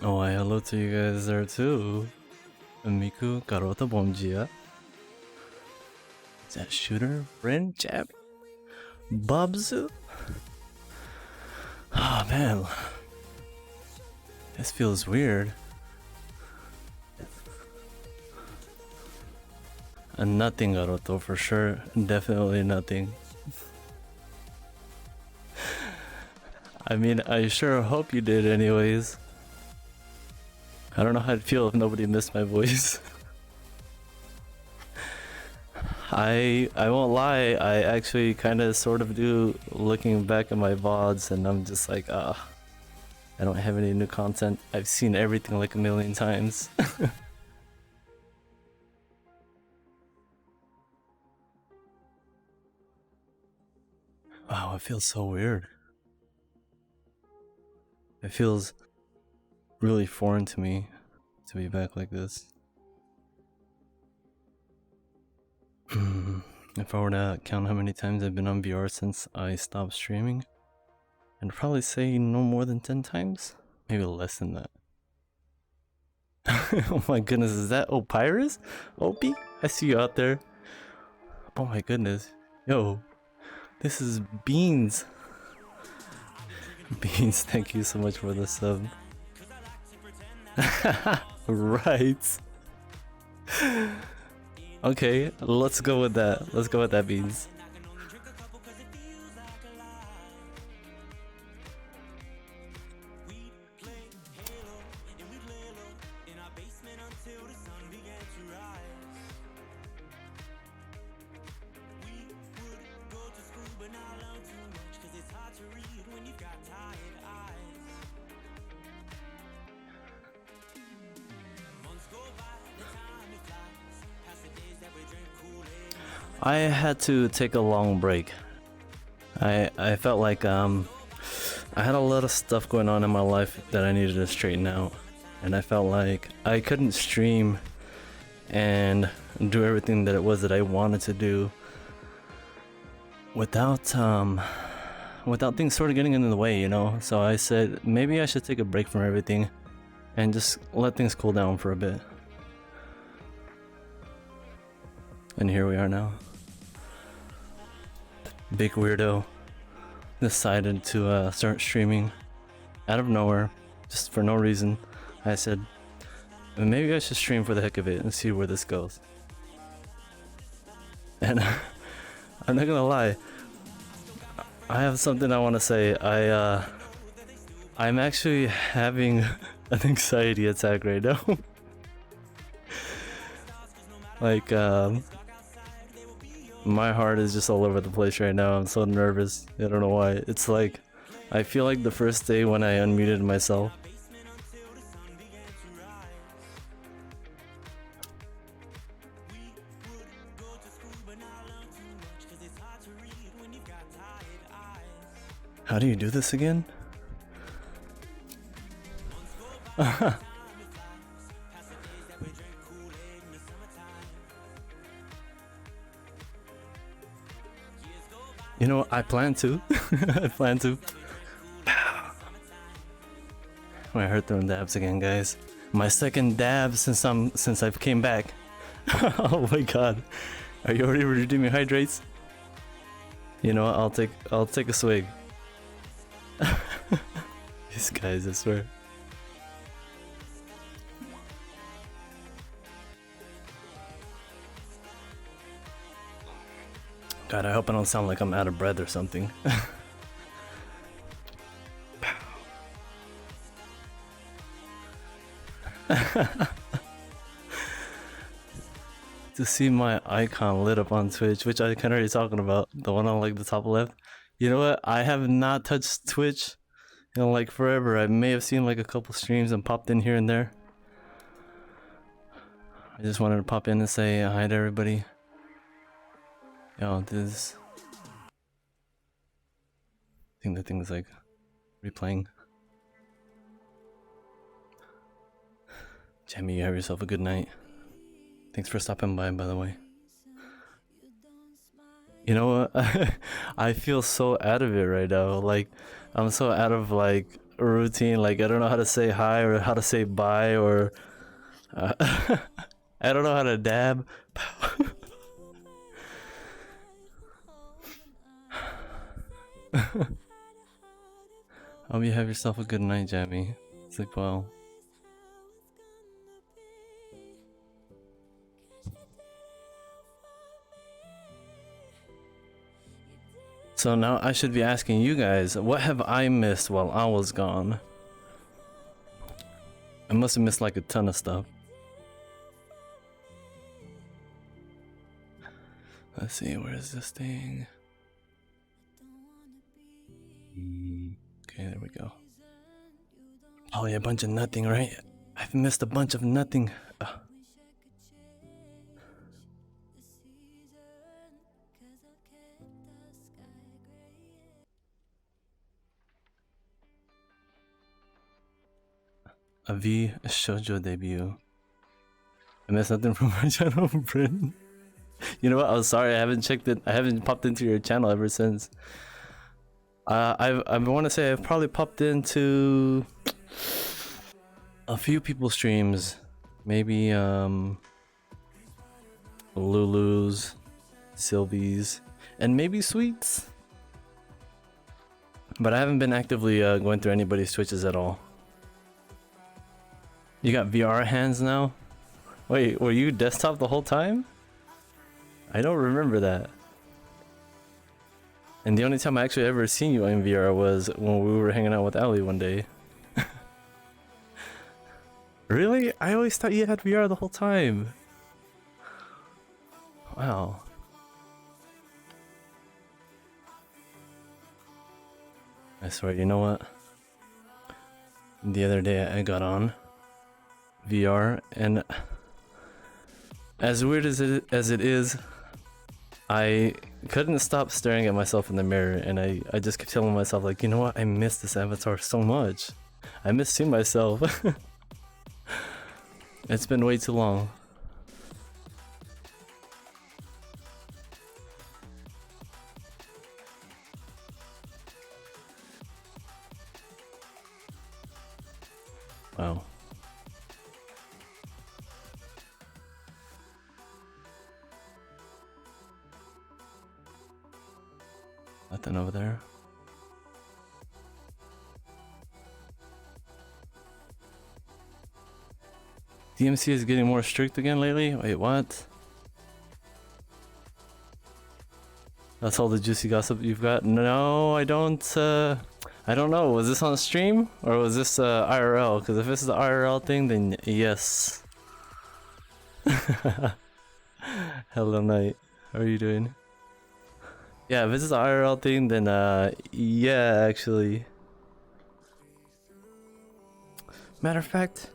Oh, hello to you guys there too. Miku, Garota, bom dia. Is that Shooter, Ren, Jab, Bobzu? Oh man, this feels weird. Nothing, Garoto, for sure. Definitely nothing. I mean, I sure hope you did anyways. I don't know how I'd feel if nobody missed my voice. I won't lie, I actually kind of sort of do, looking back at my VODs, and I'm just like, I don't have any new content. I've seen everything like a million times. Wow, it feels so weird. It feels really foreign to me to be back like this. If I were to count how many times I've been on VR since I stopped streaming, I'd probably say no more than 10 times. Maybe less than that. Oh my goodness, is that Opirus? Opie? I see you out there. Oh my goodness. Yo, this is Beans. Beans, thank you so much for the sub. Right. Okay, let's go with that. Let's go with that, Beans. I had to take a long break. I felt like I had a lot of stuff going on in my life that I needed to straighten out, and I felt like I couldn't stream and do everything that it was that I wanted to do without things sort of getting in the way, you know. So I said maybe I should take a break from everything and just let things cool down for a bit. And here we are now. Big weirdo decided to start streaming out of nowhere, just for no reason. I said maybe I should stream for the heck of it and see where this goes. And I'm not gonna lie, I have something I want to say. I'm actually having an anxiety attack right now. Like my heart is just all over the place right now. I'm so nervous. I don't know why. It's like I feel like the first day when I unmuted myself. How do you do this again? You know, I plan to. I plan to. I heard throwing dabs again, guys. My second dab since I've came back. Oh my god. Are you already redeeming hydrates? You know what, I'll take a swig. These guys, I swear. God, I hope I don't sound like I'm out of breath or something. to see my icon lit up on Twitch, which I kind of already talking about, the one on like the top left. You know what? I have not touched Twitch in like forever. I may have seen like a couple streams and popped in here and there. I just wanted to pop in and say hi to everybody. Yo, this. I think the thing's like replaying. Jamie, you have yourself a good night. Thanks for stopping by the way. You know what? I feel so out of it right now. Like, I'm so out of like a routine. Like, I don't know how to say hi or how to say bye or I don't know how to dab. Hope you have yourself a good night, Jamie. Sleep well. So now I should be asking you guys, what have I missed while I was gone? I must have missed like a ton of stuff. Let's see, where's this thing? Okay, there we go. Oh yeah, a bunch of nothing, right? I've missed a bunch of nothing. A V Shoujo debut. I missed nothing from my channel, Bryn. You know what? I'm sorry, I haven't checked it. I haven't popped into your channel ever since. I want to say I've probably popped into a few people's streams, maybe Lulu's, Sylvie's, and maybe Sweets. But I haven't been actively going through anybody's Twitches at all. You got VR hands now? Wait, were you desktop the whole time? I don't remember that. And the only time I actually ever seen you in VR was when we were hanging out with Ali one day. Really? I always thought you had VR the whole time. Wow. I swear, you know what? The other day I got on VR, and as weird as it is, I couldn't stop staring at myself in the mirror, and I just kept telling myself, like, you know what, I miss this avatar so much. I miss seeing myself. It's been way too long. Wow. Nothing over there. DMC is getting more strict again lately? Wait, what? That's all the juicy gossip you've got? No, I don't know. Was this on stream or was this IRL? Because if this is the IRL thing, then yes. Hello, Night. How are you doing? Yeah, if this is the IRL thing, then yeah, actually. Matter of fact,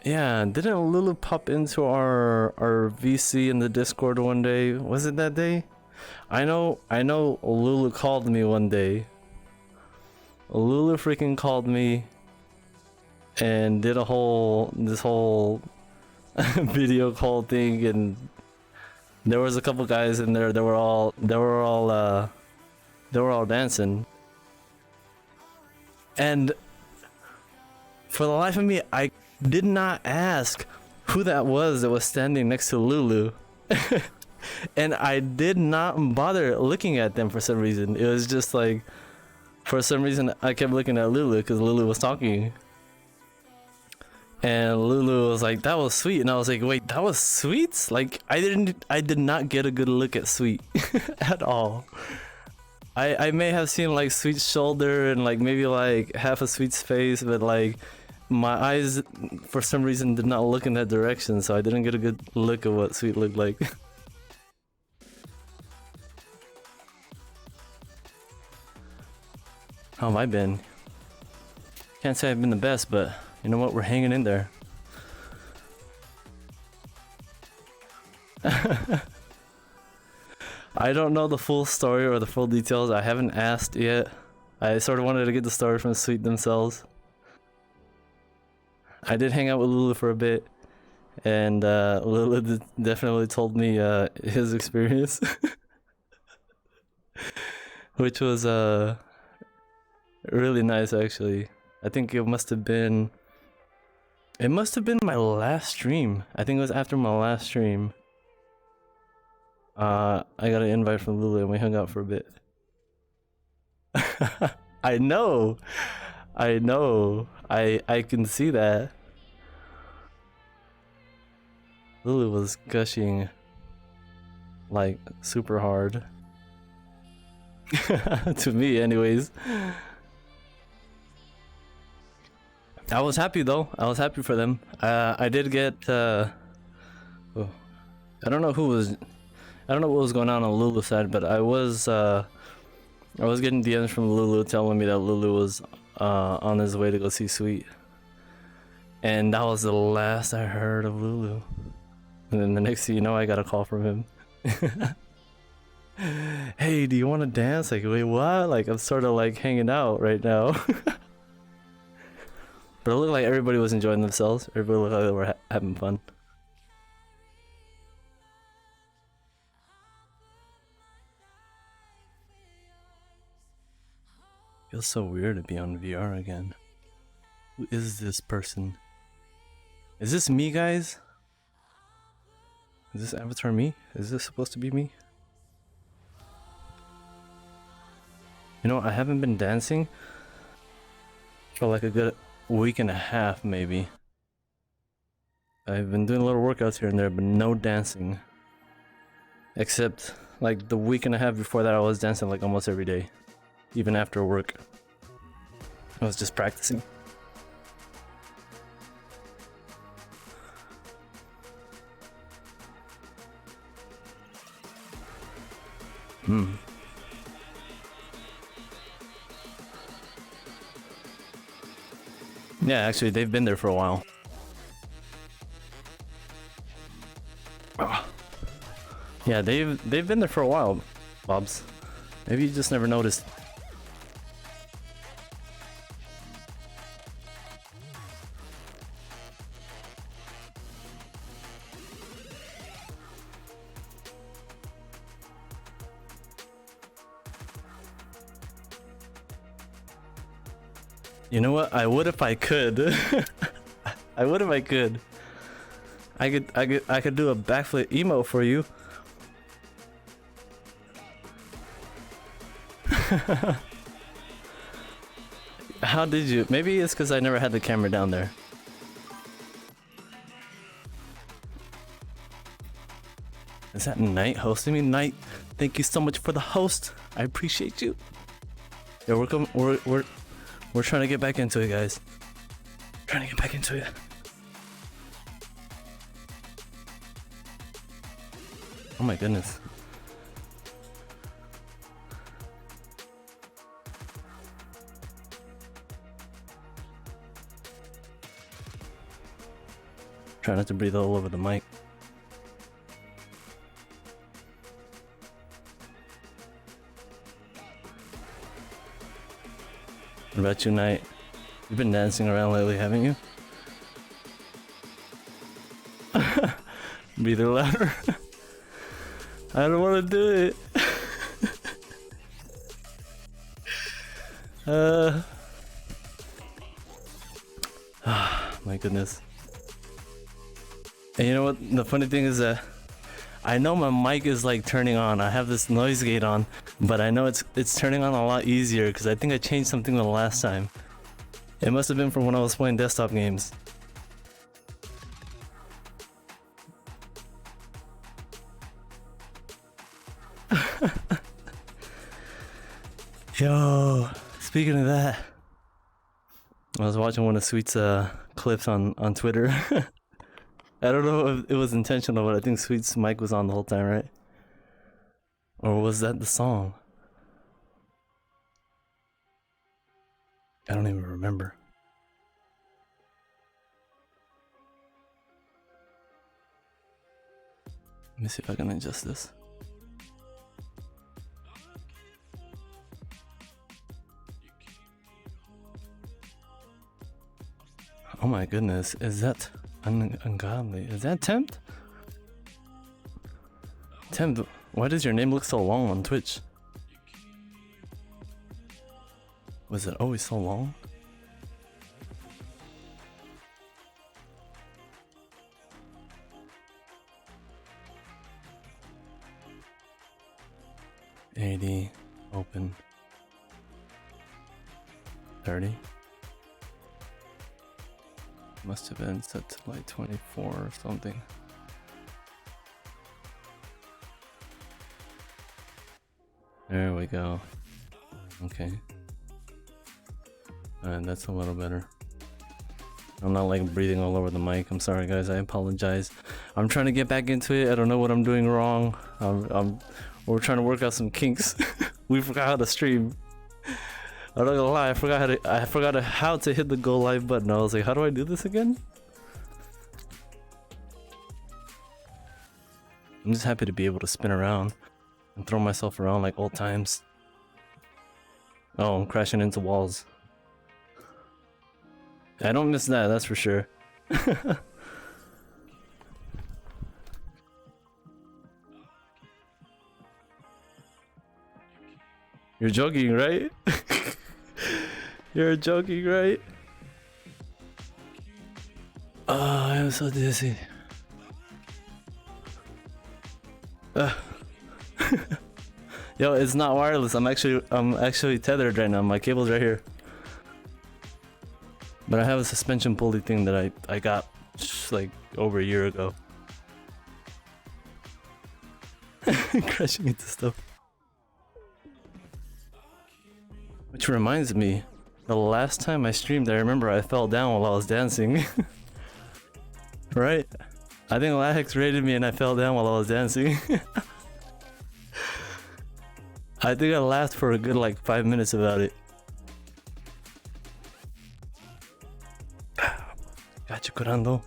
yeah, didn't Lulu pop into our VC in the Discord one day? Was it that day? I know Lulu called me one day. Lulu freaking called me and did this whole video call thing, and there was a couple guys in there. They were all dancing, and for the life of me, I did not ask who that was standing next to Lulu. And I did not bother looking at them for some reason. It was just like, for some reason, I kept looking at Lulu because Lulu was talking. And Lulu was like, that was sweet. And I was like, wait, that was Sweet? Like, I did not get a good look at Sweet at all. I may have seen like Sweet's shoulder and like maybe like half of Sweet's face, but like my eyes for some reason did not look in that direction, so I didn't get a good look at what Sweet looked like. How have I been? Can't say I've been the best, but you know what? We're hanging in there. I don't know the full story or the full details. I haven't asked yet. I sort of wanted to get the story from Sweet themselves. I did hang out with Lulu for a bit, and Lulu definitely told me his experience, which was really nice actually. I think it must have been my last stream. I think it was after my last stream. I got an invite from Lulu and we hung out for a bit. I know. I can see that. Lulu was gushing like super hard. To me anyways. I was happy though. I was happy for them. I did get I don't know what was going on Lulu's side, but I was getting DMs from Lulu telling me that Lulu was on his way to go see Sweet. And that was the last I heard of Lulu. And then the next thing you know, I got a call from him. Hey, do you want to dance? Like, wait, what? Like, I'm sort of like hanging out right now. But it looked like everybody was enjoying themselves. Everybody looked like they were having fun. Feels so weird to be on VR again. Who is this person? Is this me, guys? Is this avatar me? Is this supposed to be me? You know, I haven't been dancing for like a good week and a half, maybe. I've been doing little workouts here and there, but no dancing. Except like the week and a half before that, I was dancing like almost every day. Even after work. I was just practicing. Yeah, actually, they've been there for a while. Yeah, they've been there for a while, Bobs. Maybe you just never noticed. You know what? I would if I could. I would if I could. I could do a backflip emote for you. How did you? Maybe it's because I never had the camera down there. Is that Knight hosting me? Knight, thank you so much for the host. I appreciate you. Yeah, we're trying to get back into it, guys. Trying to get back into it. Oh my goodness. Try not to breathe all over the mic. What about you, Knight? You've been dancing around lately, haven't you? Breathe louder. I don't want to do it. My goodness. And you know what? The funny thing is that I know my mic is like turning on. I have this noise gate on, but I know it's turning on a lot easier because I think I changed something the last time. It must have been from when I was playing desktop games. Yo, speaking of that, I was watching one of Sweet's clips on Twitter. I don't know if it was intentional, but I think Sweet's mic was on the whole time, right? Or was that the song? I don't even remember. Let me see if I can adjust this. Oh my goodness, is that ungodly? Is that Tempt? Tempt, why does your name look so long on Twitch? Was it always so long? AD, open. 30. Must have been set to like 24 or something. There we go. Okay. Alright, that's a little better. I'm not like breathing all over the mic. I'm sorry guys, I apologize. I'm trying to get back into it. I don't know what I'm doing wrong. We're trying to work out some kinks. We forgot how to stream. I'm not gonna lie, I forgot how to hit the go live button. I was like, how do I do this again? I'm just happy to be able to spin around and throw myself around like old times. Oh, I'm crashing into walls. I don't miss that, that's for sure. You're joking, right? You're joking, right? Oh, I'm so dizzy. Yo, it's not wireless. I'm actually tethered right now. My cable's right here. But I have a suspension pulley thing that I got like over a year ago. Crashing into stuff. Which reminds me, the last time I streamed, I remember I fell down while I was dancing. Right? I think Lahex raided me and I fell down while I was dancing. I think I laughed for a good like 5 minutes about it. Gotcha, curando.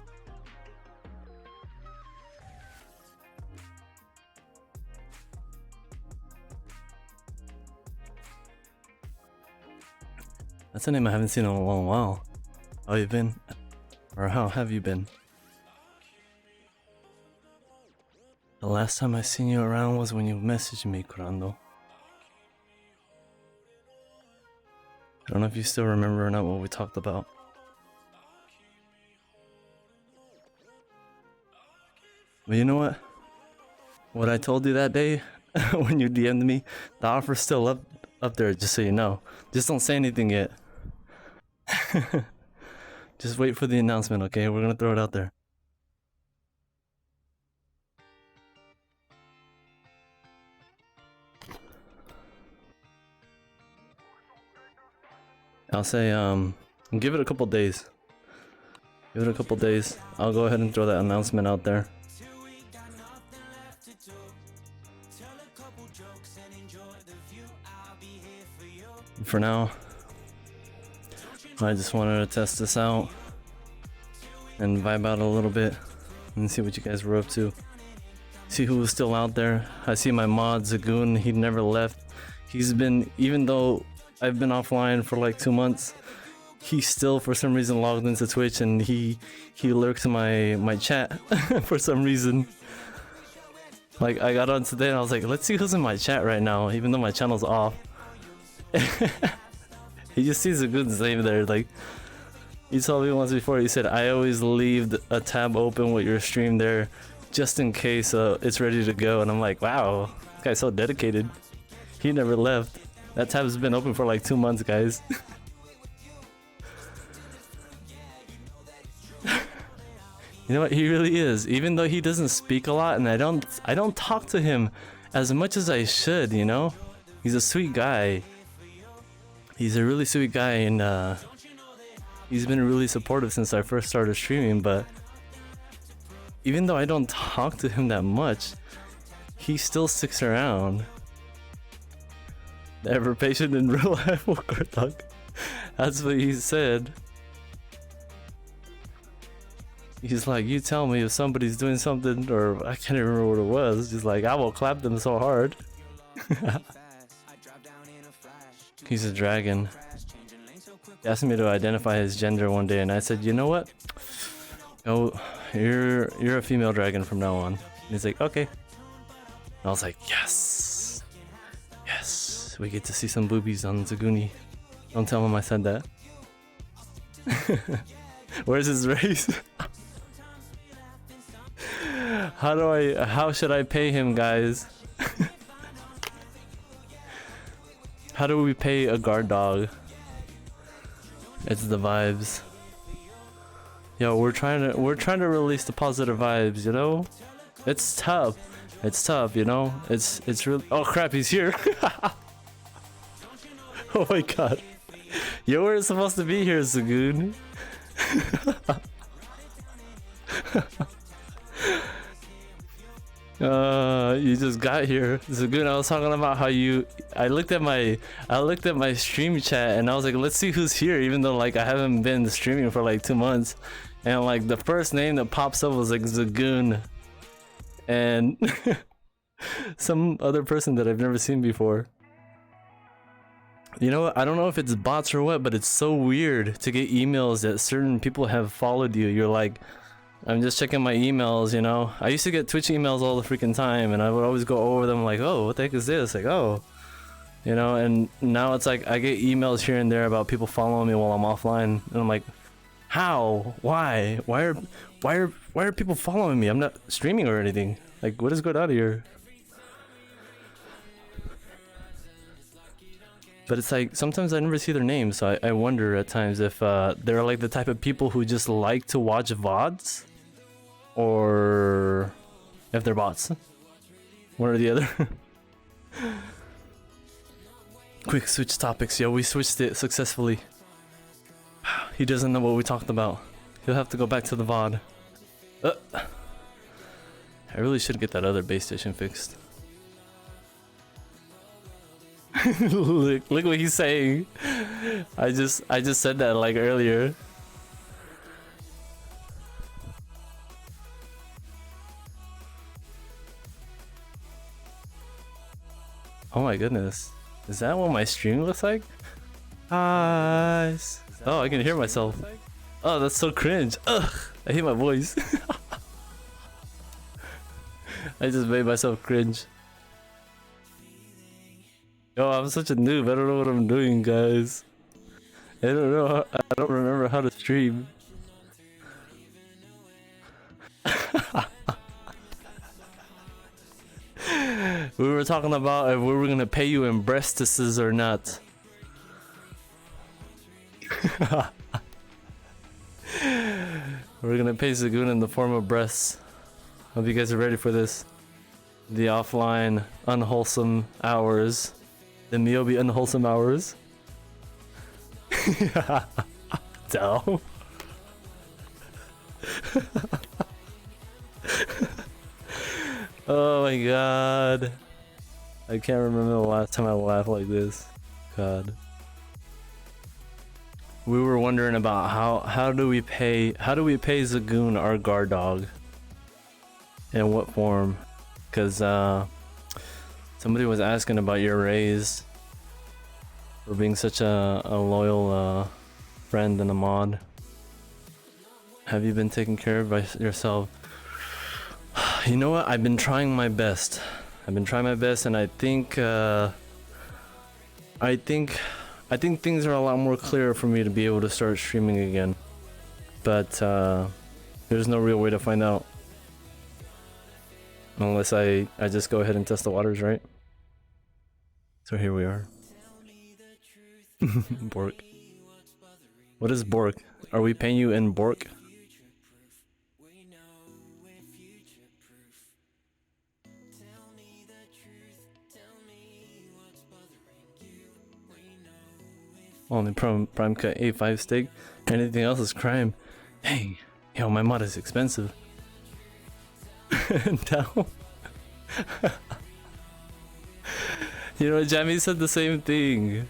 That's a name I haven't seen in a long while. How you been? Or how have you been? The last time I seen you around was when you messaged me, Curando. I don't know if you still remember or not what we talked about. But you know what? What I told you that day when you DM'd me, the offer's still up there, just so you know. Just don't say anything yet. Just wait for the announcement, okay? We're gonna throw it out there. I'll say, give it a couple days. Give it a couple days. I'll go ahead and throw that announcement out there. For now, I just wanted to test this out and vibe out a little bit and see what you guys were up to. See who was still out there. I see my mod Zagoon, he never left. He's been, even though I've been offline for like 2 months, he still for some reason logged into Twitch and he lurks in my chat for some reason. Like I got on today and I was like, let's see who's in my chat right now, even though my channel's off. He just sees a good save there. Like he told me once before, he said, I always leave a tab open with your stream there just in case it's ready to go. And I'm like, wow, this guy's so dedicated. He never left. That tab has been open for like 2 months, guys. You know what, he really is. Even though he doesn't speak a lot and I don't talk to him as much as I should, you know? He's a sweet guy. He's a really sweet guy, and He's been really supportive since I first started streaming, but even though I don't talk to him that much, he still sticks around. Ever patient in real life, Dog. That's what he said. He's like, you tell me if somebody's doing something, or I can't even remember what it was. He's like, I will clap them so hard. He's a dragon. He asked me to identify his gender one day, and I said, you know what? Oh, you're a female dragon from now on. And he's like, okay. And I was like, yes, yes, we get to see some boobies on Zaguni. Don't tell him I said that. Where's his race? How should I pay him, guys? How do we pay a guard dog? It's the vibes. Yo, we're trying to release the positive vibes, you know? It's tough. It's tough, you know? It's really— oh crap, he's here. Oh my god. You were supposed to be here, Zagoon. You just got here. Zagoon, I was talking about how I looked at my stream chat and I was like, let's see who's here, even though like I haven't been streaming for like 2 months. And like the first name that pops up was like Zagoon. And some other person that I've never seen before. You know what? I don't know if it's bots or what, but it's so weird to get emails that certain people have followed you. You're like, I'm just checking my emails, you know? I used to get Twitch emails all the freaking time, and I would always go over them like, oh, what the heck is this? Like, oh, you know? And now it's like I get emails here and there about people following me while I'm offline, and I'm like, how? Why? Why are people following me? I'm not streaming or anything. Like, what is going on here? But it's like, sometimes I never see their names, so I wonder at times if they're like the type of people who just like to watch VODs, or if they're bots. One or the other. Quick switch topics, yo, we switched it successfully. He doesn't know what we talked about. He'll have to go back to the VOD. I really should get that other base station fixed. look what he's saying. I just said that like earlier. Oh my goodness. Is that what my stream looks like? Guys. Oh, I can hear myself. Oh, that's so cringe. Ugh, I hate my voice. I just made myself cringe. Yo, I'm such a noob. I don't know what I'm doing, guys. I don't know. I don't remember how to stream. We were talking about if we were gonna pay you in breastises or not. We're gonna pay Zagoon in the form of breasts. Hope you guys are ready for this. The offline, unwholesome hours. The Miyobi unwholesome hours. Tell. Oh my god. I can't remember the last time I laughed like this. God. We were wondering about how do we pay Zagoon, our guard dog? In what form? Cause somebody was asking about your raise for being such a loyal friend and a mod. Have you been taken care of by yourself? You know what? I've been trying my best. And I think things are a lot more clear for me to be able to start streaming again. But there's no real way to find out. Unless I just go ahead and test the waters, right? So here we are. Bork. What is Bork? Are we paying you in Bork? Only prime cut A5 steak. Anything else is crime. Dang, yo, my mod is expensive. Down. You know, Jamie said the same thing.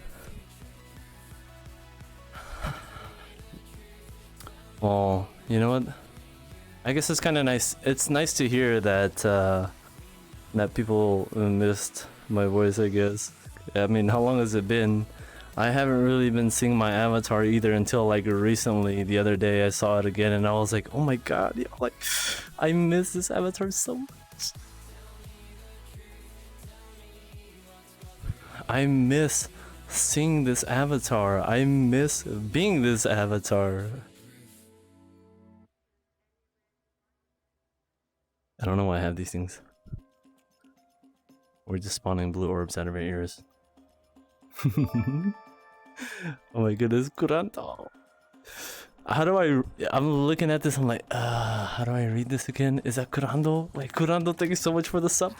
Well, you know what? I guess it's kind of nice. It's nice to hear that that people missed my voice, I guess. I mean, how long has it been? I haven't really been seeing my avatar either until like recently. The other day I saw it again and I was like, oh my god, yo, like I miss this avatar so much. I miss seeing this avatar. I miss being this avatar. I don't know why I have these things. We're just spawning blue orbs out of our ears. Oh my goodness, Kuranto. How do I'm looking at this, I'm like, how do I read this again? Is that Kurando? Like, Kurando, thank you so much for the sub.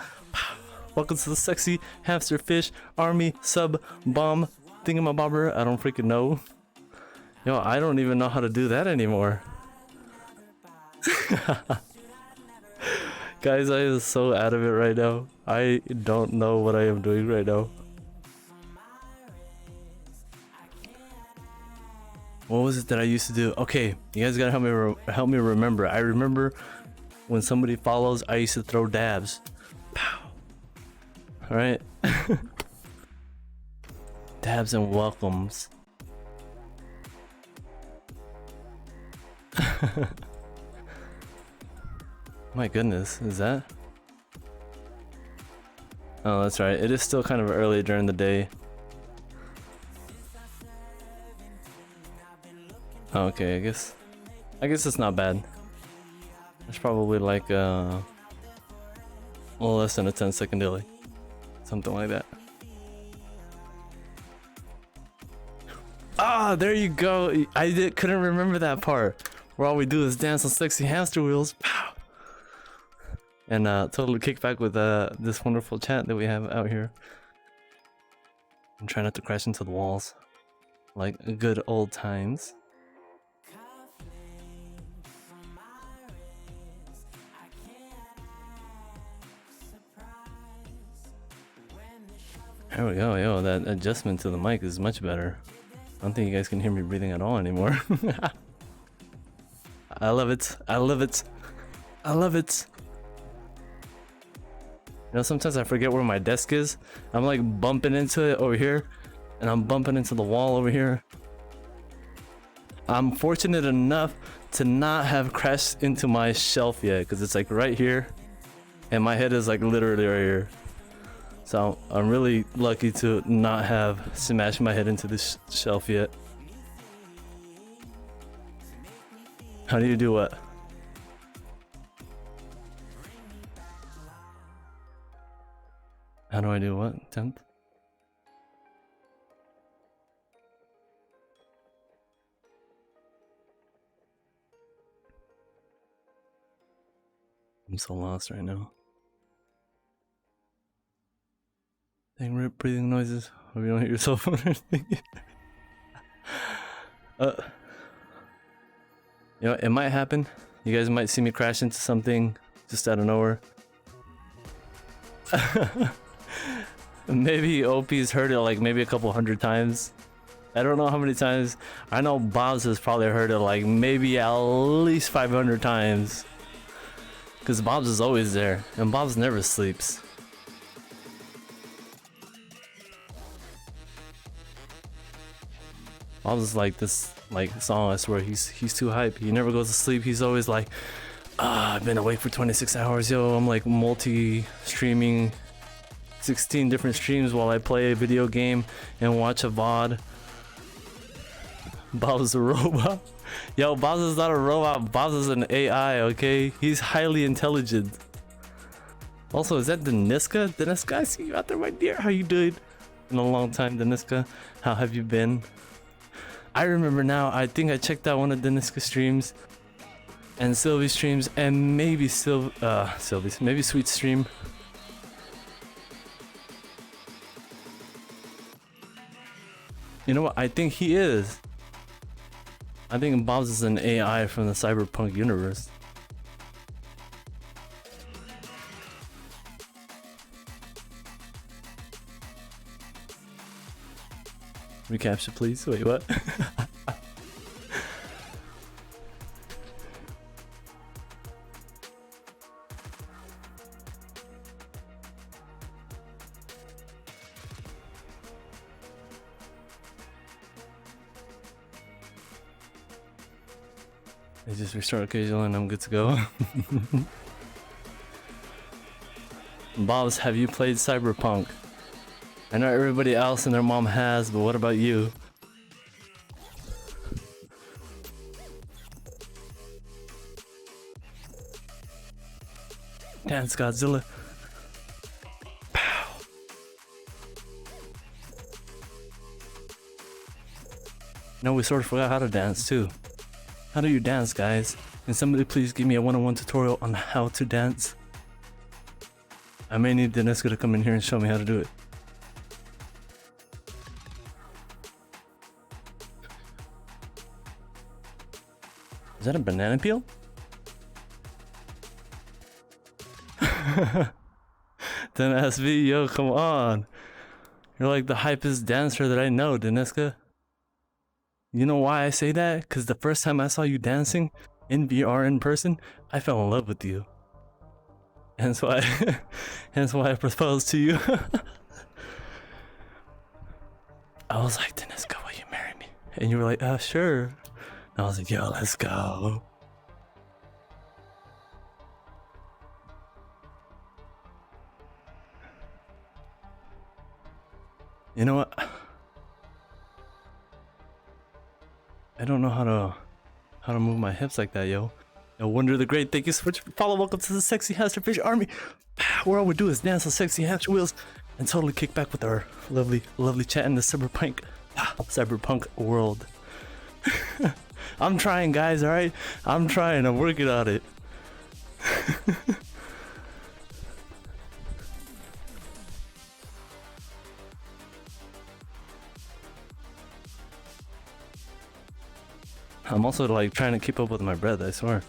Welcome to the sexy hamster fish army sub bomb thingamabobber. I don't freaking know. Yo, I don't even know how to do that anymore. Guys, I am so out of it right now. I don't know what I am doing right now. What was it that I used to do? Okay, you guys gotta help me remember. I remember when somebody follows, I used to throw dabs. Pow. All right. Dabs and welcomes. My goodness, is that? Oh, that's right. It is still kind of early during the day. Oh, okay, I guess it's not bad. There's probably like a little less than a 10-second delay. Something like that. Ah, there you go. Couldn't remember that part. Where all we do is dance on sexy hamster wheels. Pow. And totally kick back with this wonderful chat that we have out here. And try not to crash into the walls. Like good old times. There we go, yo, that adjustment to the mic is much better. I don't think you guys can hear me breathing at all anymore. I love it. I love it. I love it. You know, sometimes I forget where my desk is. I'm like bumping into it over here, and I'm bumping into the wall over here. I'm fortunate enough to not have crashed into my shelf yet, because it's like right here, and my head is like literally right here. So I'm really lucky to not have smashed my head into this shelf yet. How do you do what? How do I do what? 10th? I'm so lost right now. Dang, rip breathing noises. Hope you don't hit yourself or anything. You know, it might happen. You guys might see me crash into something just out of nowhere. Maybe OP's heard it like maybe a couple hundred times. I don't know how many times. I know Bob's has probably heard it like maybe at least 500 times. Because Bob's is always there, and Bob's never sleeps. Bob's is like this song, I swear, he's too hype. He never goes to sleep. He's always like, I've been awake for 26 hours, yo. I'm like multi-streaming 16 different streams while I play a video game and watch a VOD. Bob's a robot. Yo, Bob's is not a robot. Bob's is an AI, okay? He's highly intelligent. Also, is that Deniska? Deniska, I see you out there, my dear. How you doing? In a long time, Deniska. How have you been? I remember now, I think I checked out one of Deniska's streams and Sylvie's streams and maybe Sylvie's, maybe Sweet's stream. You know what? I think he is. I think Bobs is an AI from the cyberpunk universe. Recapture, please. Wait, what? I just restart occasionally and I'm good to go. Bobs, have you played Cyberpunk? I know everybody else and their mom has, but what about you? Dance Godzilla. Pow. No, we sort of forgot how to dance too. How do you dance, guys? Can somebody please give me a one-on-one tutorial on how to dance? I may need Deniska to come in here and show me how to do it. Is that a banana peel? Then SV, yo, come on. You're like the hypest dancer that I know, Deniska. You know why I say that? Because the first time I saw you dancing in VR in person, I fell in love with you. Hence why, hence why I proposed to you. I was like, Deniska, will you marry me? And you were like, sure. And I was like, yo, let's go. You know what? I don't know how to move my hips like that, yo. No Wonder the Great, thank you so much for follow. Welcome to the Sexy Hamster Fish Army, where all we do is dance on sexy hamster wheels and totally kick back with our lovely chat in the cyberpunk world. I'm trying, guys. All right, I'm trying. I'm working on it. I'm also like trying to keep up with my breath, I swear.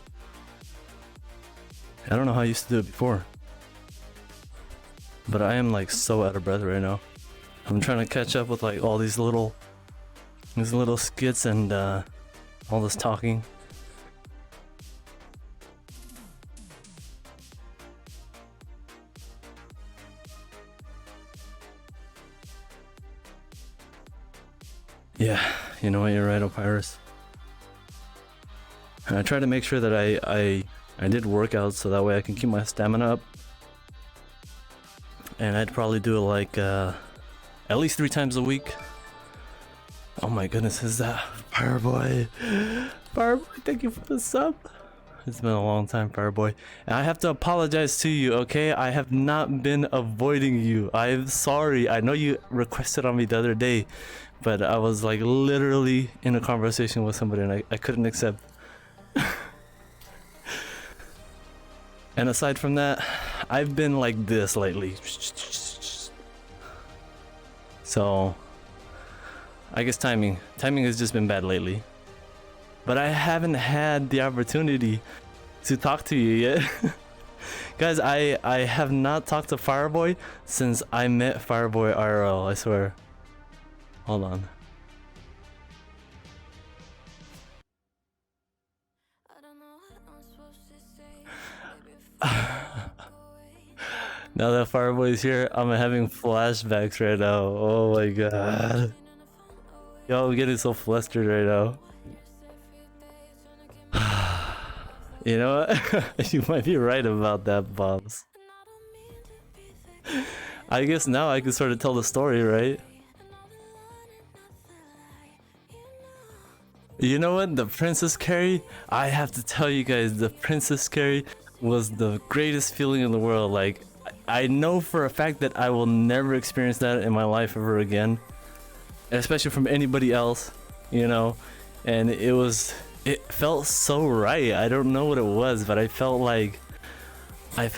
I don't know how I used to do it before. But I am like so out of breath right now. I'm trying to catch up with like all these little skits and all this talking. Yeah, you know what, you're right, Opyrus. And I try to make sure that I did workouts so that way I can keep my stamina up. And I'd probably do it like at least 3 times a week. Oh my goodness, is that Fireboy? Fireboy, thank you for the sub. It's been a long time, Fireboy. And I have to apologize to you, okay? I have not been avoiding you. I'm sorry. I know you requested on me the other day, but I was like literally in a conversation with somebody and I couldn't accept. And aside from that, I've been like this lately. So I guess timing has just been bad lately. But I haven't had the opportunity to talk to you yet. Guys, I have not talked to Fireboy since I met Fireboy IRL, I swear. Hold on. Now that Fireboy is here, I'm having flashbacks right now. Oh my god. Yo, I'm getting so flustered right now. You know what? You might be right about that, Bobs. I guess now I can sort of tell the story, right? You know what? The Princess Carry, I have to tell you guys, the Princess Carry was the greatest feeling in the world. Like, I know for a fact that I will never experience that in my life ever again, especially from anybody else, you know. And it felt so right. I don't know what it was, but I felt like I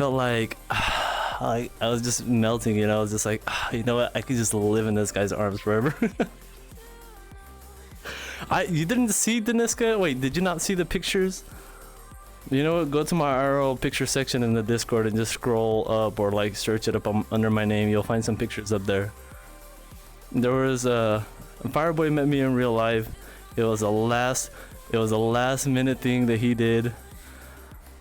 was just melting, you know. I was just like, you know what, I could just live in this guy's arms forever. You didn't see Deniska? Wait, did you not see the pictures? You know what? Go to my RL picture section in the Discord and just scroll up or like search it up under my name. You'll find some pictures up there. There was Fireboy met me in real life. It was a last minute thing that he did.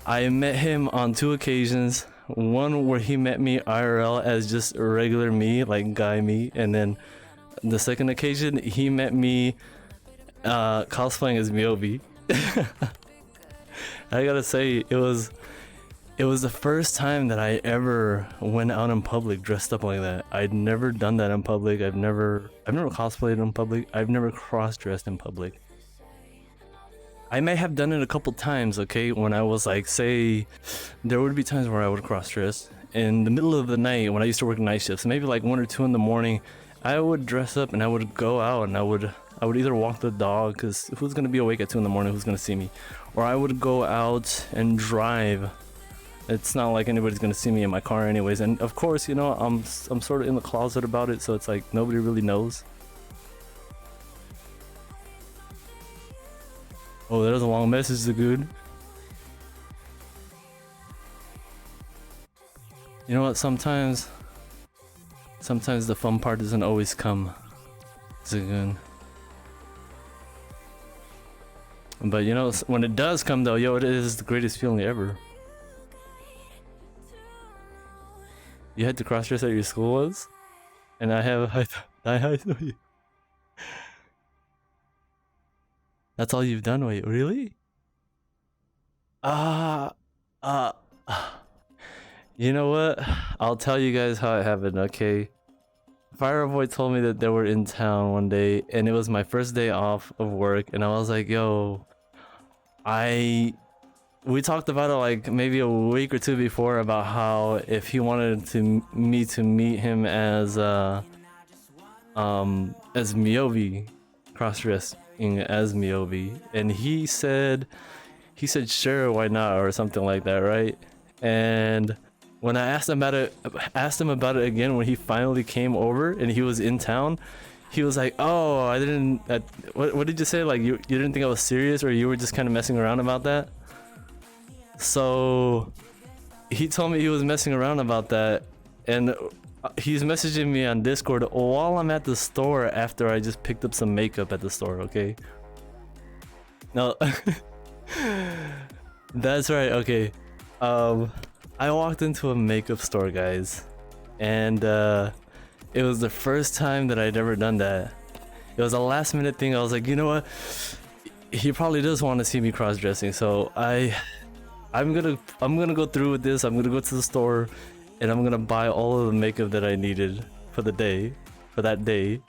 I met him on 2 occasions. One where he met me IRL as just regular me, like guy me, and then the second occasion he met me cosplaying as Miyobi. I gotta say, it was the first time that I ever went out in public dressed up like that. I'd never done that in public. I've never cosplayed in public. I've never cross-dressed in public. I may have done it a couple times, okay, when I was like, say, there would be times where I would cross-dress. In the middle of the night, when I used to work night shifts, maybe like 1 or 2 in the morning, I would dress up and I would go out and I would either walk the dog, because who's going to be awake at 2 in the morning, who's going to see me? Or I would go out and drive. It's not like anybody's going to see me in my car anyways. And of course, you know, I'm sort of in the closet about it, so it's like nobody really knows. Oh, there's a long message, Zagood. You know what? Sometimes the fun part doesn't always come, Zagoon. But you know, when it does come though, yo, it is the greatest feeling ever. You had to cross-dress at your school once? And I saw you. That's all you've done? Wait, really? You know what? I'll tell you guys how it happened, okay? Fireboy told me that they were in town one day, and it was my first day off of work, and I was like, yo, we talked about it like maybe a week or 2 before about how if he wanted me to meet him as Miyobi, cross-dressing as Miyobi, and he said sure, why not, or something like that, right? And when I asked him about it again when he finally came over and he was in town, he was like, oh, I didn't, what did you say, like you didn't think I was serious, or you were just kind of messing around about that? So he told me he was messing around about that, and he's messaging me on Discord while I'm at the store after I just picked up some makeup at the store, okay? No, that's right, okay. I walked into a makeup store, guys, and it was the first time that I'd ever done that. It was a last minute thing. I was like, you know what? He probably does want to see me cross-dressing, so I'm gonna go through with this. I'm gonna go to the store and I'm gonna buy all of the makeup that I needed for the day, for that day.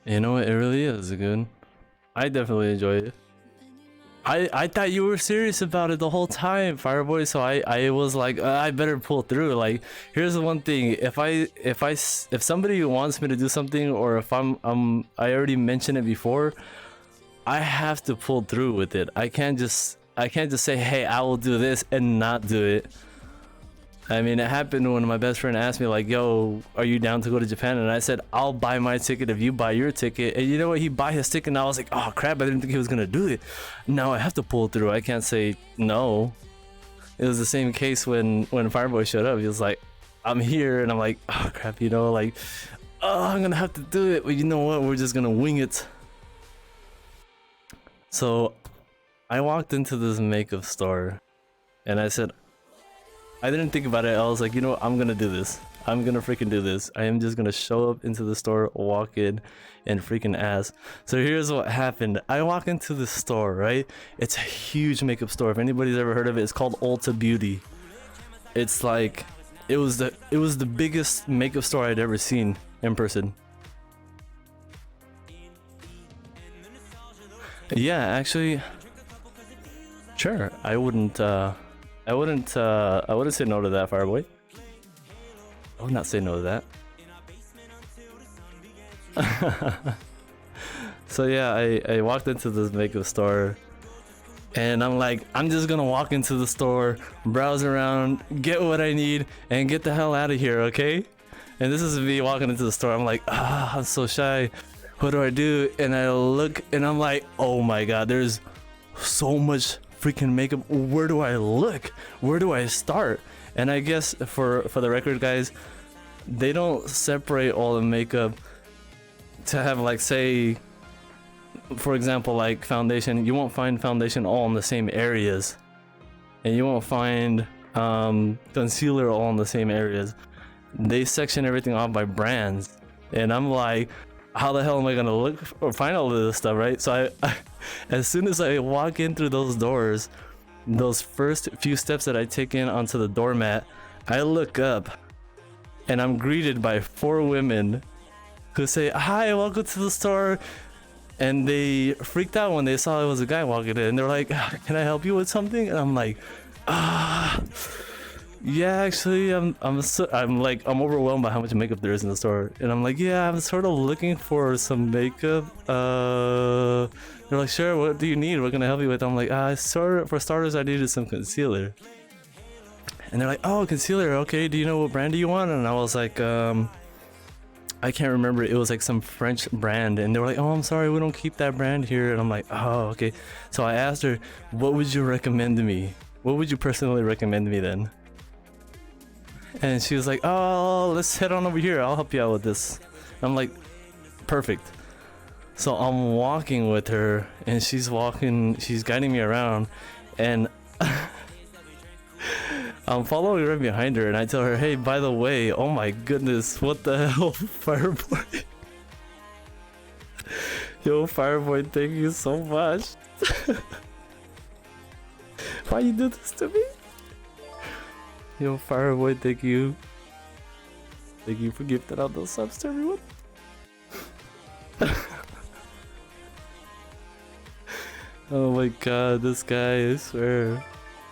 You know what? It really is good. I definitely enjoy it. I thought you were serious about it the whole time, Fireboy. So I was like, I better pull through. Like, here's the one thing: if somebody wants me to do something, or if I already mentioned it before, I have to pull through with it. I can't just say, hey, I will do this and not do it. I mean, it happened when my best friend asked me, like, yo, are you down to go to Japan? And I said, I'll buy my ticket if you buy your ticket. And you know what? He bought his ticket, and I was like, oh crap, I didn't think he was gonna do it. Now I have to pull through. I can't say no. It was the same case when Fireboy showed up. He was like, I'm here, and I'm like, oh crap, you know, like, oh, I'm gonna have to do it. But you know what? We're just gonna wing it. So I walked into this makeup store, and I said, I didn't think about it. I was like, you know what? I'm gonna do this. I'm gonna freaking do this. I am just gonna show up into the store, walk in, and freaking ask. So here's what happened. I walk into the store, right? It's a huge makeup store. If anybody's ever heard of it, it's called Ulta Beauty. It's like, it was the biggest makeup store I'd ever seen in person. Yeah, actually, sure. I wouldn't say no to that, Fireboy. I would not say no to that. So yeah, I walked into this makeup store, and I'm like, I'm just gonna walk into the store, browse around, get what I need, and get the hell out of here, okay? And this is me walking into the store. I'm like, I'm so shy. What do I do? And I look, and I'm like, oh my god, there's so much freaking makeup. Where do I look? Where do I start? And I guess for the record, guys, they don't separate all the makeup to have, like, say, for example, like foundation. You won't find foundation all in the same areas, and you won't find concealer all in the same areas. They section everything off by brands, and I'm like, how the hell am I gonna look or find all of this stuff, right? So I as soon as I walk in through those doors, those first few steps that I take in onto the doormat, I look up, and I'm greeted by 4 women who say, "Hi, welcome to the store." And they freaked out when they saw it was a guy walking in. They're like, "Can I help you with something?" And I'm like, yeah, actually, I'm overwhelmed by how much makeup there is in the store. And I'm like, yeah, I'm sort of looking for some makeup. They're like, sure, what do you need? What can I help you with? I'm like, for starters, I needed some concealer. And they're like, oh, concealer, okay, do you know what brand do you want? And I was like, I can't remember. It was like some French brand, and they were like, oh, I'm sorry, we don't keep that brand here. And I'm like, oh, okay. So I asked her, what would you recommend to me? What would you personally recommend to me then? And she was like, oh, let's head on over here, I'll help you out with this. I'm like, perfect. So I'm walking with her, and she's guiding me around, and I'm following right behind her, and I tell her, hey, by the way, oh my goodness, what the hell, Fireboy? Yo, Fireboy, thank you so much. Why you do this to me? Yo, Fireboy, thank you. Thank you for gifting out those subs to everyone. Oh my god, this guy, I swear.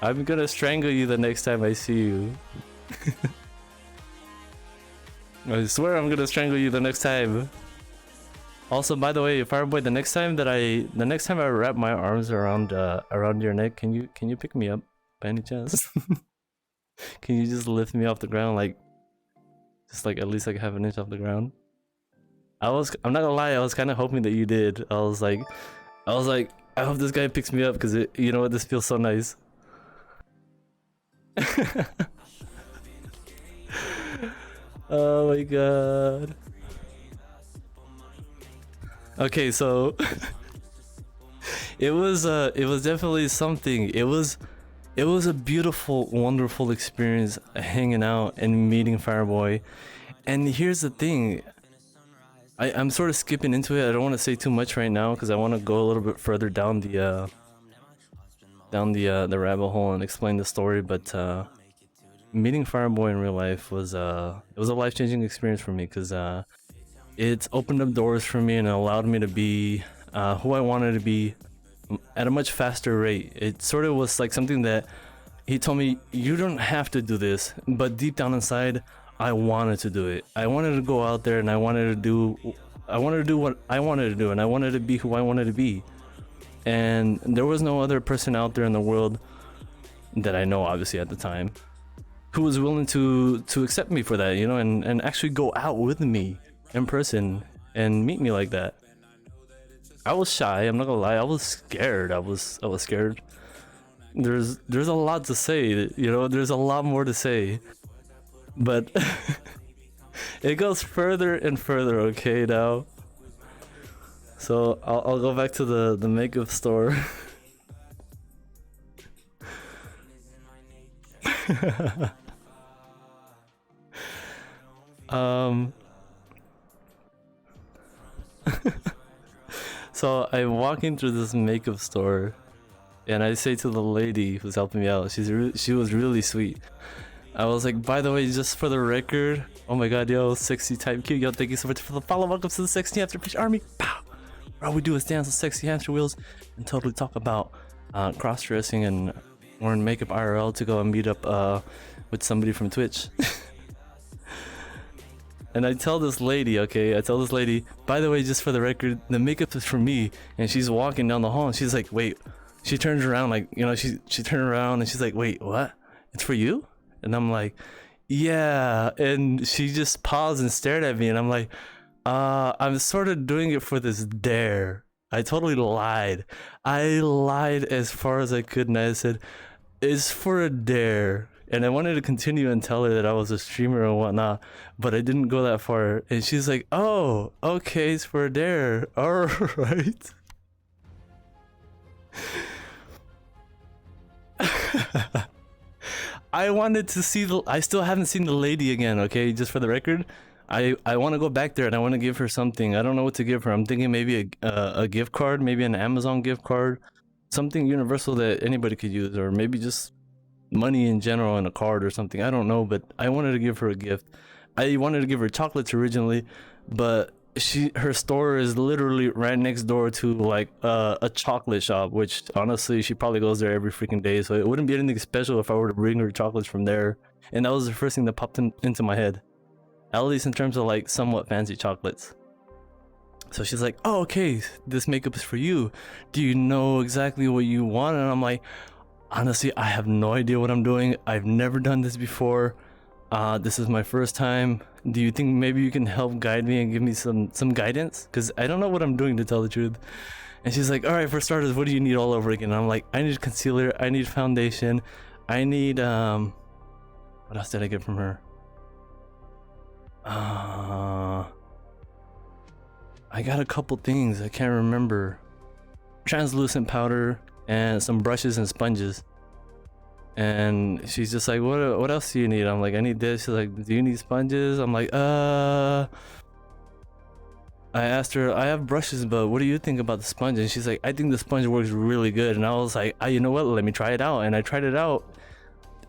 I'm gonna strangle you the next time I see you. I swear I'm gonna strangle you the next time. Also, by the way, Fireboy, the next time I wrap my arms around your neck, can you pick me up by any chance? Can you just lift me off the ground, like at least like half an inch off the ground? I'm not gonna lie, I was kind of hoping that you did. I was like, I hope this guy picks me up, because you know what, this feels so nice. Oh my god. Okay, so it was definitely something. It was a beautiful, wonderful experience hanging out and meeting Fireboy. And here's the thing, I'm sort of skipping into it. I don't want to say too much right now, because I want to go a little bit further down the rabbit hole and explain the story. But meeting Fireboy in real life was it was a life-changing experience for me, because it's opened up doors for me and it allowed me to be who I wanted to be at a much faster rate. It sort of was like something that he told me, you don't have to do this, but deep down inside, I wanted to do it. I wanted to go out there, and I wanted to do what I wanted to do, and I wanted to be who I wanted to be. And there was no other person out there in the world that I know, obviously at the time, who was willing to accept me for that, you know, and actually go out with me in person and meet me like that. I was shy, I'm not gonna lie, I was scared. I was scared. There's a lot to say, you know, there's a lot more to say. But it goes further and further, okay, now. So I'll go back to the makeup store. So I'm walking through this makeup store, and I say to the lady who's helping me out, she was really sweet. I was like, by the way, just for the record, oh my god, yo, sexy type Q, yo, thank you so much for the follow. Welcome to the Sexy Hamster Fish Army. Pow! All we do is dance on sexy hamster wheels and totally talk about cross-dressing and wearing makeup IRL to go and meet up with somebody from Twitch. And I tell this lady, okay, by the way, just for the record, the makeup is for me. And she's walking down the hall and she's like, wait, she turns around, like, you know, she turned around and she's like, wait, what? It's for you? And I'm like, yeah. And she just paused and stared at me and I'm like, I'm sort of doing it for this dare. I totally lied. I lied as far as I could, and I said, it's for a dare. And I wanted to continue and tell her that I was a streamer and whatnot, but I didn't go that far. And she's like, oh, okay, it's for a dare. All right. I wanted to see I still haven't seen the lady again, okay? Just for the record. I want to go back there and I want to give her something. I don't know what to give her. I'm thinking maybe a gift card, maybe an Amazon gift card, something universal that anybody could use, or maybe just money in general and a card or something. I don't know, but I wanted to give her a gift. I wanted to give her chocolates originally, but her store is literally right next door to like a chocolate shop, which honestly she probably goes there every freaking day, so it wouldn't be anything special if I were to bring her chocolates from there. And that was the first thing that popped into my head, at least in terms of like somewhat fancy chocolates. So she's like, oh, okay, this makeup is for you. Do you know exactly what you want? And I'm like, honestly, I have no idea what I'm doing. I've never done this before. This is my first time. Do you think maybe you can help guide me and give me some guidance? Because I don't know what I'm doing, to tell the truth. And she's like, all right, for starters, what do you need all over again? And I'm like, I need concealer, I need foundation, I need what else did I get from her? I got a couple things, I can't remember. Translucent powder and some brushes and sponges. And she's just like, what else do you need? I'm like, I need this. She's like, do you need sponges? I'm like, I asked her, I have brushes, but what do you think about the sponge? And she's like, I think the sponge works really good. And I was like, you know what, let me try it out. And I tried it out,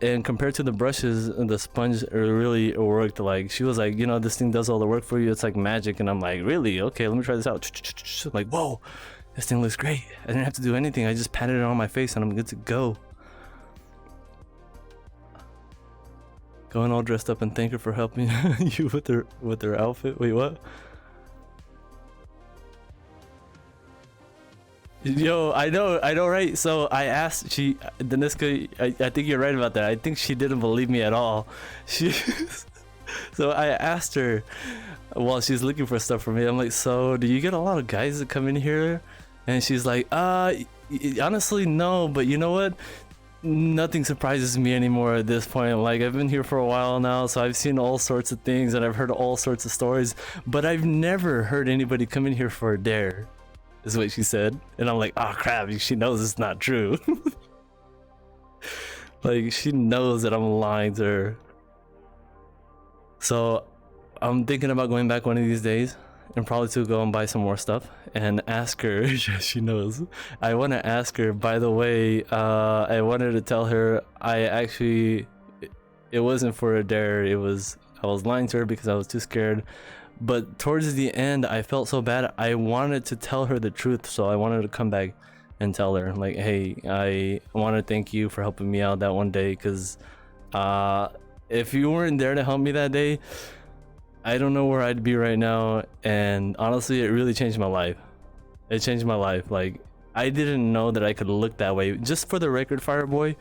and compared to the brushes, the sponge really worked. Like, she was like, you know, this thing does all the work for you, it's like magic. And I'm like, really? Okay, let me try this out. I'm like, whoa, this thing looks great. I didn't have to do anything, I just patted it on my face and I'm good to go. Going all dressed up and thank her for helping you with her outfit. Wait, what? Yo, I know, right? So I asked, Deniska, I think you're right about that. I think she didn't believe me at all. So I asked her while she's looking for stuff for me. I'm like, so do you get a lot of guys that come in here? And she's like, honestly, no, but you know what? Nothing surprises me anymore at this point. Like, I've been here for a while now, so I've seen all sorts of things and I've heard all sorts of stories, but I've never heard anybody come in here for a dare, is what she said. And I'm like, oh crap, she knows it's not true. Like, she knows that I'm lying to her. So I'm thinking about going back one of these days and probably to go and buy some more stuff and ask her. Yeah, she knows. I want to ask her, by the way, I wanted to tell her it wasn't for a dare. I was lying to her because I was too scared. But towards the end, I felt so bad. I wanted to tell her the truth, so I wanted to come back and tell her, like, hey, I want to thank you for helping me out that one day, because if you weren't there to help me that day, I don't know where I'd be right now. And honestly, it really changed my life. It changed my life. Like, I didn't know that I could look that way. Just for the record, Fireboy,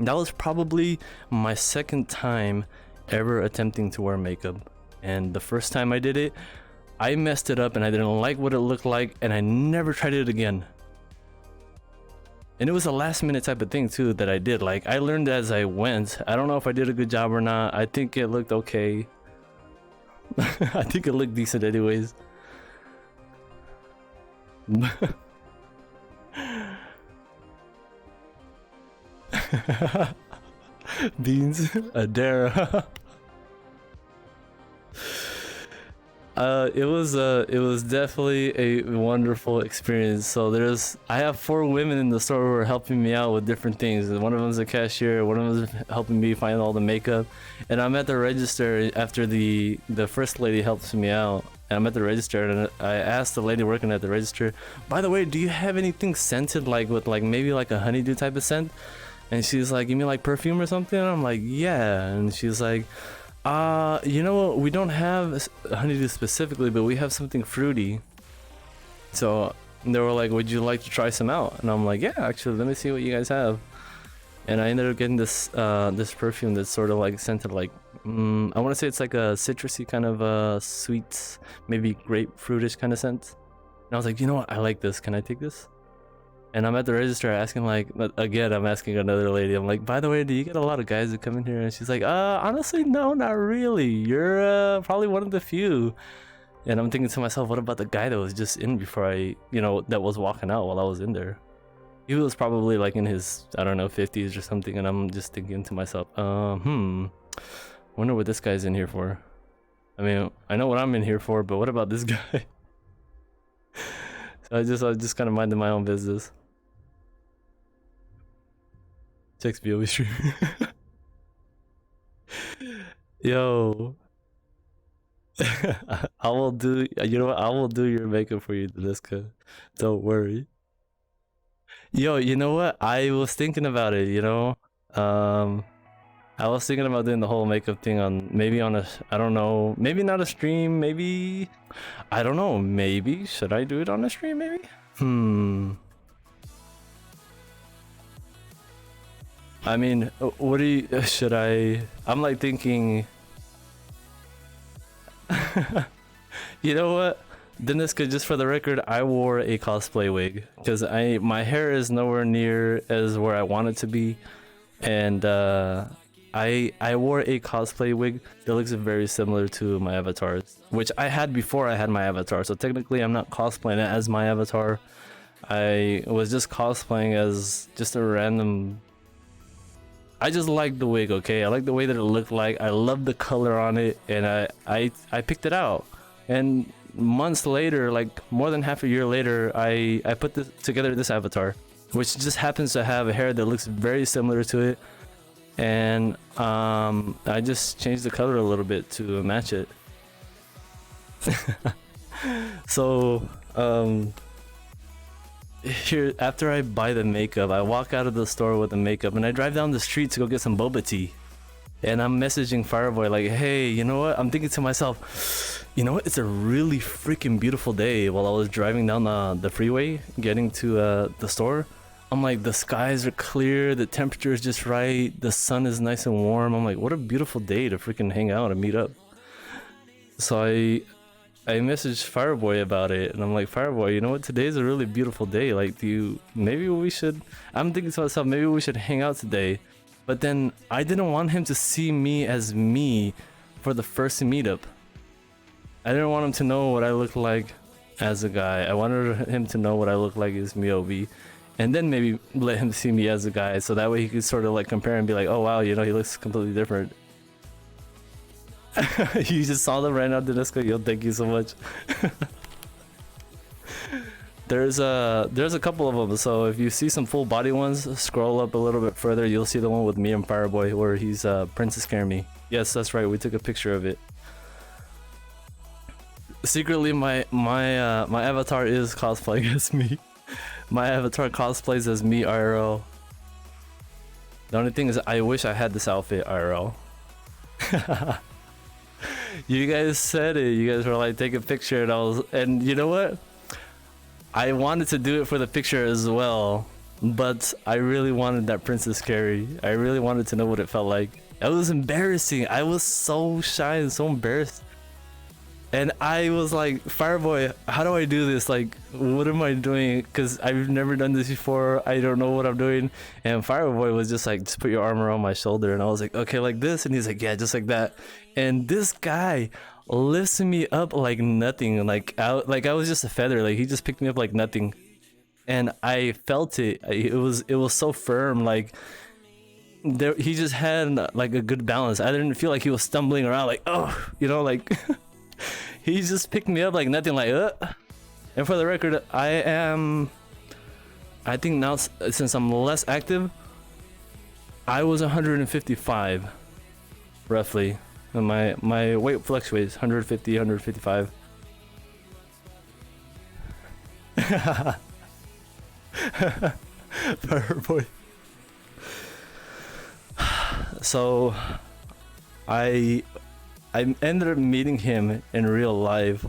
that was probably my second time ever attempting to wear makeup. And the first time I did it, I messed it up and I didn't like what it looked like, and I never tried it again. And it was a last minute type of thing too that I did. Like, I learned as I went. I don't know if I did a good job or not. I think it looked okay. I think it looked decent anyways. Beans, a dare. It was definitely a wonderful experience. So I have 4 women in the store who are helping me out with different things. One of them is a cashier, one of them is helping me find all the makeup, and I'm at the register after the first lady helps me out. And I'm at the register and I asked the lady working at the register, by the way, do you have anything scented, like with like maybe like a honeydew type of scent? And she's like, you mean like perfume or something? And I'm like, yeah. And she's like, You know what? We don't have honeydew specifically, but we have something fruity. So they were like, "Would you like to try some out?" And I'm like, "Yeah, actually, let me see what you guys have." And I ended up getting this perfume that's sort of like scented like I want to say it's like a citrusy kind of sweet, maybe grapefruitish kind of scent. And I was like, you know what? I like this. Can I take this? And I'm at the register asking like again, I'm asking another lady. I'm like, by the way, do you get a lot of guys that come in here? And she's like, honestly, no, not really. You're probably one of the few. And I'm thinking to myself, what about the guy that was just in before that was walking out while I was in there? He was probably like in his, I don't know, 50s or something. And I'm just thinking to myself, wonder what this guy's in here for. I mean, I know what I'm in here for, but what about this guy? So I just kind of minded my own business. Checks BOE stream. Yo. I will do, you know what? I will do your makeup for you, Deniska. Don't worry. Yo, you know what? I was thinking about it, I was thinking about doing the whole makeup thing on maybe on a, I don't know, maybe not a stream, maybe, I don't know, maybe, should I do it on a stream maybe? I mean, what do you, should I'm like thinking, you know what? Deniska, just for the record, I wore a cosplay wig because my hair is nowhere near as where I want it to be, and I wore a cosplay wig that looks very similar to my avatars, which I had before I had my avatar. So technically, I'm not cosplaying it as my avatar. I was just cosplaying as just a random. I just liked the wig, okay? I like the way that it looked like. I love the color on it, and I picked it out. And months later, like more than half a year later, I put together this avatar, which just happens to have a hair that looks very similar to it. And I just changed the color a little bit to match it. So here, after I buy the makeup, I walk out of the store with the makeup and I drive down the street to go get some boba tea. And I'm messaging Fireboy like, hey, you know what? I'm thinking to myself, you know what? It's a really freaking beautiful day. While I was driving down the freeway, getting to the store, I'm like, the skies are clear, the temperature is just right, the sun is nice and warm. I'm like, what a beautiful day to freaking hang out and meet up. So I messaged Fireboy about it, and I'm like, Fireboy, you know what? Today's a really beautiful day. Like, maybe we should, I'm thinking to myself, maybe we should hang out today. But then I didn't want him to see me as me for the first meetup. I didn't want him to know what I look like as a guy. I wanted him to know what I look like as Miyobi. And then maybe let him see me as a guy, so that way he could sort of like compare and be like, oh wow, he looks completely different. You just saw them right now, Deniska. Yo, thank you so much. There's a couple of them, so if you see some full body ones, scroll up a little bit further, you'll see the one with me and Fireboy where he's Princess Caremy. Yes, that's right, we took a picture of it. Secretly, my avatar is cosplaying as me. My avatar cosplays as me IRL. The only thing is, I wish I had this outfit IRL. You guys said it. You guys were like, take a picture, and you know what? I wanted to do it for the picture as well, but I really wanted that Princess Carrie. I really wanted to know what it felt like. It was embarrassing. I was so shy and so embarrassed. And I was like, Fireboy, how do I do this? Like, what am I doing? Because I've never done this before. I don't know what I'm doing. And Fireboy was just like, just put your arm around my shoulder. And I was like, okay, like this. And he's like, yeah, just like that. And this guy lifts me up like nothing. Like I was just a feather. Like he just picked me up like nothing. And I felt it. It was so firm. Like he just had like a good balance. I didn't feel like he was stumbling around like, oh, like... He just picked me up like nothing, like And for the record, I think now, since I'm less active, I was 155 roughly, and my weight fluctuates 150, 155. Fireboy. So I ended up meeting him in real life,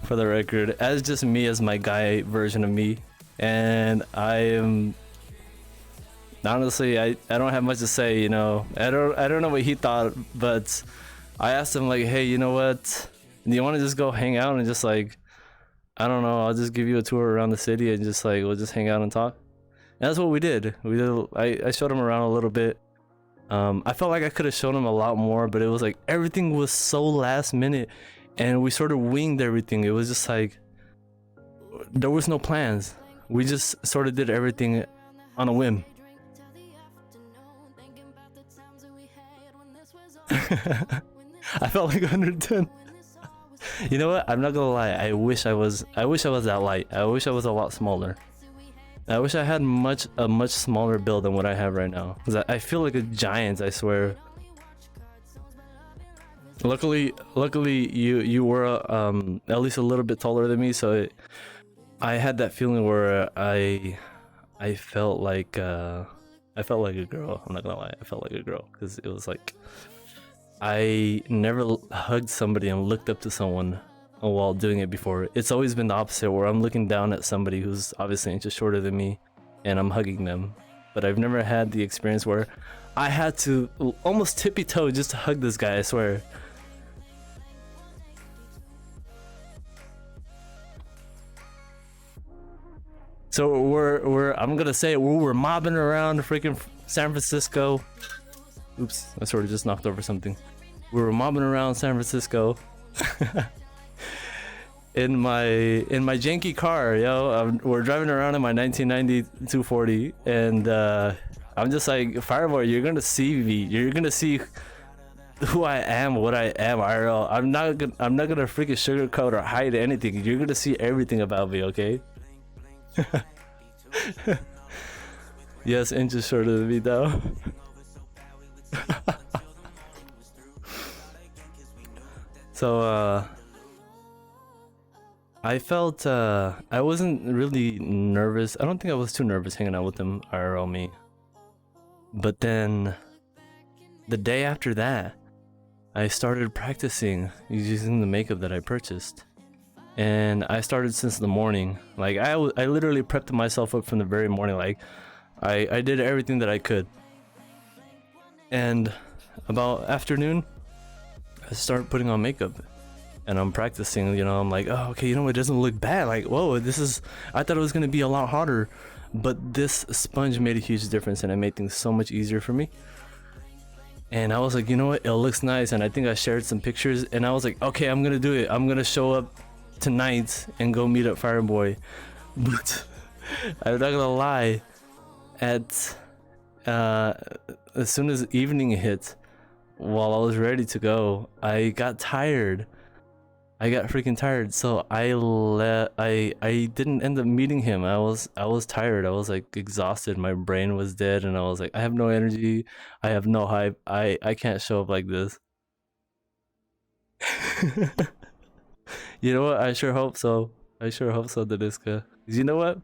for the record, as just me, as my guy version of me. And I am honestly, I don't have much to say, you know. I don't know what he thought, but I asked him like, hey, you know what? Do you want to just go hang out and just like, I don't know, I'll just give you a tour around the city and just like we'll just hang out and talk. And that's what we did. I showed him around a little bit. I felt like I could have shown him a lot more, but it was like everything was so last minute, and we sort of winged everything. It was just like there was no plans. We just sort of did everything on a whim. I felt like 110. You know what? I'm not gonna lie. I wish I was that light. I wish I was a lot smaller. I wish I had a much smaller build than what I have right now. Cause I feel like a giant, I swear. Luckily you were at least a little bit taller than me, so I had that feeling where I felt like a girl. I'm not gonna lie. I felt like a girl because it was like I never hugged somebody and looked up to someone while doing it before. It's always been the opposite, where I'm looking down at somebody who's obviously inches shorter than me and I'm hugging them. But I've never had the experience where I had to almost tippy toe just to hug this guy, I swear. So I'm gonna say we're mobbing around freaking San Francisco. Oops, I sort of just knocked over something. We were mobbing around San Francisco in my janky car, yo. We're driving around in my 1990 240, and I'm just like, Fireboy, you're gonna see me. You're gonna see who I am, what I am, IRL. I'm not gonna freaking sugarcoat or hide anything. You're gonna see everything about me, okay? Yes, inches shorter than me though. So I felt I wasn't really nervous. I don't think I was too nervous hanging out with him, IRL me. But then the day after that, I started practicing using the makeup that I purchased. And I started since the morning. Like I literally prepped myself up from the very morning. Like I did everything that I could. And about afternoon, I started putting on makeup. And I'm practicing, you know, I'm like, oh, okay, you know, it doesn't look bad. Like, whoa, I thought it was gonna be a lot harder. But this sponge made a huge difference, and it made things so much easier for me. And I was like, you know what, it looks nice. And I think I shared some pictures, and I was like, okay, I'm gonna do it. I'm gonna show up tonight and go meet up Fireboy. But I'm not gonna lie, as soon as evening hit, while I was ready to go, I got tired. I got freaking tired, so I didn't end up meeting him. I was tired. I was like exhausted. My brain was dead, and I was like, I have no energy. I have no hype. I can't show up like this. You know what? I sure hope so. I sure hope so, Deniska. You know what?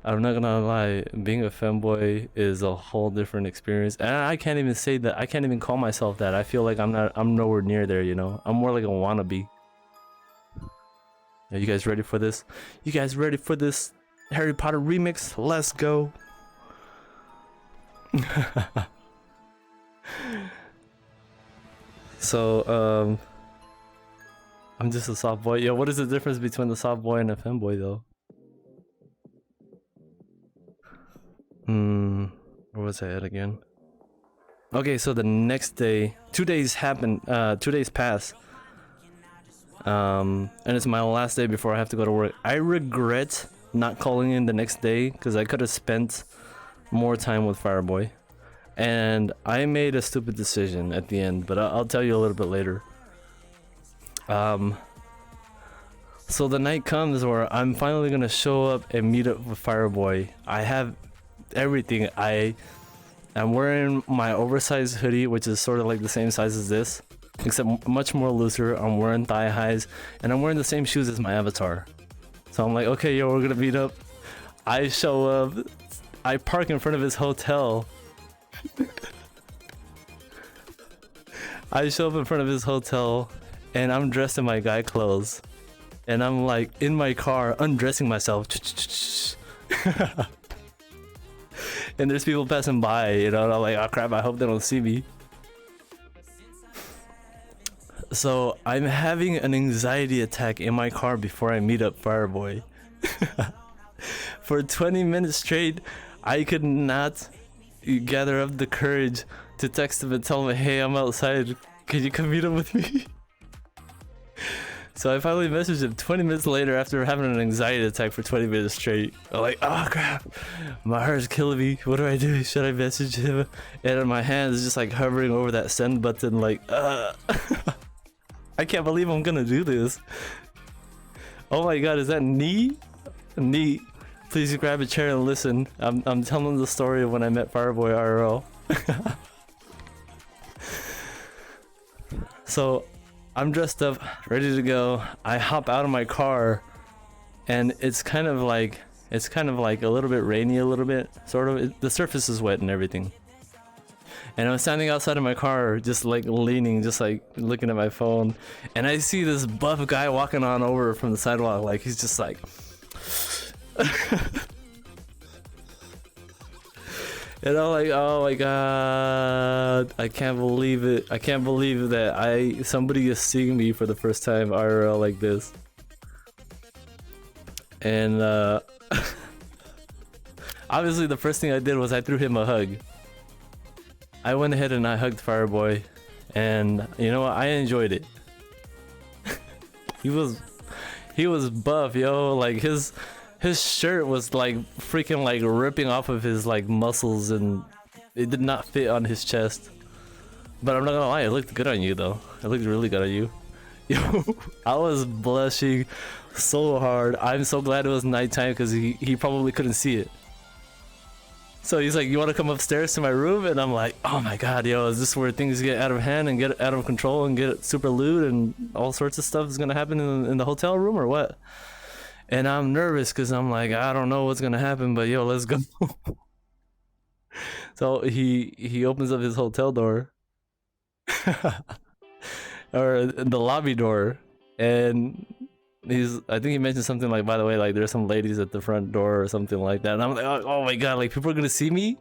I'm not gonna lie. Being a femboy is a whole different experience, and I can't even say that. I can't even call myself that. I feel like I'm nowhere near there. You know, I'm more like a wannabe. Are you guys ready for this? You guys ready for this Harry Potter remix? Let's go. So, I'm just a soft boy. Yo, what is the difference between the soft boy and a femboy though? Where was I at again? Okay, so the next day, 2 days happened, 2 days pass. And it's my last day before I have to go to work. I regret not calling in the next day because I could have spent more time with Fireboy. And I made a stupid decision at the end, but I'll tell you a little bit later. So the night comes where I'm finally gonna show up and meet up with Fireboy. I have everything. I'm wearing my oversized hoodie, which is sort of like the same size as this, except much more looser. I'm wearing thigh highs, and I'm wearing the same shoes as my avatar. So I'm like, okay, yo, we're gonna meet up. I show up. I park in front of his hotel. I show up in front of his hotel and I'm dressed in my guy clothes. And I'm like in my car undressing myself. And there's people passing by, you know, and I'm like, oh crap, I hope they don't see me. So I'm having an anxiety attack in my car before I meet up Fireboy. For 20 minutes straight, I could not gather up the courage to text him and tell him, hey, I'm outside, can you come meet up with me? So I finally messaged him 20 minutes later after having an anxiety attack for 20 minutes straight. I'm like, oh crap, my heart's killing me. What do I do? Should I message him? And my hand is just like hovering over that send button like, I can't believe I'm gonna do this. Oh my god, is that neat? Neat. Please grab a chair and listen. I'm telling the story of when I met Fireboy IRL. So I'm dressed up, ready to go. I hop out of my car, and it's kind of like a little bit rainy, a little bit, sort of. The surface is wet and everything. And I'm standing outside of my car, just like leaning, just like looking at my phone, and I see this buff guy walking on over from the sidewalk, like he's just like. And I'm like, oh my god, I can't believe it. I can't believe that somebody is seeing me for the first time IRL like this. And obviously the first thing I did was I threw him a hug. I went ahead and I hugged Fireboy, and you know what? I enjoyed it. He was buff, yo. Like his shirt was like freaking like ripping off of his like muscles, and it did not fit on his chest. But I'm not gonna lie, it looked good on you though. It looked really good on you. Yo, I was blushing so hard. I'm so glad it was nighttime because he probably couldn't see it. So he's like, you want to come upstairs to my room? And I'm like, oh my god, yo, is this where things get out of hand and get out of control and get super lewd and all sorts of stuff is gonna happen in the hotel room or what? And I'm nervous because I'm like, I don't know what's gonna happen, but yo, let's go. So he opens up his hotel door, or the lobby door, and I think he mentioned something like, by the way, like there's some ladies at the front door or something like that. And I'm like, oh my god, like people are gonna see me.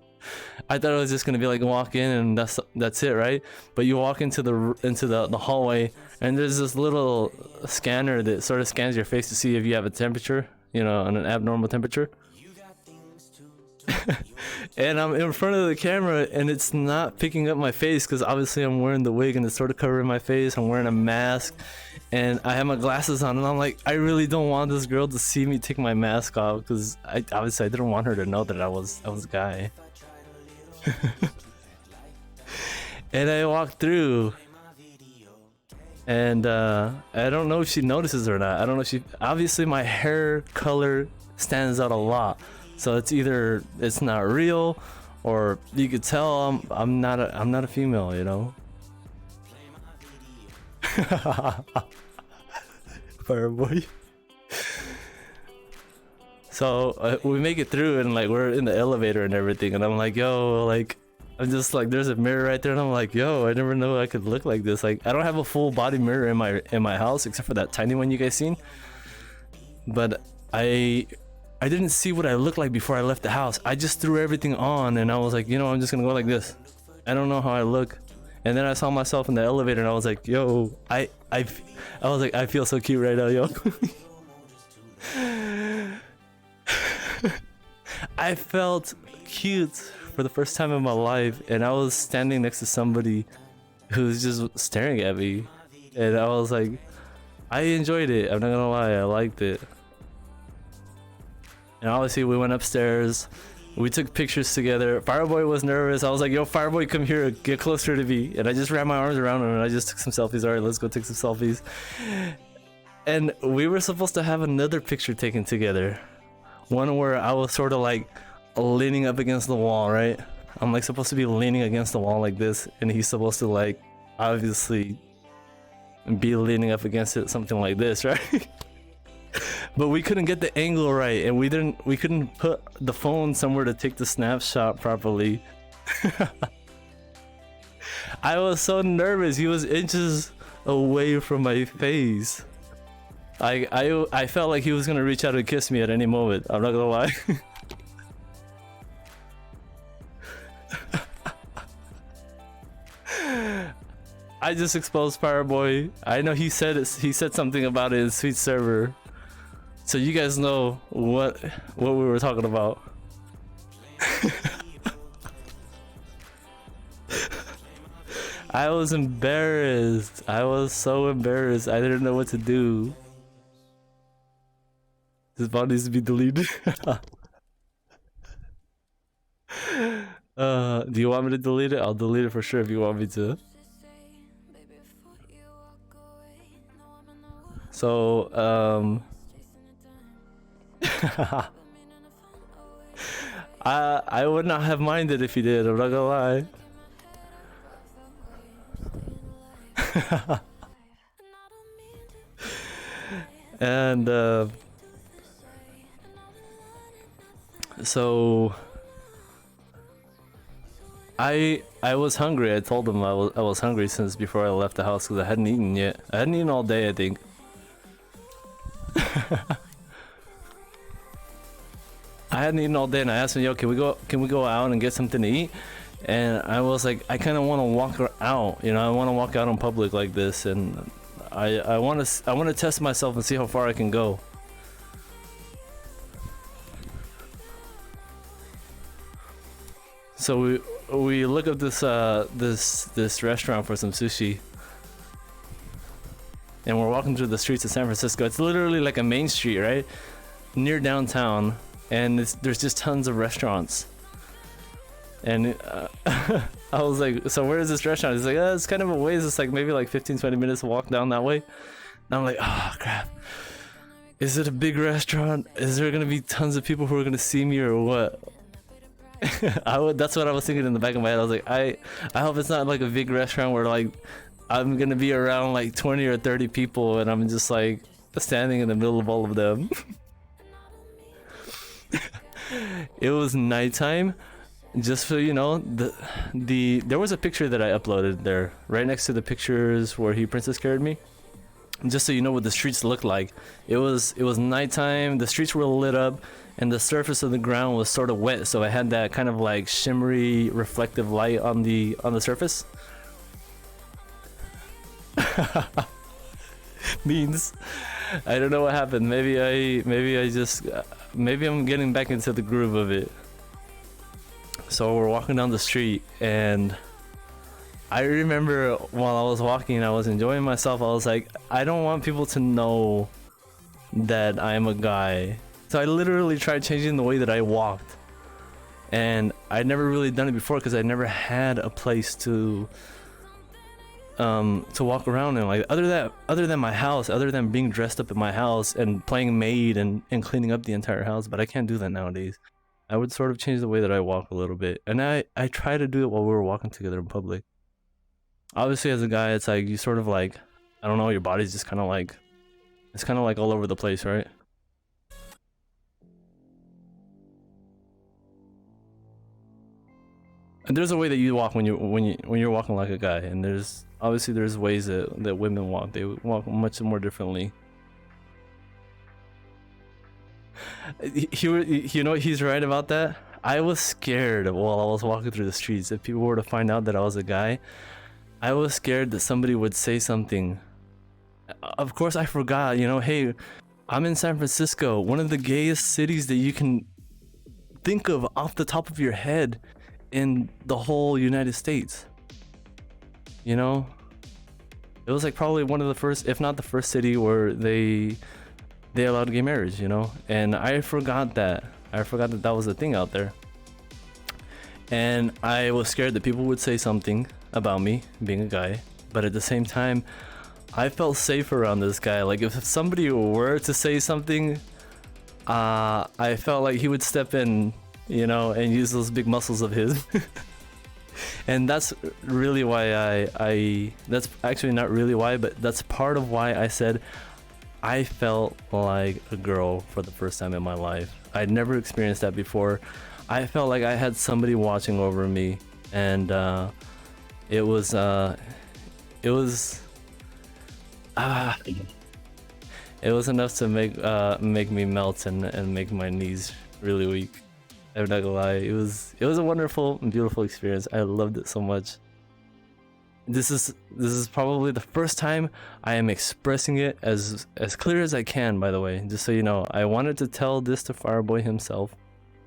I thought it was just gonna be like walk in and that's it, right? But you walk into the hallway, and there's this little scanner that sort of scans your face to see if you have a temperature, you know, an abnormal temperature. And I'm in front of the camera and it's not picking up my face because obviously I'm wearing the wig and it's sort of covering my face. I'm wearing a mask and I have my glasses on, and I'm like, I really don't want this girl to see me take my mask off because obviously I didn't want her to know that I was a guy. And I walked through, and I don't know if she notices or not. I don't know if she, obviously my hair color stands out a lot, so it's either it's not real, or you could tell I'm not a female, you know. Fireboy. So we make it through, and like we're in the elevator and everything, and I'm like, yo, like I'm just like, there's a mirror right there, and I'm like, yo, I never know I could look like this. Like I don't have a full body mirror in my house except for that tiny one you guys seen, but I didn't see what I looked like before I left the house. I just threw everything on, and I was like, you know, I'm just gonna go like this. I don't know how I look. And then I saw myself in the elevator, and I was like, yo, I was like, I feel so cute right now, yo. I felt cute for the first time in my life, and I was standing next to somebody who's just staring at me, and I was like, I enjoyed it. I'm not gonna lie, I liked it. And obviously we went upstairs, we took pictures together. Fireboy was nervous. I was like, yo, Fireboy, come here, get closer to me. And I just ran my arms around him and I just took some selfies. All right, let's go take some selfies. And we were supposed to have another picture taken together, one where I was sort of like leaning up against the wall, right? I'm like supposed to be leaning against the wall like this, and he's supposed to like obviously be leaning up against it, something like this, right? But we couldn't get the angle right, and we couldn't put the phone somewhere to take the snapshot properly. I was so nervous. He was inches away from my face. I felt like he was gonna reach out and kiss me at any moment. I'm not gonna lie. I just exposed Fireboy. I know he said it, he said something about it in Sweet Server, so you guys know what we were talking about. I was embarrassed. I was so embarrassed. I didn't know what to do. This bot needs to be deleted. Do you want me to delete it? I'll delete it for sure if you want me to. So, I would not have minded if you did, I'm not gonna lie. And so I was hungry. I told him I was hungry since before I left the house because I hadn't eaten yet. I hadn't eaten all day, I think. I hadn't eaten all day, and I asked him, "Yo, can we go out and get something to eat?" And I was like, I kind of want to walk out, you know, I want to walk out in public like this, and I want to test myself and see how far I can go. So we look up this this restaurant for some sushi, and we're walking through the streets of San Francisco. It's literally like a main street, right, near downtown, and there's just tons of restaurants. And I was like, so where is this restaurant? He's like, it's kind of a ways. It's like maybe like 15-20 minutes to walk down that way. And I'm like, oh crap, is it a big restaurant? Is there gonna be tons of people who are gonna see me or what? That's what I was thinking in the back of my head. I was like, I hope it's not like a big restaurant where like I'm gonna be around like 20 or 30 people and I'm just like standing in the middle of all of them. It was nighttime. Just so you know, there was a picture that I uploaded there, right next to the pictures where he princess carried me. Just so you know what the streets looked like. It was nighttime, the streets were lit up, and the surface of the ground was sort of wet, so I had that kind of like shimmery, reflective light on the surface. Means I don't know what happened. Maybe I'm getting back into the groove of it. So we're walking down the street, and I remember while I was walking, I was enjoying myself. I was like, I don't want people to know that I'm a guy. So I literally tried changing the way that I walked. And I'd never really done it before because I never had a place to walk around in. Like other than my house, other than being dressed up in my house and playing maid and cleaning up the entire house. But I can't do that nowadays. I would sort of change the way that I walk a little bit. And I try to do it while we were walking together in public. Obviously, as a guy, it's like you sort of like, I don't know, your body's just kind of like, it's kind of like all over the place, right? And there's a way that you walk when you're walking like a guy, and there's ways that women walk. They walk much more differently. You know, he's right about that. I was scared while I was walking through the streets. If people were to find out that I was a guy, I was scared that somebody would say something. Of course, I forgot, you know, hey, I'm in San Francisco, one of the gayest cities that you can think of off the top of your head in the whole United States. You know, it was like probably one of the first, if not the first city where they allowed gay marriage, you know. And I forgot that that was a thing out there, and I was scared that people would say something about me being a guy. But at the same time, I felt safe around this guy. Like if somebody were to say something, I felt like he would step in, you know, and use those big muscles of his. And that's really why that's actually not really why, but that's part of why I said I felt like a girl for the first time in my life. I'd never experienced that before. I felt like I had somebody watching over me, and It was it was ah it was enough to make me melt and make my knees really weak. I'm not gonna lie. It was a wonderful and beautiful experience. I loved it so much. This is probably the first time I am expressing it as clear as I can, by the way, just so you know. I wanted to tell this to Fireboy himself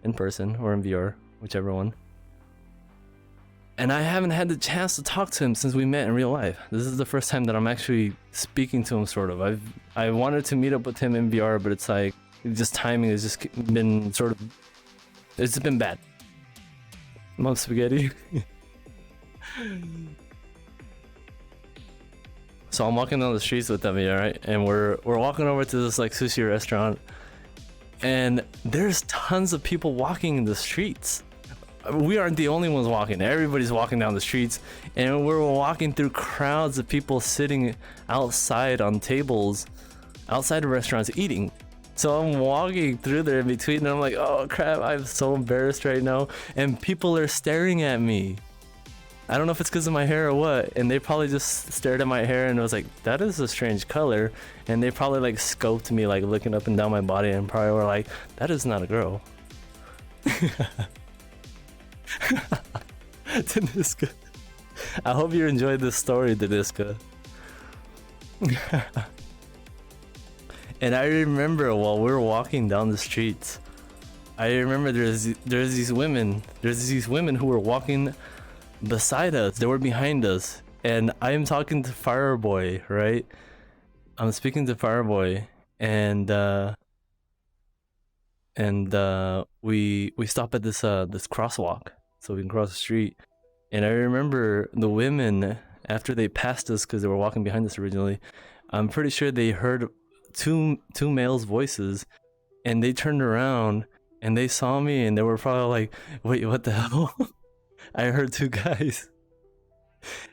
in person or in VR, whichever one. And I haven't had the chance to talk to him since we met in real life. This is the first time that I'm actually speaking to him, sort of. I wanted to meet up with him in VR, but it's like just timing has just been sort of, it's been bad. Mom spaghetti. So I'm walking down the streets with them, right? And we're walking over to this like sushi restaurant, and there's tons of people walking in the streets. We aren't the only ones walking. Everybody's walking down the streets, and we're walking through crowds of people sitting outside on tables, outside of restaurants eating. So I'm walking through there in between, and I'm like, oh crap, I'm so embarrassed right now. And people are staring at me. I don't know if it's because of my hair or what, and they probably just stared at my hair and was like, that is a strange color. And they probably like scoped me, like looking up and down my body, and probably were like, that is not a girl. Deniska. I hope you enjoyed this story, Deniska. And I remember while we were walking down the streets, I remember there's these women who were walking beside us. They were behind us, and I'm talking to Fireboy, right? I'm speaking to Fireboy, and we stop at this crosswalk so we can cross the street. And I remember the women, after they passed us because they were walking behind us originally, I'm pretty sure they heard two males' voices, and they turned around and they saw me, and they were probably like, wait, what the hell? I heard two guys.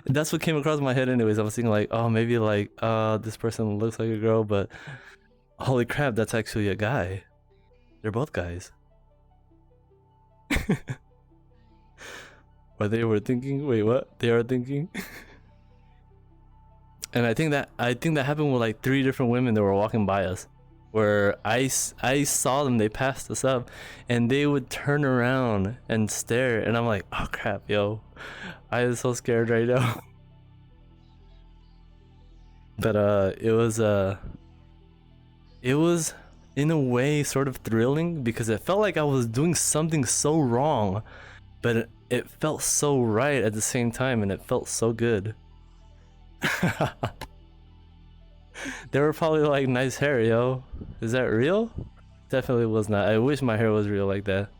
And that's what came across my head anyways. I was thinking like, oh, maybe like this person looks like a girl, but holy crap, that's actually a guy. They're both guys. Or they were thinking, wait, what? They are thinking? And I think that happened with like 3 different women that were walking by us, where I saw them, they passed us up, and they would turn around and stare, and I'm like, oh crap, yo, I am so scared right now. But it was in a way sort of thrilling, because it felt like I was doing something so wrong, but it felt so right at the same time, and it felt so good. They were probably like, nice hair, yo. Is that real? Definitely was not. I wish my hair was real like that.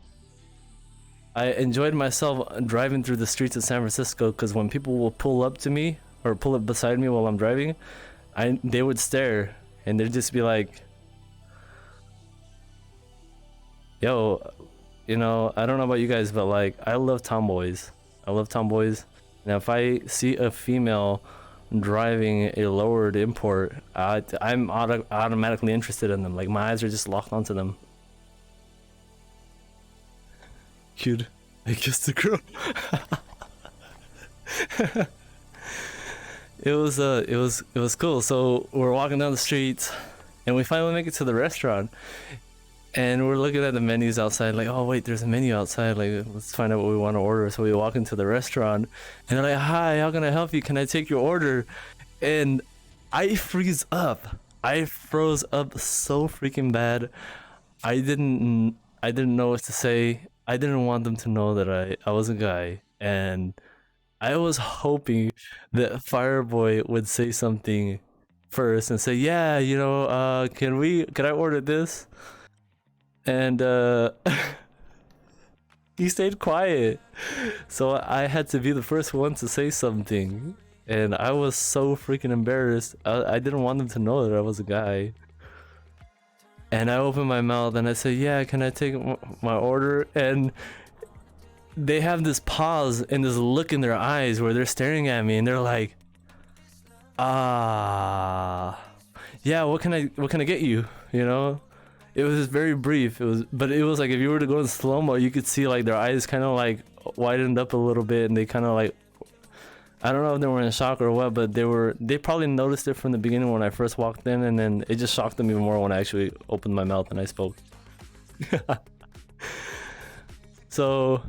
I enjoyed myself driving through the streets of San Francisco, because when people will pull up to me or pull up beside me while I'm driving, they would stare, and they'd just be like, yo, you know, I don't know about you guys, but like, I love tomboys. I love tomboys. Now if I see a female driving a lowered import, I'm automatically interested in them. Like, my eyes are just locked onto them. Cute. I kissed the girl. It was cool. So we're walking down the streets, and we finally make it to the restaurant, and we're looking at the menus outside, like, oh wait, there's a menu outside, like, let's find out what we want to order. So we walk into the restaurant, and they're like, hi, how can I help you? Can I take your order? And I freeze up. I froze up so freaking bad. I didn't know what to say. I didn't want them to know that I was a guy, and I was hoping that Fireboy would say something first and say, yeah, you know, can I order this? And he stayed quiet, so I had to be the first one to say something, and I was so freaking embarrassed. I didn't want them to know that I was a guy, and I opened my mouth and I said, yeah, can I take my order? And they have this pause and this look in their eyes where they're staring at me, and they're like, yeah, what can I get you, you know? It was very brief. But it was like, if you were to go in slow-mo, you could see like their eyes kind of like widened up a little bit, and they kind of like, I don't know if they were in shock or what, but they probably noticed it from the beginning when I first walked in, and then it just shocked them even more when I actually opened my mouth and I spoke. So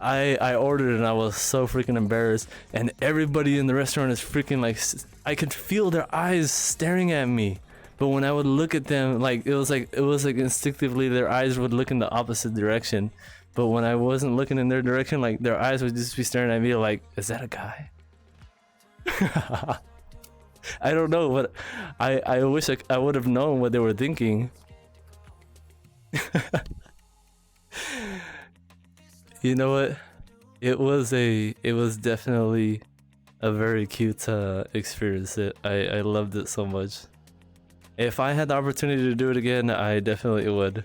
I ordered and I was so freaking embarrassed, and everybody in the restaurant is freaking like, I could feel their eyes staring at me. But when I would look at them, like it was like instinctively their eyes would look in the opposite direction. But when I wasn't looking in their direction, like their eyes would just be staring at me like, is that a guy? I don't know, but I wish I would have known what they were thinking. You know what? It was definitely a very cute experience. I loved it so much. If I had the opportunity to do it again, I definitely would.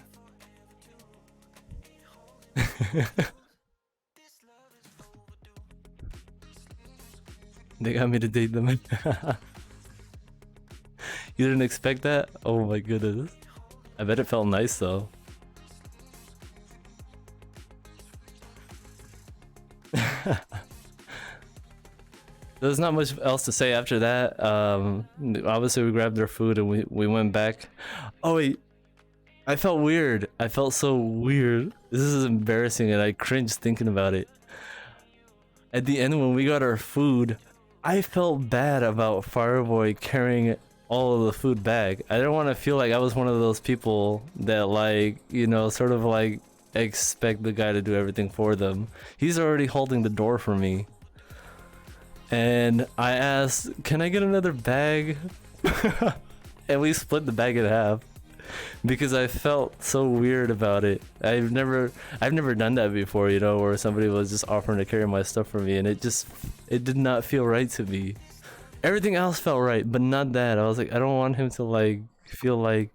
They got me to date them. You didn't expect that? Oh my goodness. I bet it felt nice though. There's not much else to say after that. Obviously we grabbed our food and we went back. Oh wait, I felt weird. I felt so weird. This is embarrassing and I cringed thinking about it. At the end when we got our food, I felt bad about Fireboy carrying all of the food back. I didn't want to feel like I was one of those people that, like, you know, sort of like expect the guy to do everything for them. He's already holding the door for me. And I asked, can I get another bag? And we split the bag in half because I felt so weird about it. I've never done that before, you know, where somebody was just offering to carry my stuff for me, and it did not feel right to me. Everything else felt right, but not that. I was like, I don't want him to like feel like,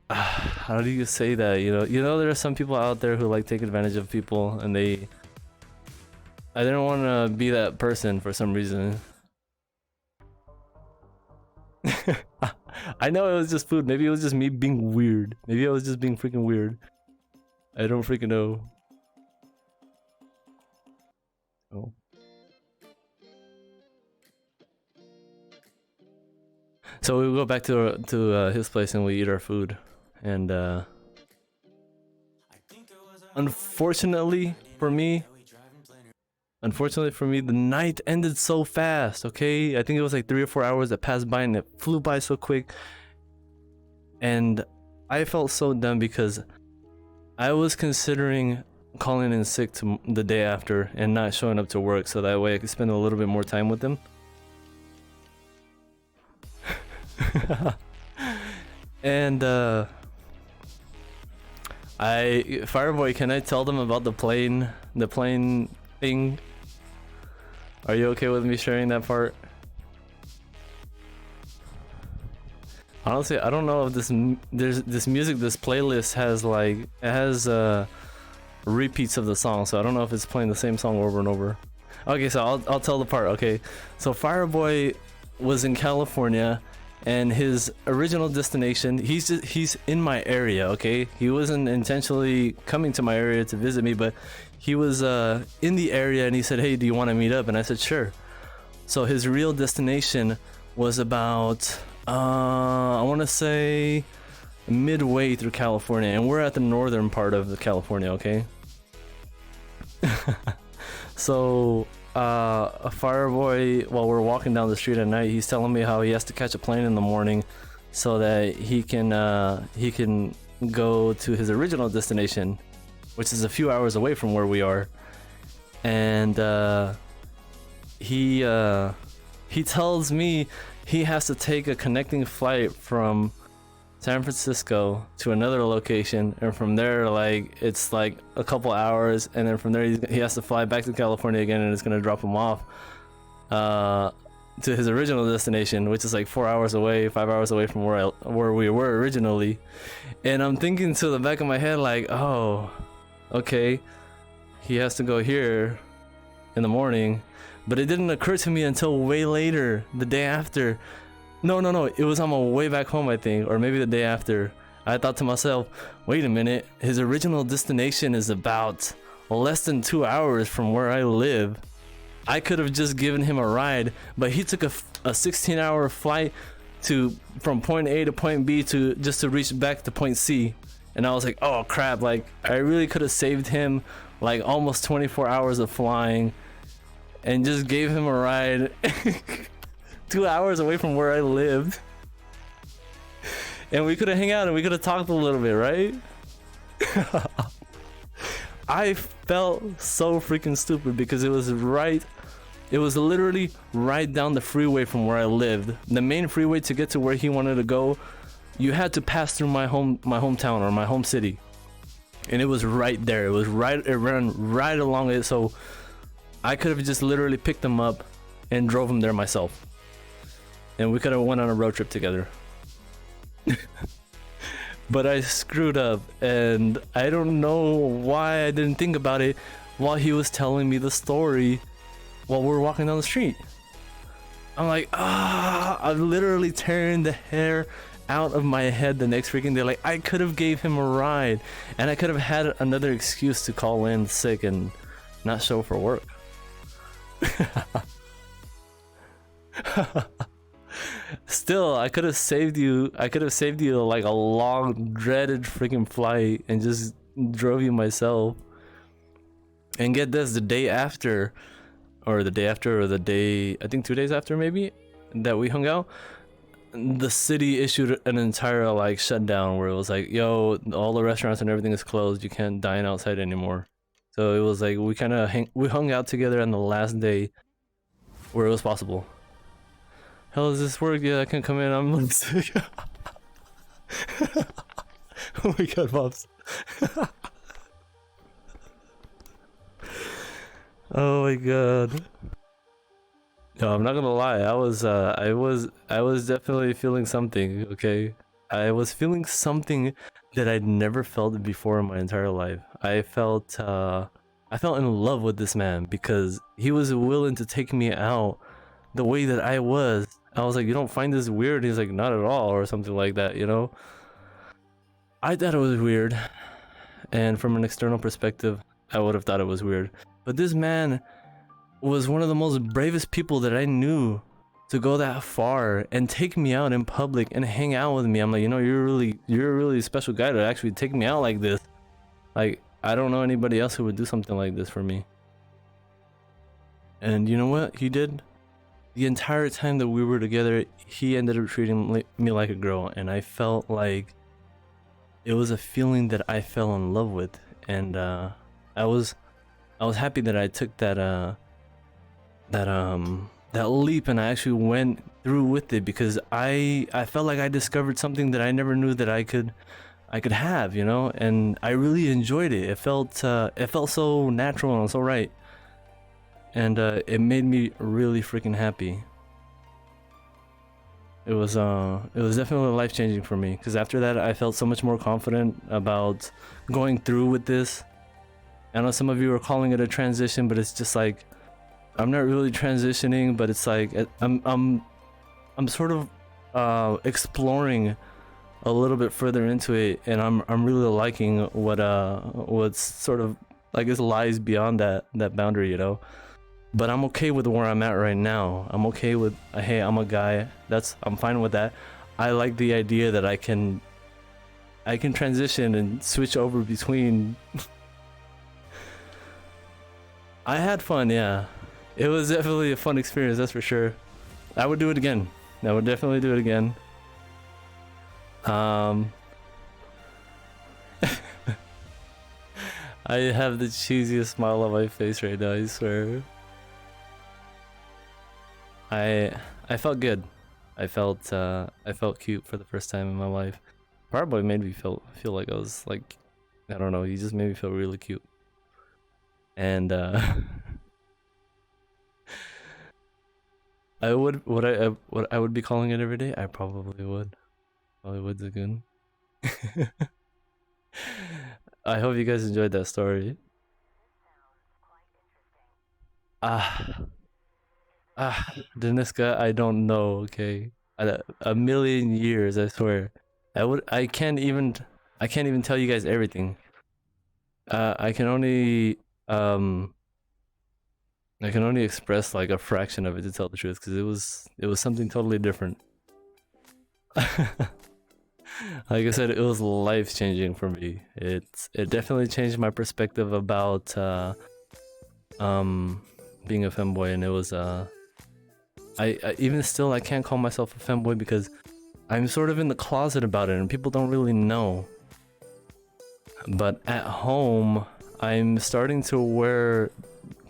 how do you say that? You know, there are some people out there who like take advantage of people, and I didn't want to be that person for some reason. I know it was just food. Maybe it was just me being weird. Maybe I was just being freaking weird. I don't freaking know. Oh. So we go back to his place and we eat our food, and unfortunately for me, the night ended so fast. Okay, I think it was like 3 or 4 hours that passed by and it flew by so quick, and I felt so dumb because I was considering calling in sick the day after and not showing up to work so that way I could spend a little bit more time with them. And Fireboy, can I tell them about the plane thing? Are you okay with me sharing that part? Honestly, I don't know if this playlist has like, it has repeats of the song, so I don't know if it's playing the same song over and over. Okay, so I'll tell the part. Okay, so Fireboy was in California, and his original destination, he's in my area. Okay, he wasn't intentionally coming to my area to visit me, but he was in the area, and he said, hey, do you want to meet up? And I said, sure. So his real destination was about I want to say midway through California, and we're at the northern part of California. Okay. So a Fireboy, while we're walking down the street at night, he's telling me how he has to catch a plane in the morning so that he can go to his original destination, which is a few hours away from where we are. And he tells me he has to take a connecting flight from San Francisco to another location, and from there, like, it's like a couple hours, and then from there he has to fly back to California again, and it's gonna drop him off to his original destination, which is like 4 hours away, 5 hours away from where we were originally. And I'm thinking to the back of my head, like, oh, okay, he has to go here in the morning, but it didn't occur to me until way later, the day after. No, it was on my way back home, I think, or maybe the day after. I thought to myself, wait a minute, his original destination is about less than 2 hours from where I live. I could have just given him a ride, but he took a 16-hour flight to from point A to point B to just to reach back to point C. And I was like, oh crap, like I really could have saved him like almost 24 hours of flying and just gave him a ride 2 hours away from where I lived. And we could have hung out and we could have talked a little bit, right? I felt so freaking stupid because it was literally right down the freeway from where I lived. The main freeway to get to where he wanted to go, you had to pass through my hometown or my home city. And it was right there. It ran right along it, so I could have just literally picked him up and drove him there myself. And we could have went on a road trip together. But I screwed up, and I don't know why I didn't think about it while he was telling me the story while we were walking down the street. I'm like, I literally turned the hair out of my head the next freaking day. Like, I could have gave him a ride, and I could have had another excuse to call in sick and not show for work. Still, I could have saved you like a long dreaded freaking flight and just drove you myself. And get this, the day after, I think 2 days after maybe, that we hung out, the city issued an entire like shutdown where it was like, yo, all the restaurants and everything is closed, you can't dine outside anymore. So it was like we hung out together on the last day where it was possible. Hell, does this work? Yeah, I can come in. I'm like sick. Oh my god, Pops. Oh my god. No, I'm not gonna lie. I was definitely feeling something. Okay, I was feeling something that I'd never felt before in my entire life. I felt in love with this man because he was willing to take me out the way that I was. I was like, you don't find this weird? He's like, not at all, or something like that, you know? I thought it was weird, and from an external perspective, I would have thought it was weird. But this man was one of the most bravest people that I knew to go that far and take me out in public and hang out with me. I'm like, you know, you're a really special guy to actually take me out like this. Like, I don't know anybody else who would do something like this for me. And you know what he did? The entire time that we were together, he ended up treating me like a girl, and I felt like it was a feeling that I fell in love with, and I was happy that I took that leap and I actually went through with it, because I felt like I discovered something that I never knew that I could have, you know, and I really enjoyed it. It felt so natural and so right. And it made me really freaking happy. It was definitely life-changing for me, because after that I felt so much more confident about going through with this. I know some of you are calling it a transition, but it's just like, I'm not really transitioning, but it's like I'm sort of exploring a little bit further into it, and I'm really liking what's sort of, I guess, lies beyond that boundary, you know. But I'm okay with where I'm at right now. I'm okay with, hey, I'm a guy. I'm fine with that. I like the idea that I can transition and switch over between. I had fun, yeah. It was definitely a fun experience, that's for sure. I would do it again. I would definitely do it again. I have the cheesiest smile on my face right now, I swear. I felt good. I felt cute for the first time in my life. Probably made me feel like I was like, I don't know, he just made me feel really cute. And I would be calling it every day? I probably would. Probably would, Zagoon. I hope you guys enjoyed that story. Deniska, I don't know, okay? A million years, I swear. I can't even tell you guys everything. I can only I can only express like a fraction of it to tell the truth, because it was something totally different. Like I said, it was life changing for me. It definitely changed my perspective about being a femboy, and it was I even still I can't call myself a femboy because I'm sort of in the closet about it and people don't really know. But at home, I'm starting to wear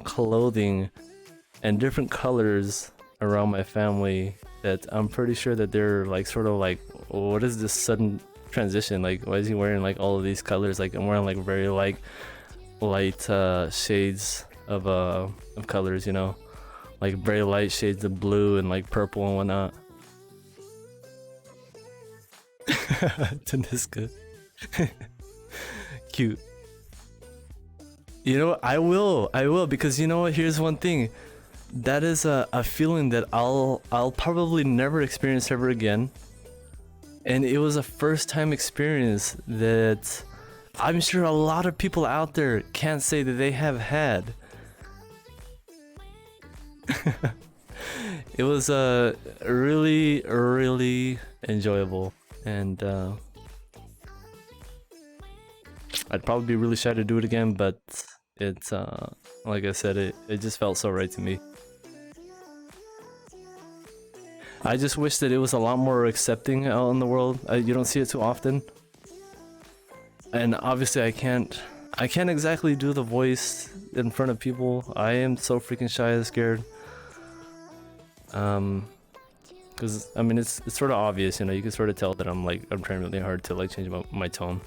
clothing and different colors around my family that I'm pretty sure that they're like sort of like, what is this sudden transition? Like, why is he wearing like all of these colors? Like, I'm wearing like very like light shades of colors, you know, like very light shades of blue and like purple and whatnot. Taniska. Cute. You know what? I will, because you know what? Here's one thing. That is a feeling that I'll probably never experience ever again. And it was a first time experience that I'm sure a lot of people out there can't say that they have had. It was really, really enjoyable, and I'd probably be really shy to do it again, but it's like I said, it just felt so right to me. I just wish that it was a lot more accepting out in the world. You don't see it too often, and obviously I can't exactly do the voice in front of people. I am so freaking shy and scared. Because I mean it's sort of obvious, you know. You can sort of tell that I'm trying really hard to like change my tone.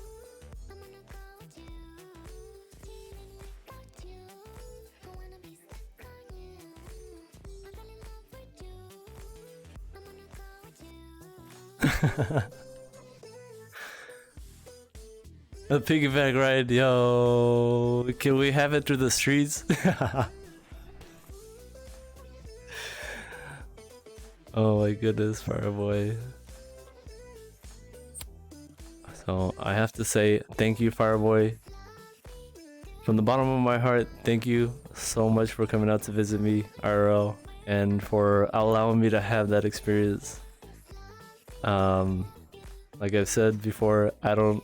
A piggyback ride, yo! Can we have it through the streets? Oh my goodness, Fireboy. So I have to say thank you, Fireboy. From the bottom of my heart, thank you so much for coming out to visit me, IRL, and for allowing me to have that experience. Like I've said before, I don't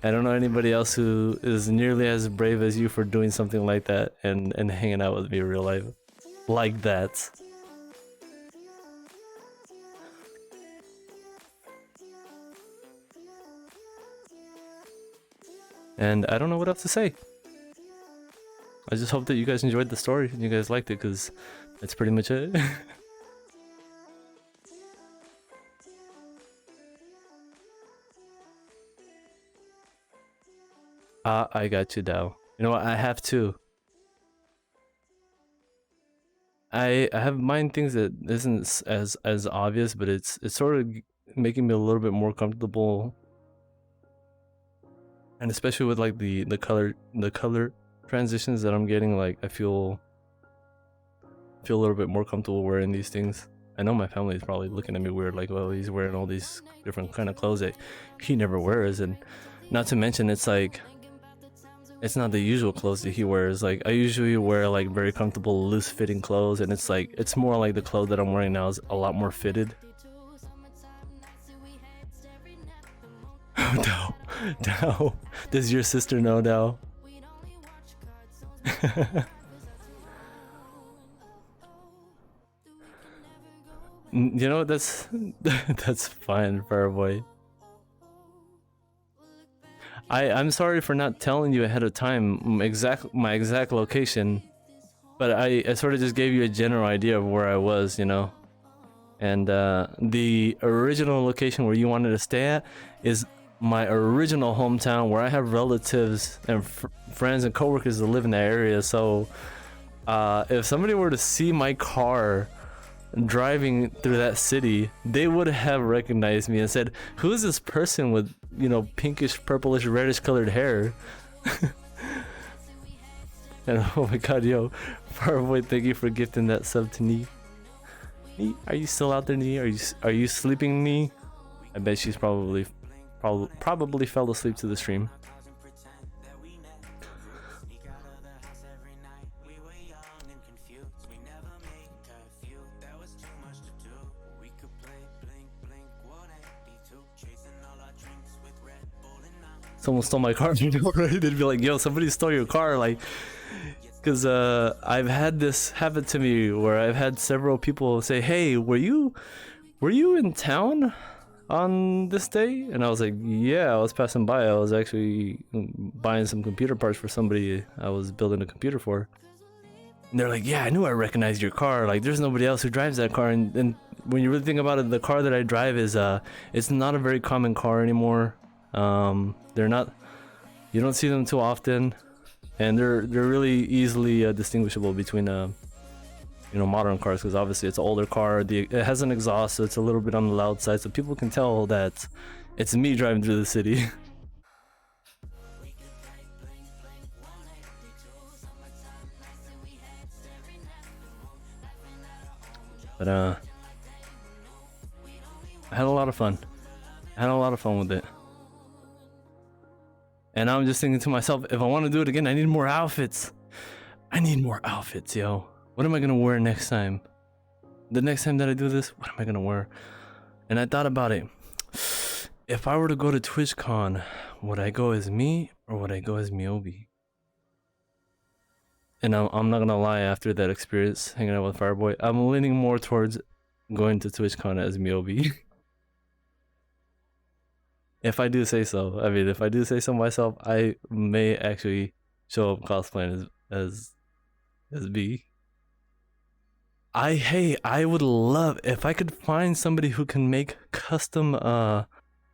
know anybody else who is nearly as brave as you for doing something like that and hanging out with me in real life like that. And I don't know what else to say. I just hope that you guys enjoyed the story and you guys liked it, because that's pretty much it. I got you, Dao. You know what? I have two. I have mine things that isn't as obvious, but it's sort of making me a little bit more comfortable, and especially with like the color transitions that I'm getting, like I feel a little bit more comfortable wearing these things. I know my family is probably looking at me weird, like, well, he's wearing all these different kind of clothes that he never wears, and not to mention it's like it's not the usual clothes that he wears. Like I usually wear like very comfortable loose fitting clothes, and it's more like the clothes that I'm wearing now is a lot more fitted. No, no. Does your sister know now? You know, that's that's fine, Fireboy. I'm sorry for not telling you ahead of time my exact location, but I sort of just gave you a general idea of where I was, you know. And the original location where you wanted to stay at is my original hometown, where I have relatives and friends and coworkers that live in that area. So if somebody were to see my car driving through that city, they would have recognized me and said, "Who is this person with, you know, pinkish, purplish, reddish colored hair?" And oh my god, yo, Fireboy, thank you for gifting that sub to Nee. Nee, are you still out there, Nee? Are you sleeping, Nee? I bet she's probably fell asleep to the stream. someone stole my car, you know, right? They'd be like, yo, somebody stole your car, like, because I've had this happen to me where I've had several people say, hey, were you in town on this day? And I was like, yeah, I was passing by. I was actually buying some computer parts for somebody I was building a computer for. And they're like, yeah, I knew I recognized your car. Like, there's nobody else who drives that car. And when you really think about it, the car that I drive is it's not a very common car anymore. They're not, you don't see them too often, and they're really easily distinguishable between you know, modern cars, because obviously it's an older car. It has an exhaust, so it's a little bit on the loud side, so people can tell that it's me driving through the city. But I had a lot of fun. I had a lot of fun with it. And I'm just thinking to myself, if I want to do it again, I need more outfits. I need more outfits, yo. What am I gonna wear next time? The next time that I do this, what am I gonna wear? And I thought about it. If I were to go to TwitchCon, would I go as me or would I go as Miyobi? And I'm not gonna lie, after that experience hanging out with Fireboy, I'm leaning more towards going to TwitchCon as Miyobi. If I do say so. I mean, if I do say so myself, I may actually show up cosplaying as B. I would love if I could find somebody who can make custom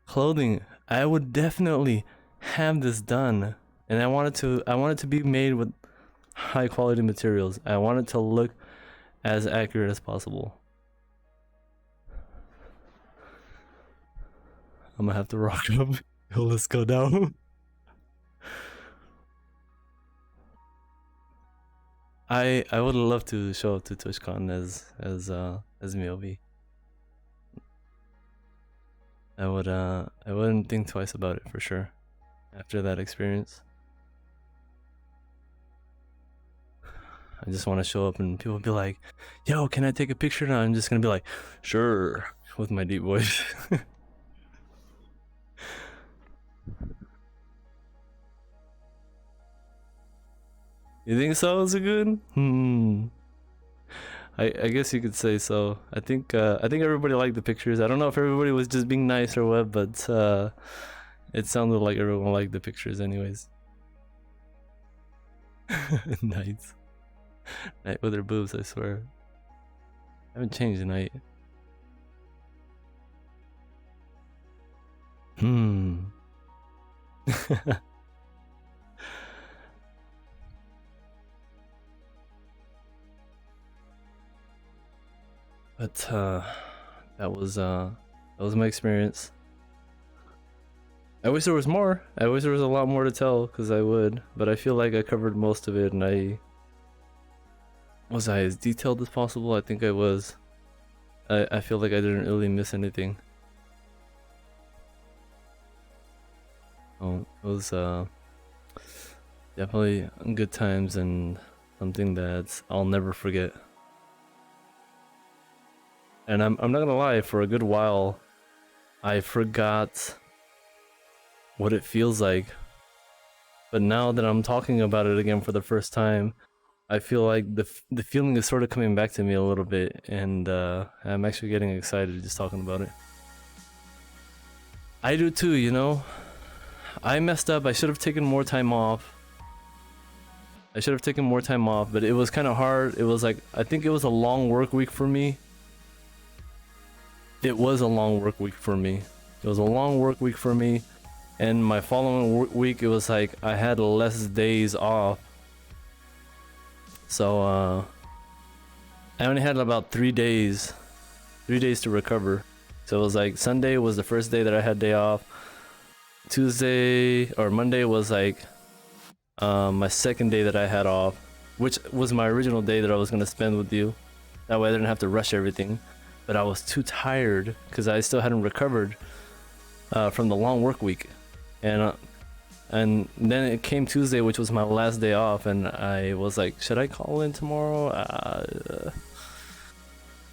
clothing. I would definitely have this done. And I want it to be made with high quality materials. I want it to look as accurate as possible. I'm gonna have to rock up. Yo, let's go down. I would love to show up to TwitchCon as Miyobi. I wouldn't think twice about it for sure after that experience. I just want to show up and people be like, yo, can I take a picture? And I'm just gonna be like, sure, with my deep voice. You think so, Zagoon? I guess you could say so. I think everybody liked the pictures. I don't know if everybody was just being nice or what, but it sounded like everyone liked the pictures anyways. Nice. Night with her boobs, I swear. I haven't changed the night. But that was my experience. I wish there was more. I wish there was a lot more to tell, because I would, but I feel like I covered most of it, and was I as detailed as possible? I think I was. I feel like I didn't really miss anything. Oh, it was definitely good times and something that I'll never forget. And I'm not gonna lie, for a good while, I forgot what it feels like. But now that I'm talking about it again for the first time, I feel like the feeling is sort of coming back to me a little bit, and I'm actually getting excited just talking about it. I do too, you know? I messed up. I should have taken more time off. But it was kind of hard. It was like, I think it was a long work week for me. It was a long work week for me. And my following week, it was like I had less days off. So I only had about 3 days to recover. So it was like Sunday was the first day that I had day off. Tuesday or Monday was like my second day that I had off, which was my original day that I was gonna spend with you. That way I didn't have to rush everything. But I was too tired because I still hadn't recovered from the long work week, and then it came Tuesday, which was my last day off, and I was like, should I call in tomorrow?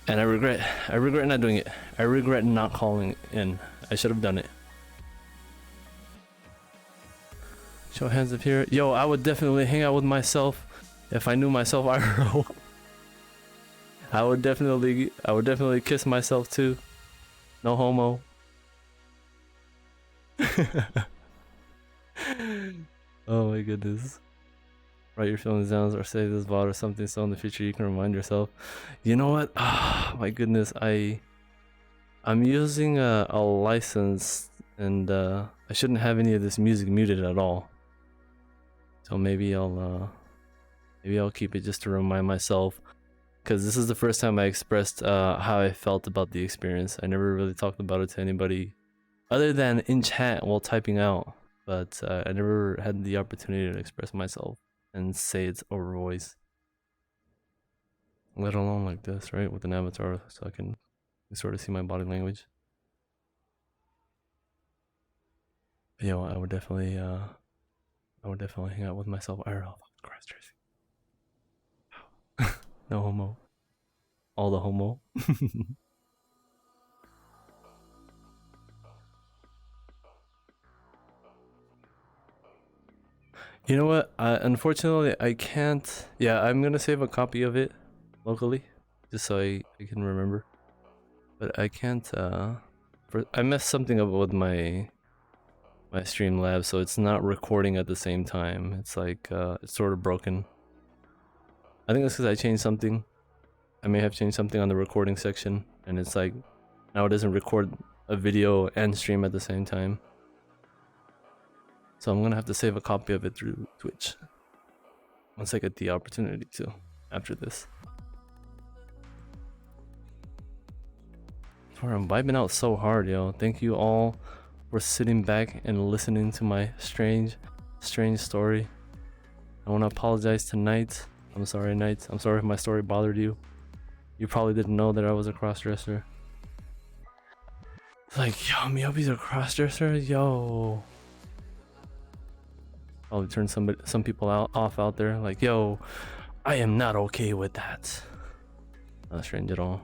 And I regret not doing it. I regret not calling in. I should have done it. Show hands up here. Yo, I would definitely hang out with myself if I knew myself IRL. I would definitely kiss myself too. No homo. Oh my goodness. Write your feelings down or save this VOD or something so in the future you can remind yourself. You know what? Ah, my goodness. I'm using a license and I shouldn't have any of this music muted at all. So maybe I'll keep it just to remind myself, because this is the first time I expressed how I felt about the experience. I never really talked about it to anybody other than in chat while typing out, but I never had the opportunity to express myself and say it over voice, let alone like this, right, with an avatar, so I can sort of see my body language. But, yo, I would definitely hang out with myself IRL. Cross dressing. No homo. All the homo. You know what? Unfortunately, I can't. Yeah, I'm gonna save a copy of it locally, just so I can remember. But I can't. I messed something up with my Streamlabs, so it's not recording at the same time. It's like it's sort of broken. I think it's because I changed something. I may have changed something on the recording section, and it's like now it doesn't record a video and stream at the same time. So I'm gonna have to save a copy of it through Twitch once I get the opportunity to after this. Sorry, I'm vibing out so hard, yo. Thank you all for sitting back and listening to my strange story. I want to apologize to Knight. I'm sorry, Knight. I'm sorry if my story bothered you. You probably didn't know that I was a crossdresser. Like, yo, Miyobi's a crossdresser? Yo. Probably turn some people off out there. Like, yo, I am not okay with that. Not strange at all.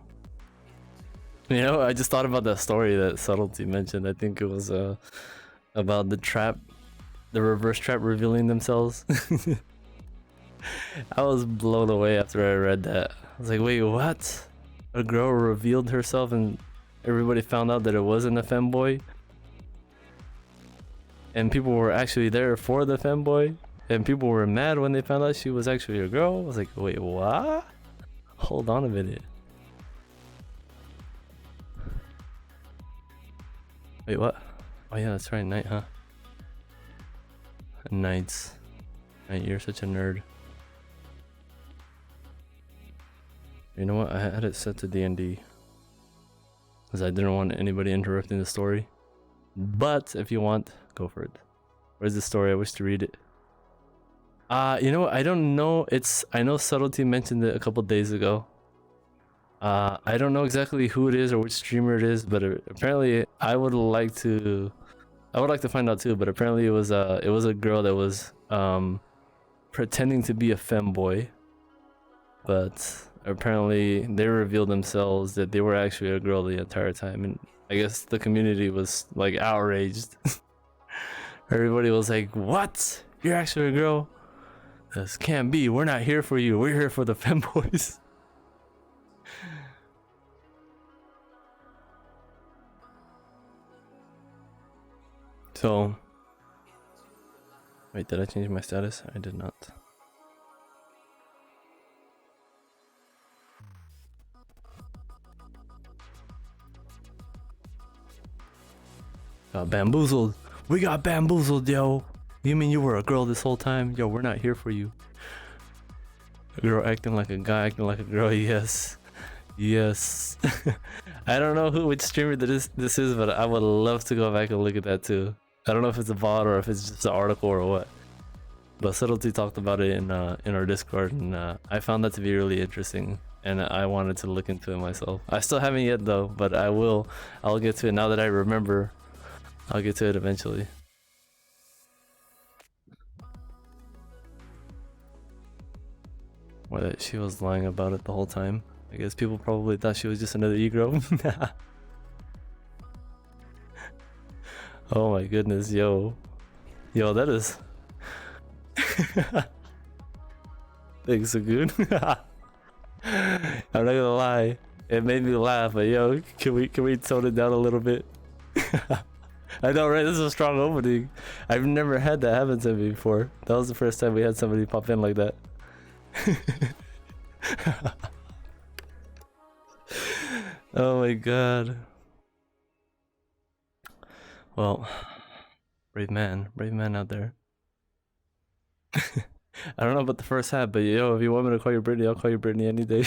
You know, I just thought about that story that Subtlety mentioned. I think it was about the trap, the reverse trap revealing themselves. I was blown away after I read that. I was like, wait, what? A girl revealed herself and everybody found out that it wasn't a femboy? And people were actually there for the femboy? And people were mad when they found out she was actually a girl? I was like, wait, what? Hold on a minute. Wait, what? Oh yeah, that's right, Knight, huh? Knight, you're such a nerd. You know what? I had it set to D&D because I didn't want anybody interrupting the story. But if you want, go for it. Where's the story? I wish to read it. You know what? I don't know. I know Subtlety mentioned it a couple days ago. I don't know exactly who it is or which streamer it is, but apparently I would like to find out too. But apparently it was a girl that was pretending to be a femboy, but apparently they revealed themselves that they were actually a girl the entire time, and I guess the community was like outraged. Everybody was like, "What? You're actually a girl? This can't be. We're not here for you. We're here for the femboys." So, wait, did I change my status? I did not. Got bamboozled. We got bamboozled, yo. You mean you were a girl this whole time? Yo, we're not here for you. A girl acting like a guy, acting like a girl. Yes. Yes. I don't know which streamer this is, but I would love to go back and look at that too. I don't know if it's a bot or if it's just an article or what. But Subtlety talked about it in our Discord, and I found that to be really interesting, and I wanted to look into it myself. I still haven't yet though, but I will. I'll get to it now that I remember. I'll get to it eventually. Or that she was lying about it the whole time. I guess people probably thought she was just another e-girl. Oh my goodness, yo, that is Thanks, Sagoon. I'm not gonna lie, it made me laugh, but yo, can we tone it down a little bit? I know, right? This is a strong opening. I've never had that happen to me before. That was the first time we had somebody pop in like that. Oh my god. Well, brave man out there. I don't know about the first half, but yo, if you want me to call you Brittany, I'll call you Brittany any day.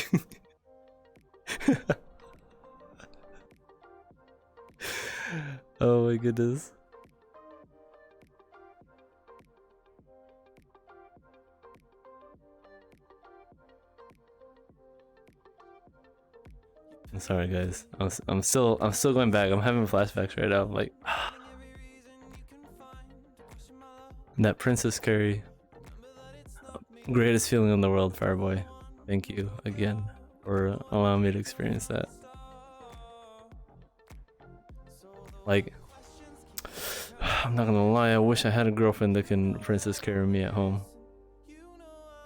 Oh my goodness. I'm sorry, guys. I'm still going back. I'm having flashbacks right now. I'm like, that Princess Carrie. Greatest feeling in the world, Fireboy. Thank you again for allowing me to experience that. Like, I'm not gonna lie, I wish I had a girlfriend that can Princess carry me at home.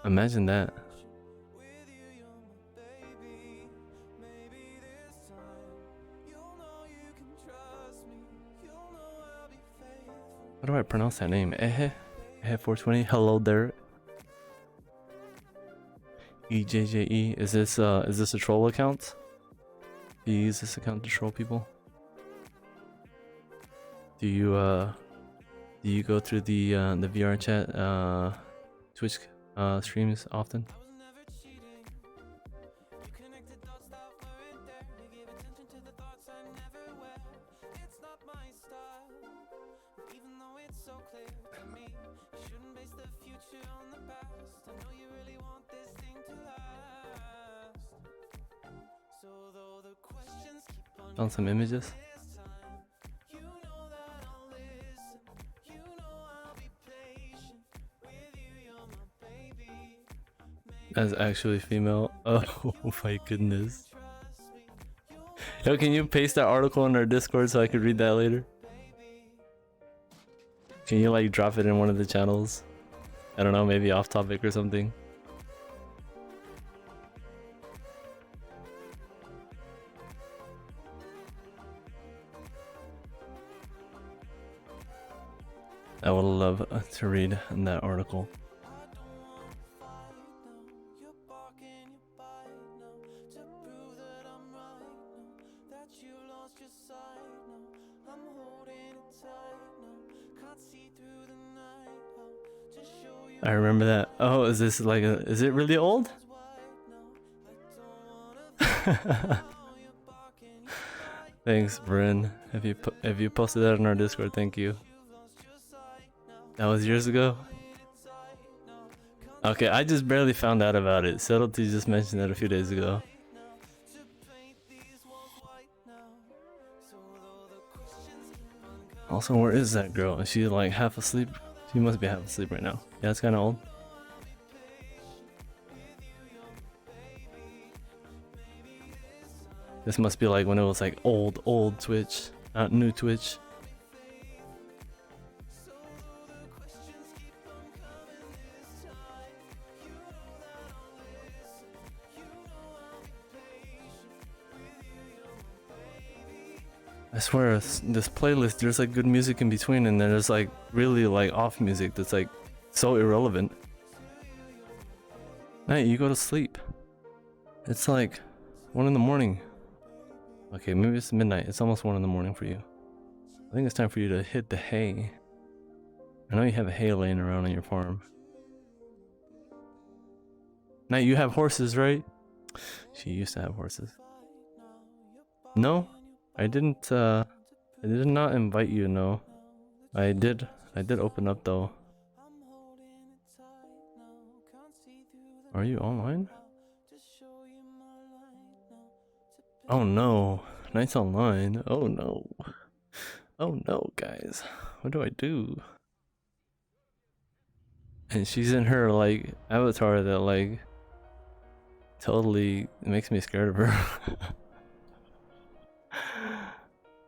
Imagine that. How do I pronounce that name? Ehe? Ehe420? Hello there. EJJE. Is this a troll account? Do you use this account to troll people? Do you go through the VR chat Twitch streams often? Found some images. That's actually female. Oh my goodness. Yo, can you paste that article in our Discord so I could read that later? Can you like drop it in one of the channels? I don't know, maybe off topic or something. I would love to read that article. I remember that. Oh, is this like is it really old? Thanks, Bryn. If you posted that on our Discord, thank you. That was years ago? Okay, I just barely found out about it. Subtlety just mentioned that a few days ago. Also, where is that girl? Is she like half asleep? She must be half asleep right now. Yeah, it's kind of old. This must be like when it was like old Twitch, not new Twitch. I swear, this playlist, there's like good music in between, and then there's like really like off music that's like so irrelevant. Night, you go to sleep. It's like 1 in the morning. Okay, maybe it's midnight. It's almost 1 in the morning for you. I think it's time for you to hit the hay. I know you have a hay laying around on your farm. Night, you have horses, right? She used to have horses. No? I did not invite you, no. I did open up though. Are you online? Oh no, Night's online. Oh no. Oh no, guys. What do I do? And she's in her like avatar that like totally makes me scared of her.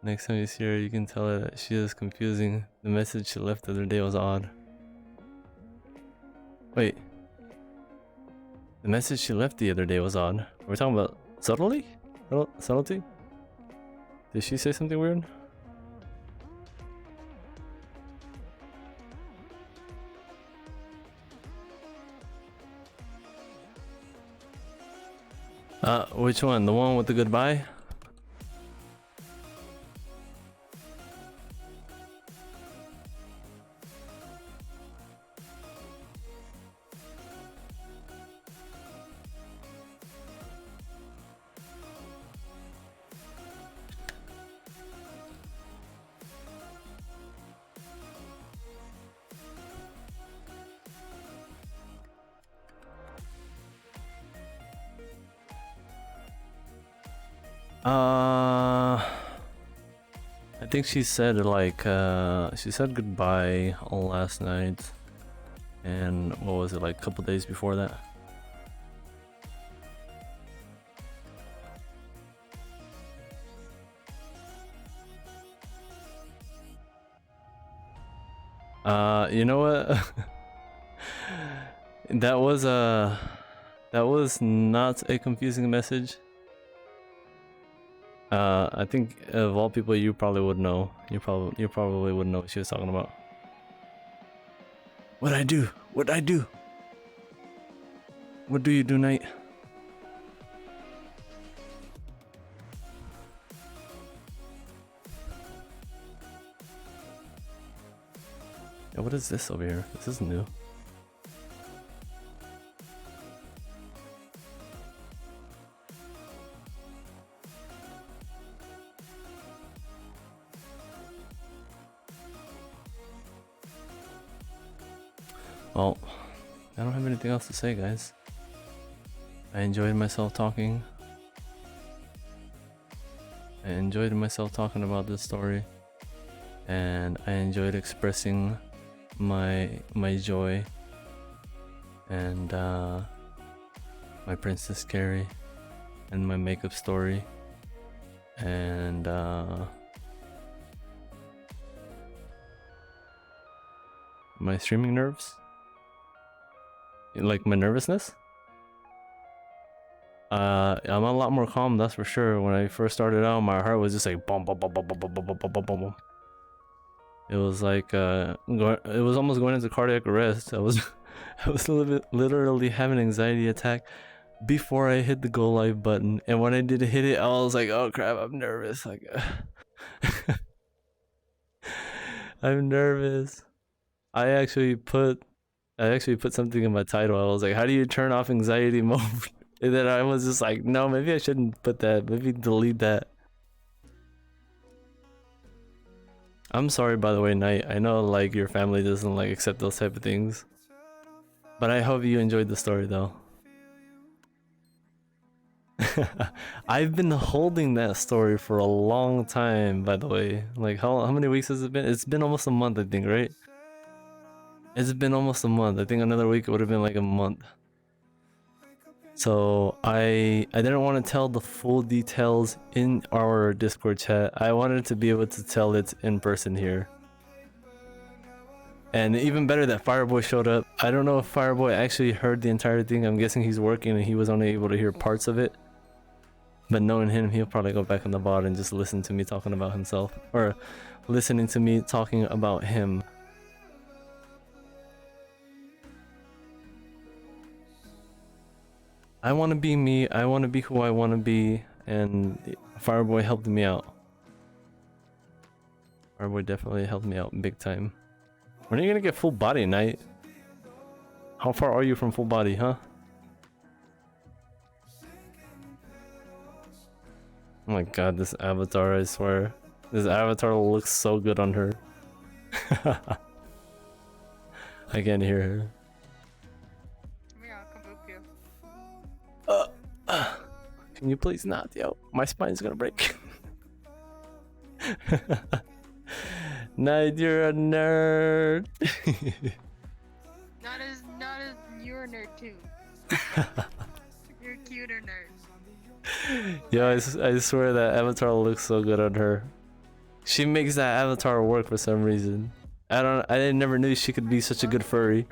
Next time you see her, you can tell her that she is confusing. The message she left the other day was odd. Wait. The message she left the other day was odd. We're talking about subtlety? Subtlety? Did she say something weird? Which one? The one with the goodbye? I think she said like she said goodbye last night, and what was it, like a couple days before that? You know what? that was not a confusing message. I think of all people, you probably would know. You probably would know what she was talking about. What'd I do? What'd I do? What do you do, Knight? Yeah, what is this over here? This is new. Well, I don't have anything else to say, guys. I enjoyed myself talking. I enjoyed myself talking about this story, and I enjoyed expressing my joy and my Princess Carrie and my makeup story and my streaming nerves. Like my nervousness. I'm a lot more calm, that's for sure. When I first started out, my heart was just like bum bum bum bum bum bum bum bum bum bum bum. It was like it was almost going into cardiac arrest. I was literally having an anxiety attack before I hit the go live button, and when I did hit it, I was like, oh crap, I'm nervous. Like I'm nervous. I actually put something in my title. I was like, how do you turn off anxiety mode? And then I was just like, no, maybe I shouldn't put that. Maybe delete that. I'm sorry, by the way, Knight. I know like your family doesn't like accept those type of things, but I hope you enjoyed the story though. I've been holding that story for a long time, by the way. Like how many weeks has it been? It's been almost a month, I think, right? It's been almost a month. I think another week it would have been like a month. So I didn't want to tell the full details in our Discord chat. I wanted to be able to tell it in person here. And even better that Fireboy showed up. I don't know if Fireboy actually heard the entire thing. I'm guessing he's working and he was only able to hear parts of it. But knowing him, he'll probably go back in the bot and just listen to me talking about himself. Or listening to me talking about him. I want to be me, I want to be who I want to be, and Fireboy helped me out. Fireboy definitely helped me out big time. When are you gonna get full body, Knight? How far are you from full body, huh? Oh my god, this avatar, I swear. This avatar looks so good on her. I can't hear her. Can you please not, yo? My spine's gonna break. Knight, you're a nerd. not as you're a nerd too. You're a cuter nerd. Yo, I swear that avatar looks so good on her. She makes that avatar work for some reason. I never knew she could be such a good furry.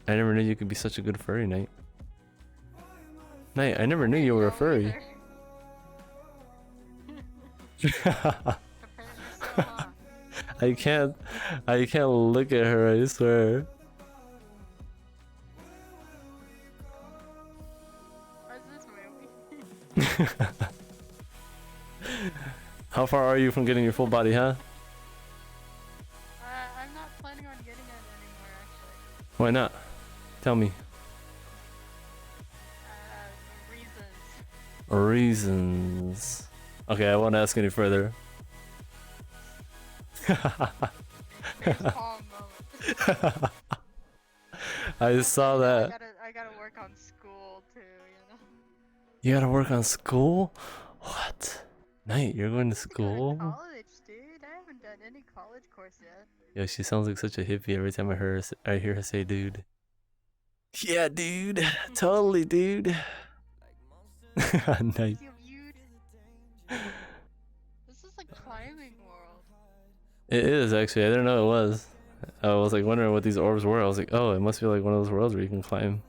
I never knew you could be such a good furry, Knight. Knight, I never knew you were a furry. I can't look at her, I swear. What's this movie? How far are you from getting your full body, huh? I'm not planning on getting it anymore, actually. Why not? Tell me. Reasons. Okay, I won't ask any further. Face palm moment. I saw that. I gotta work on school too, you know. You gotta work on school? What? Knight, you're going to Go to school? college, dude. I haven't done any college course yet. Yo, she sounds like such a hippie every time I hear her say dude. Yeah, dude. Totally, dude. Nice. This is a climbing world. It is actually. I didn't know it was. I was like wondering what these orbs were. I was like, oh, it must be like one of those worlds where you can climb.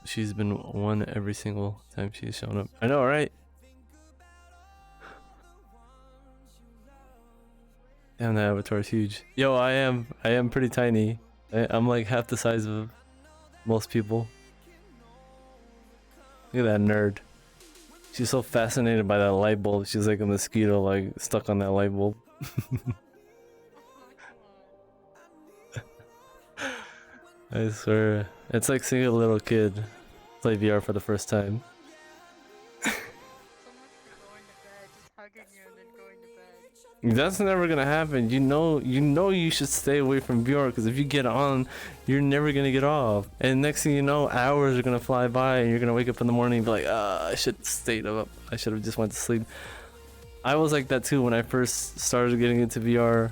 She's been one every single time she's shown up. I know, right? Damn, that avatar is huge. Yo, I am pretty tiny. I'm like half the size of most people. Look at that nerd. She's so fascinated by that light bulb. She's like a mosquito, like stuck on that light bulb. I swear, it's like seeing a little kid play VR for the first time. So much for going to bed, just hugging you and then going to bed. That's never gonna happen. You know you should stay away from VR because if you get on, you're never gonna get off. And next thing you know, hours are gonna fly by and you're gonna wake up in the morning and be like, I should have stayed up. I should have just went to sleep. I was like that too when I first started getting into VR.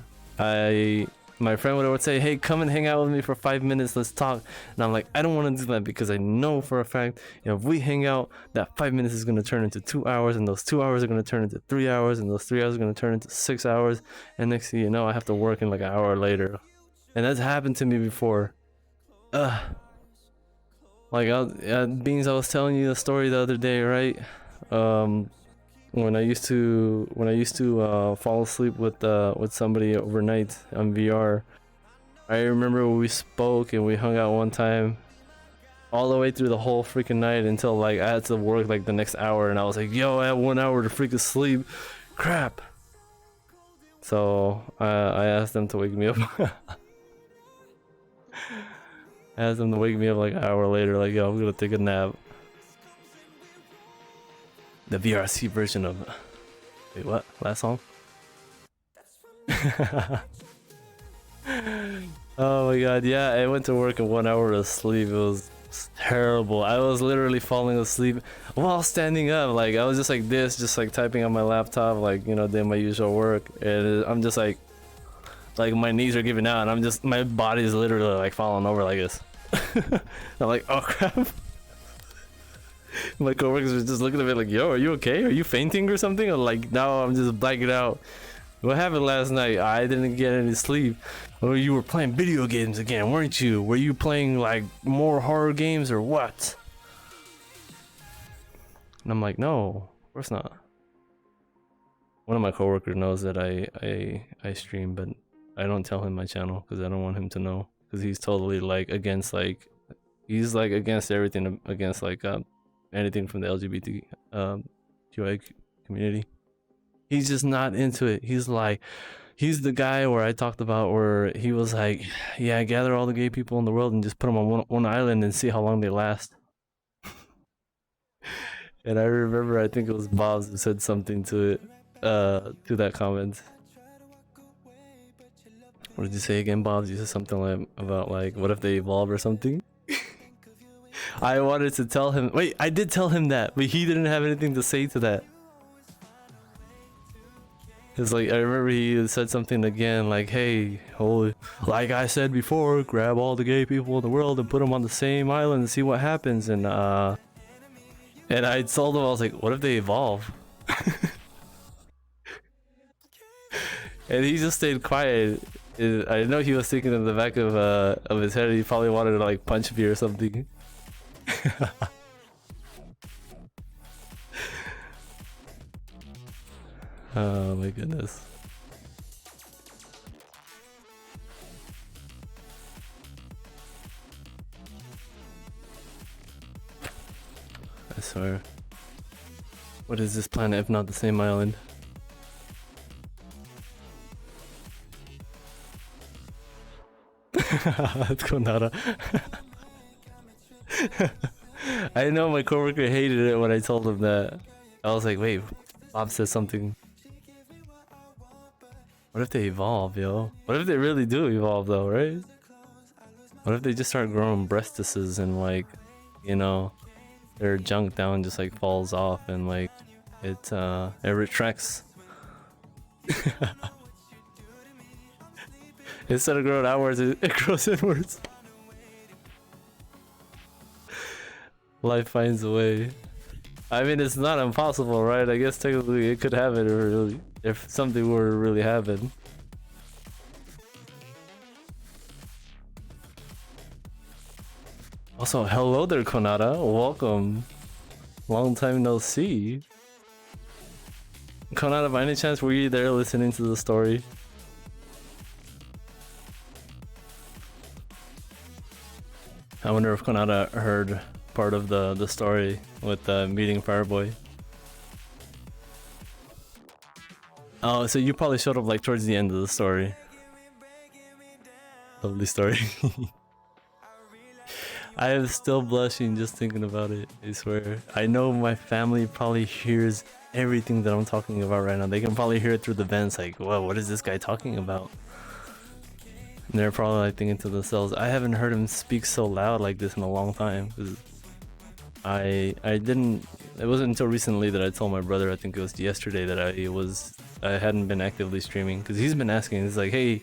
My friend would say, hey, come and hang out with me for 5 minutes, let's talk. And I'm like, I don't want to do that because I know for a fact, if we hang out, that 5 minutes is going to turn into 2 hours, and those 2 hours are going to turn into 3 hours, and those 3 hours are going to turn into 6 hours. And next thing you know, I have to work in like an hour later. And that's happened to me before. Like, Beans, I was telling you the story the other day, right? When I used to fall asleep with somebody overnight on VR, I remember we spoke and we hung out one time all the way through the whole freaking night until like I had to work like the next hour, and I was like, yo, I have 1 hour to freaking sleep, crap. So I asked them to wake me up. I asked them to wake me up like an hour later, like, yo, I'm gonna take a nap. The VRC version of... Wait, what? Last song? Oh my god, yeah, I went to work in 1 hour to sleep. It was terrible. I was literally falling asleep while standing up. Like, I was just like this, just like typing on my laptop, like, you know, doing my usual work. And I'm just like my knees are giving out, and I'm just, my body is literally like falling over like this. I'm like, oh crap. My coworkers were just looking at me like, yo, are you okay? Are you fainting or something? Or like, no, I'm just blacking out. What happened last night? I didn't get any sleep. Or you were playing video games again, weren't you? Were you playing like more horror games or what? And I'm like, no, of course not. One of my coworkers knows that I stream, but I don't tell him my channel because I don't want him to know. Because he's totally like against like, he's like against everything, against like anything from the LGBT QI community. He's just not into it. He's like, he's the guy where I talked about where he was like, yeah, gather all the gay people in the world and just put them on one island and see how long they last. And I remember, I think it was Bobs who said something to it, to that comment. What did you say again, Bobs? You said something like about like, what if they evolve or something? I wanted to tell him. Wait, I did tell him that, but he didn't have anything to say to that. It's like, I remember he said something again, like, hey, holy, like I said before, grab all the gay people in the world and put them on the same island and see what happens. And I told him, I was like, what if they evolve? And he just stayed quiet. I know he was thinking in the back of his head he probably wanted to like punch me or something. Oh my goodness. I swear. What is this planet if not the same island? Let's go, Nara. I know my coworker hated it when I told him that. I was like, wait, Bob said something. What if they evolve, yo? What if they really do evolve though, right? What if they just start growing breastises and like, you know, their junk down just like falls off and like it retracts. Instead of growing outwards, it grows inwards. Life finds a way. I mean, it's not impossible, right? I guess technically it could happen if something were to really happen. Also, hello there, Konata. Welcome. Long time no see. Konata, by any chance, were you there listening to the story? I wonder if Konata heard part of the story with meeting Fireboy. Oh, so you probably showed up like towards the end of the story. Lovely story. I am still blushing just thinking about it, I swear. I know my family probably hears everything that I'm talking about right now. They can probably hear it through the vents like, whoa, what is this guy talking about? And they're probably like thinking to themselves, I haven't heard him speak so loud like this in a long time. I didn't, it wasn't until recently that I told my brother, I think it was yesterday, that I hadn't been actively streaming. Because he's been asking, he's like, hey,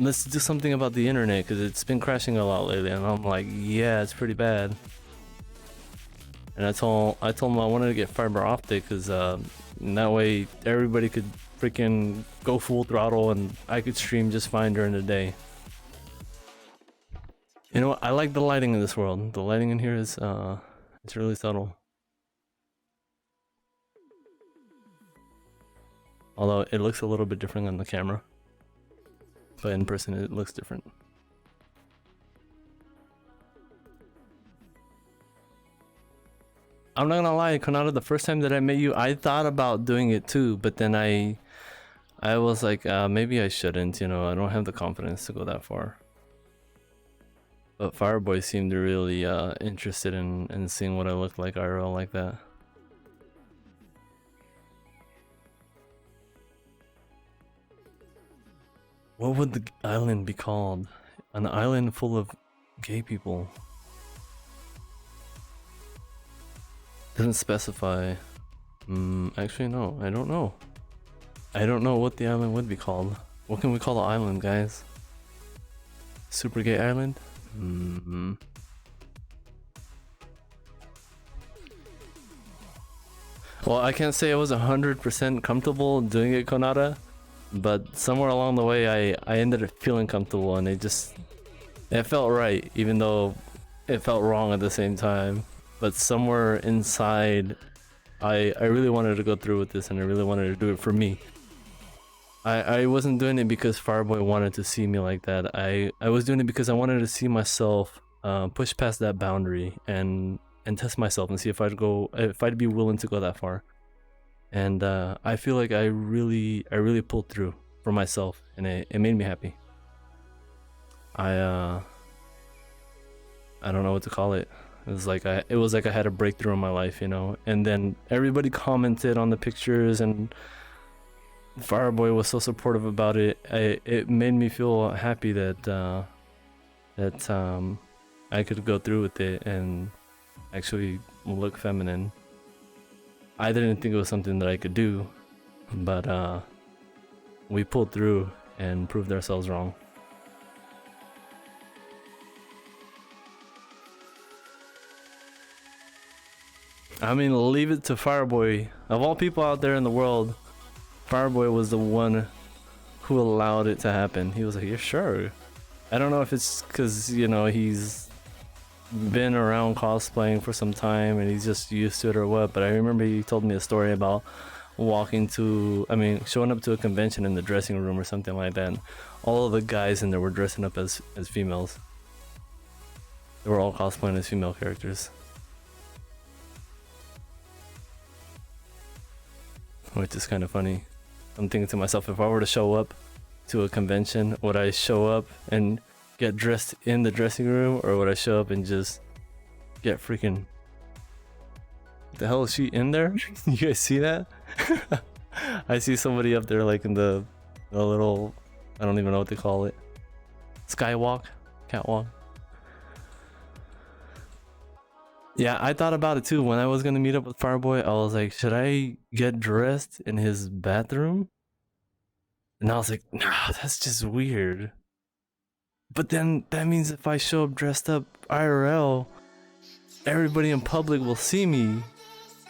let's do something about the internet because it's been crashing a lot lately. And I'm like, yeah, it's pretty bad. And I told him I wanted to get fiber optic because that way everybody could freaking go full throttle and I could stream just fine during the day. You know what? I like the lighting in this world. The lighting in here is it's really subtle. Although it looks a little bit different on the camera. But in person it looks different. I'm not gonna lie, Konata, the first time that I met you, I thought about doing it too, but then I was like, maybe I shouldn't, you know, I don't have the confidence to go that far. But Fireboy seemed really interested in seeing what I looked like IRL like that. What would the island be called? An island full of gay people. Doesn't specify. Actually no, I don't know. I don't know what the island would be called. What can we call the island, guys? Super gay island? Well, I can't say I was 100% comfortable doing it, Konata. But somewhere along the way I ended up feeling comfortable and it felt right, even though it felt wrong at the same time. But somewhere inside I really wanted to go through with this and I really wanted to do it for me. I wasn't doing it because Fireboy wanted to see me like that. I was doing it because I wanted to see myself push past that boundary and test myself and see if I'd be willing to go that far. And I feel like I really pulled through for myself, and it made me happy. I don't know what to call it. It was like I had a breakthrough in my life, you know. And then everybody commented on the pictures, and Fireboy was so supportive about it. It made me feel happy that I could go through with it and actually look feminine. I didn't think it was something that I could do, but we pulled through and proved ourselves wrong. I mean, leave it to Fireboy. Of all people out there in the world, Fireboy was the one who allowed it to happen. He was like, "Yeah, sure." I don't know if it's because, you know, he's been around cosplaying for some time and he's just used to it or what, but I remember he told me a story about showing up to a convention in the dressing room or something like that, and all of the guys in there were dressing up as females. They were all cosplaying as female characters. Which is kind of funny. I'm thinking to myself, if I were to show up to a convention, would I show up and get dressed in the dressing room, or would I show up and just get freaking... The hell is she in there? You guys see that? I see somebody up there like in the little, I don't even know what they call it, skywalk, catwalk. Yeah, I thought about it too. When I was gonna meet up with Fireboy, I was like, should I get dressed in his bathroom? And I was like, no, that's just weird. But then that means if I show up dressed up IRL, everybody in public will see me.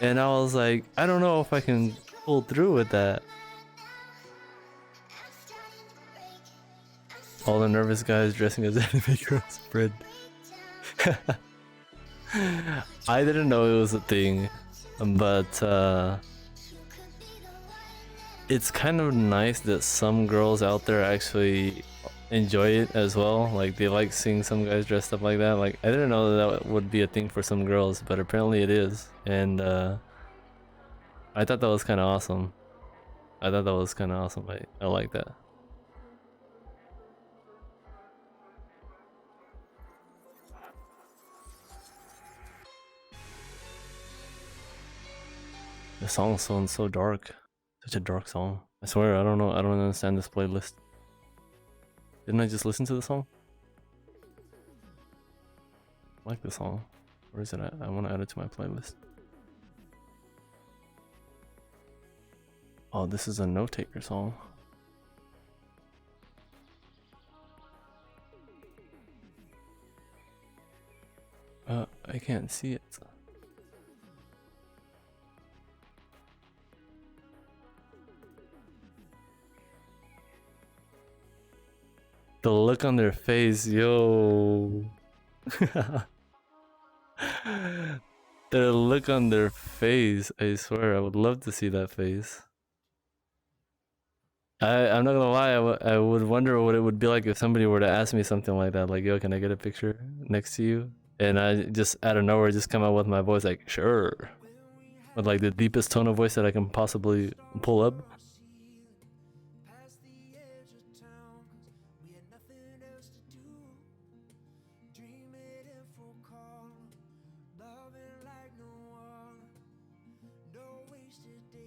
And I was like, I don't know if I can pull through with that. All the nervous guys dressing as anime girls spread. I didn't know it was a thing, but it's kind of nice that some girls out there actually enjoy it as well. Like, they like seeing some guys dressed up like that. Like, I didn't know that would be a thing for some girls, but apparently it is. And I thought that was kind of awesome. I like that. The song sounds so dark. Such a dark song. I swear, I don't know. I don't understand this playlist. Didn't I just listen to the song? I like the song. Where is it at? I want to add it to my playlist. Oh, this is a note taker song. I can't see it. The look on their face, yo. The look on their face, I swear, I would love to see that face. I'm not gonna lie, I would wonder what it would be like if somebody were to ask me something like that, like, yo, can I get a picture next to you? And I just, out of nowhere, just come out with my voice like, sure. With like the deepest tone of voice that I can possibly pull up.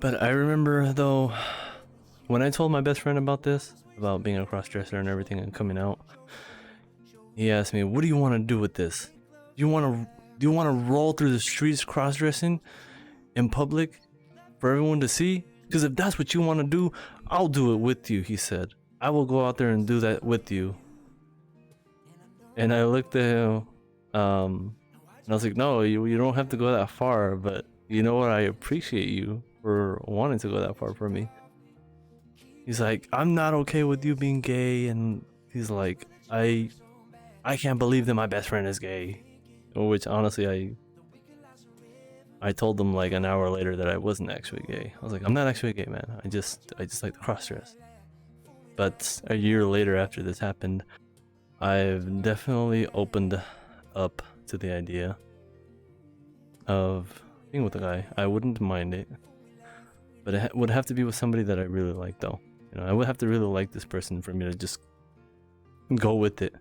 But I remember though, when I told my best friend about this, about being a crossdresser and everything and coming out, he asked me, "What do you want to do with this? Do you want to roll through the streets crossdressing in public for everyone to see? Because if that's what you want to do, I'll do it with you," he said. "I will go out there and do that with you." And I looked at him, and I was like, "No, you don't have to go that far, but you know what? I appreciate you for wanting to go that far for me." He's like, "I'm not okay with you being gay," and he's like, I can't believe that my best friend is gay." Which honestly, I told them like an hour later that I wasn't actually gay. I was like, "I'm not actually gay, man. I just like to crossdress." But a year later, after this happened, I've definitely opened up to the idea of being with a guy. I wouldn't mind it, but it would have to be with somebody that I really like, though. You know, I would have to really like this person for me to just go with it.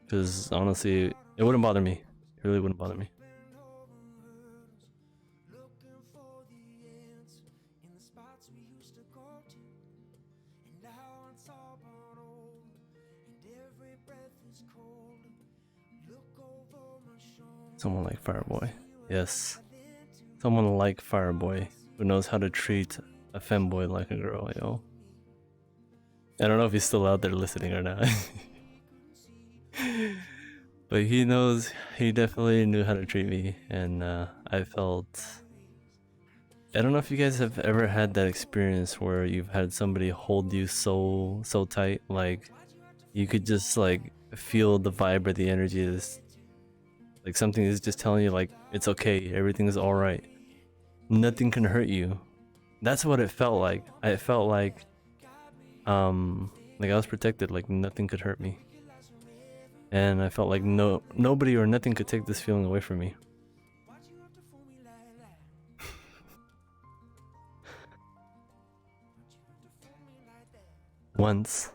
Because honestly, it wouldn't bother me. It really wouldn't bother me. Someone like Fireboy. Yes. Someone like Fireboy who knows how to treat a femboy like a girl, yo. I don't know if he's still out there listening or not. But he knows, he definitely knew how to treat me, and I felt I don't know if you guys have ever had that experience where you've had somebody hold you so tight, like you could just like feel the vibe or the energy is like something is just telling you like it's okay, everything is all right, nothing can hurt you. That's what it felt like. I felt like I was protected, like nothing could hurt me, and I felt like nobody or nothing could take this feeling away from me. Once.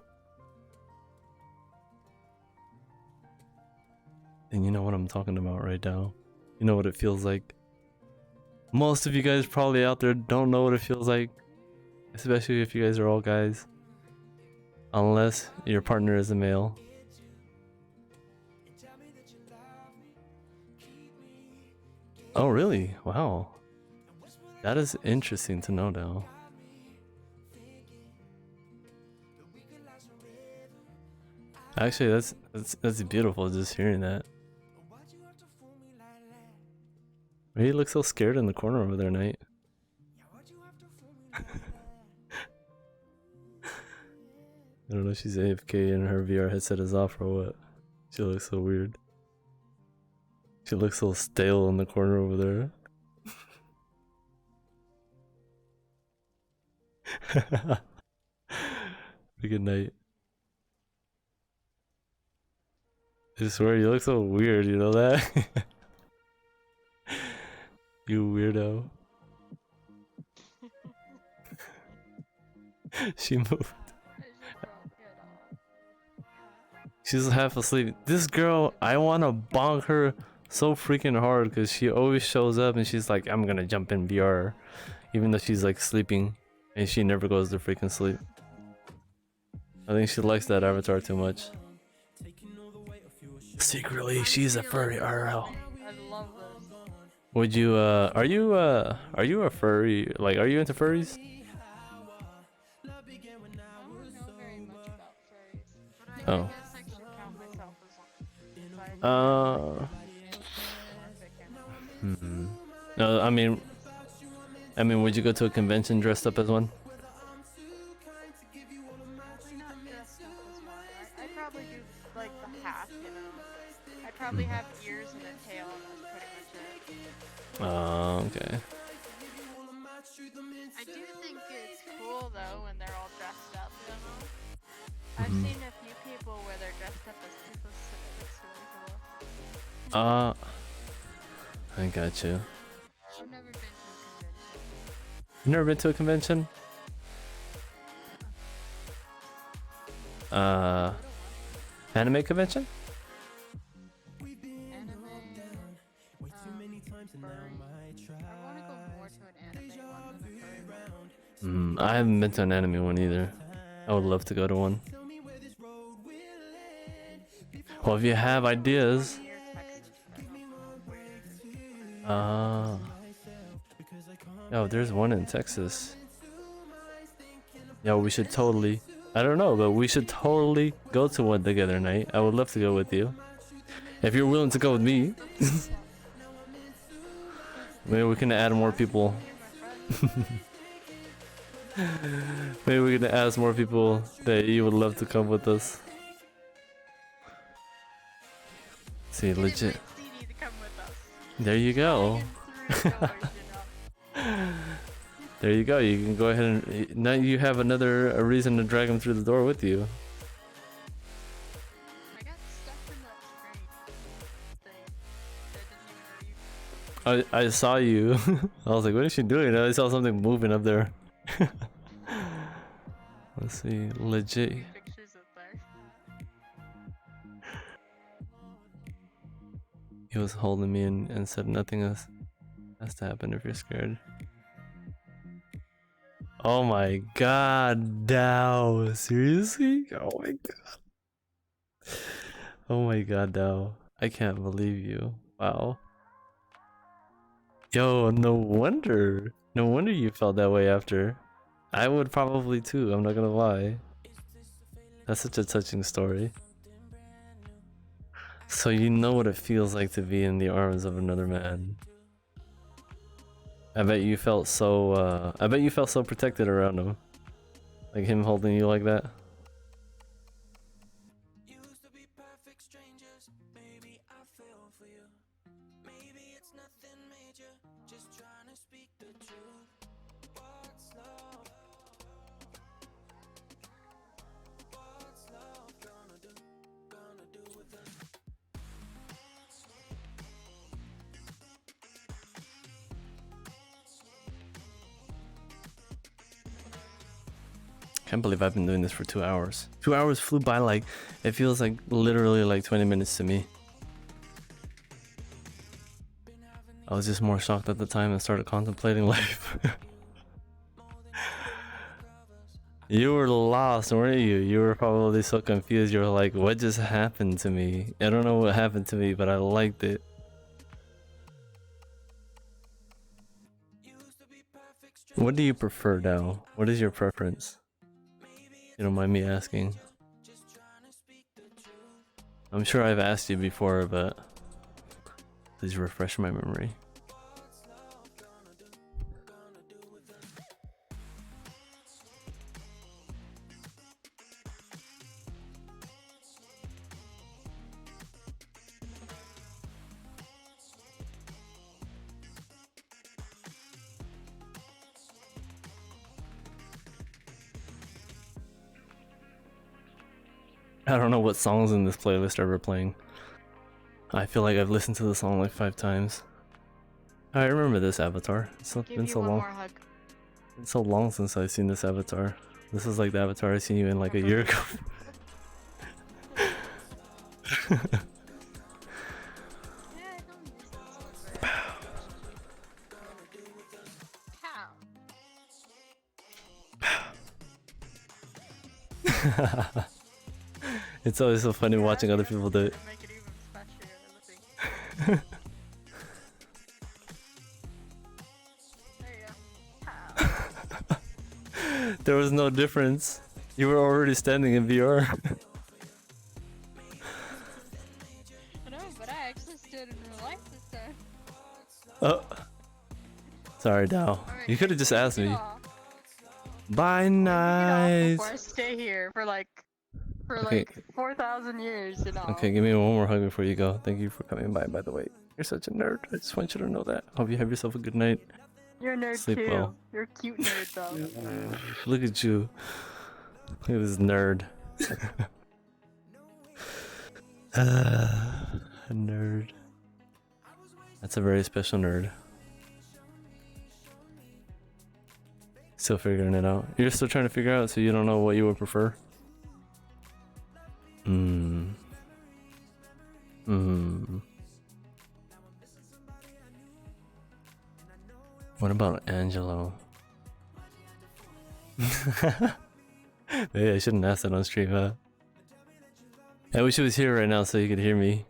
And you know what I'm talking about right now. You know what it feels like. Most of you guys probably out there don't know what it feels like, especially if you guys are all guys. Unless your partner is a male. Oh really? Wow. That is interesting to know now. Actually, that's beautiful just hearing that. Why do you look so scared in the corner over there, Knight? I don't know if she's AFK and her VR headset is off or what. She looks so weird. She looks so stale in the corner over there. Good night. I swear you look so weird, you know that? You weirdo. She moved. She's half asleep. This girl, I wanna bonk her so freaking hard because she always shows up and she's like, I'm gonna jump in VR. Even though she's like sleeping and she never goes to freaking sleep. I think she likes that avatar too much. Secretly, she's a furry RL. I love this. Would you, are you a furry? Like, are you into furries? I don't know very much about furries, but Oh. I guess I should count myself as one. No, I mean, would you go to a convention dressed up as one? Probably not dressed up as one. I'd probably do like the hat, you know. I'd probably have ears and a tail, and that's pretty much it. Okay. I do think it's cool though when they're all dressed up, you know. I've Mhm. seen a few people where they're dressed up as people, so it's really cool. I got you. I've never been to a convention. You never been to a convention? Anime convention? Anime, furry. I want to go more to an anime one than a furry one. I haven't been to an anime one either. I would love to go to one. Well, if you have ideas, Near Texas, though. yo, there's one in Texas. Yo, we should totally. I don't know, but we should totally go to one together, Knight. I would love to go with you. If you're willing to go with me, maybe we can add more people. Maybe we can ask more people that you would love to come with us. See, legit. CD to come with us. There you go. There you go. You can go ahead and now you have a reason to drag him through the door with you. I got stuck in that train thing that didn't even leave. I saw you. I was like, what is she doing? I saw something moving up there. Let's see, legit. Pictures up there. He was holding me and said nothing else has to happen if you're scared. Oh my god, Dow. Seriously? Oh my god. Oh my god, Dow. I can't believe you. Wow. Yo, no wonder. No wonder you felt that way after. I would probably too, I'm not gonna lie. That's such a touching story. So you know what it feels like to be in the arms of another man. I bet you felt so. I bet you felt so protected around him, like him holding you like that. Can't believe I've been doing this for 2 hours. 2 hours flew by like, it feels like literally like 20 minutes to me. I was just more shocked at the time and started contemplating life. You were lost, weren't you? You were probably so confused. You were like, what just happened to me? I don't know what happened to me, but I liked it. What do you prefer now? What is your preference? You don't mind me asking. I'm sure I've asked you before, but please refresh my memory. I don't know what songs in this playlist are ever playing. I feel like I've listened to the song like 5 times. I remember this avatar. It's been so long. It's so long since I've seen this avatar. This is like the avatar I seen you in like a year ago. It's always so funny watching other people do it. Make it even there you go. There was no difference. You were already standing in VR. I know, but I actually stood in real life this time. Oh. Sorry, Dao. You could have just asked me. Bye, nice. Before I stay here for like 4,000 years, you know. Okay, give me one more hug before you go. Thank you for coming by the way. You're such a nerd. I just want you to know that. Hope you have yourself a good night. You're a nerd Sleep too. well. You're a cute nerd though. Look at you. Look at this nerd. A nerd. That's a very special nerd. Still figuring it out. You're still trying to figure out, so you don't know what you would prefer? What about Angelo? Maybe I shouldn't ask that on stream, huh? I wish he was here right now so he could hear me.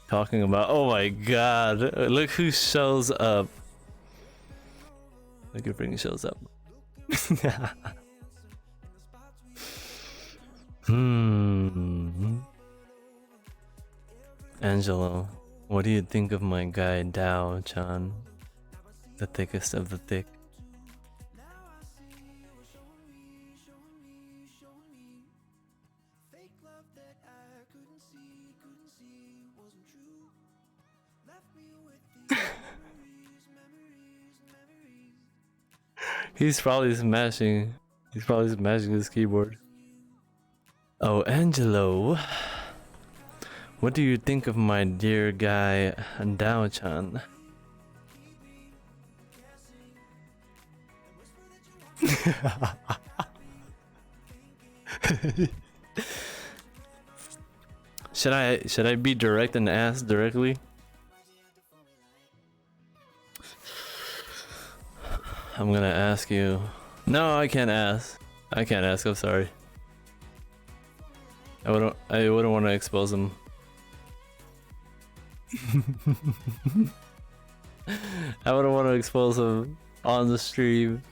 Talking about, oh my god, look who shows up. Look who freaking shows up. Angelo, what do you think of my guy Dao-chan? The thickest of the thick. He's probably smashing his keyboard. Oh, Angelo, what do you think of my dear guy Dao-chan? Should I be direct and ask directly? I'm gonna ask you. No, I can't ask. I can't ask. I'm sorry. I wouldn't want to expose him. I wouldn't want to expose him on the stream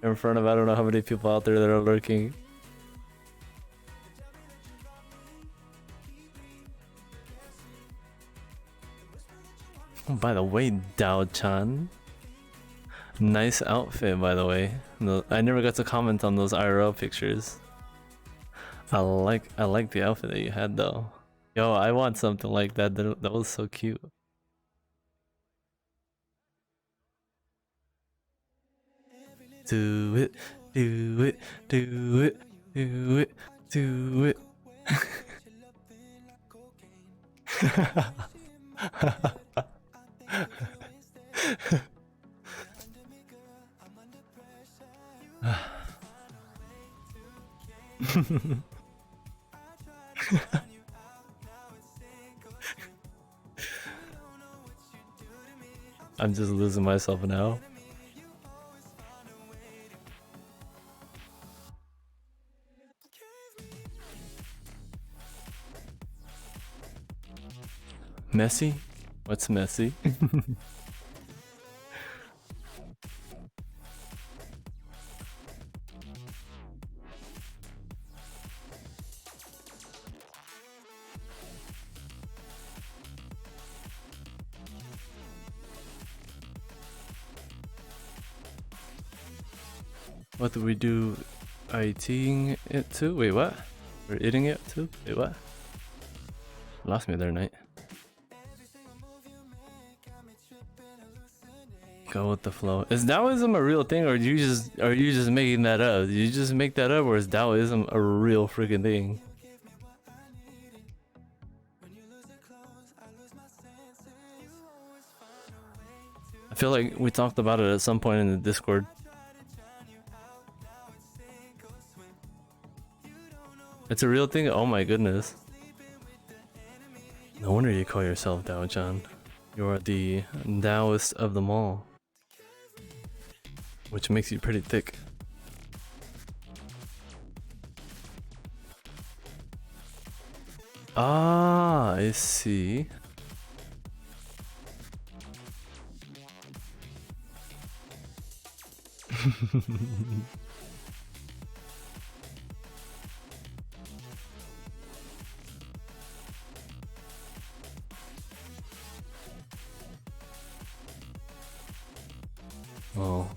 in front of I don't know how many people out there that are lurking. Oh, by the way, Dao-chan. Nice outfit, by the way. I never got to comment on those IRL pictures. I like the outfit that you had though. Yo, I want something like that. That was so cute. Do it, do it, do it, do it, do it. I'm just losing myself now. Messy? What's messy? What do we do? Are you eating it too? Wait, what? We're eating it too? Wait, what? Lost me there, Knight. Go with the flow. Is Taoism a real thing, or are you just making that up? Did you just make that up, or is Taoism a real freaking thing? I feel like we talked about it at some point in the Discord. It's a real thing? Oh my goodness. No wonder you call yourself Dao-chan. You are the Taoist of them all. Which makes you pretty thick. Ah, I see. Oh,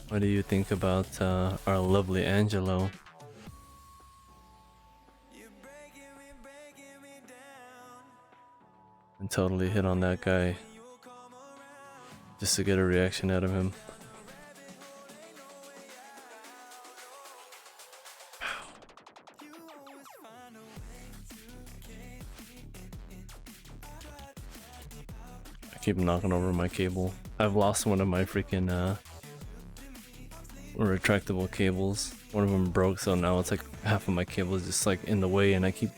what do you think about our lovely Angelo? And totally hit on that guy just to get a reaction out of him. I keep knocking over my cable. I've lost one of my freaking retractable cables. One of them broke, so now it's like half of my cable is just like in the way, and I keep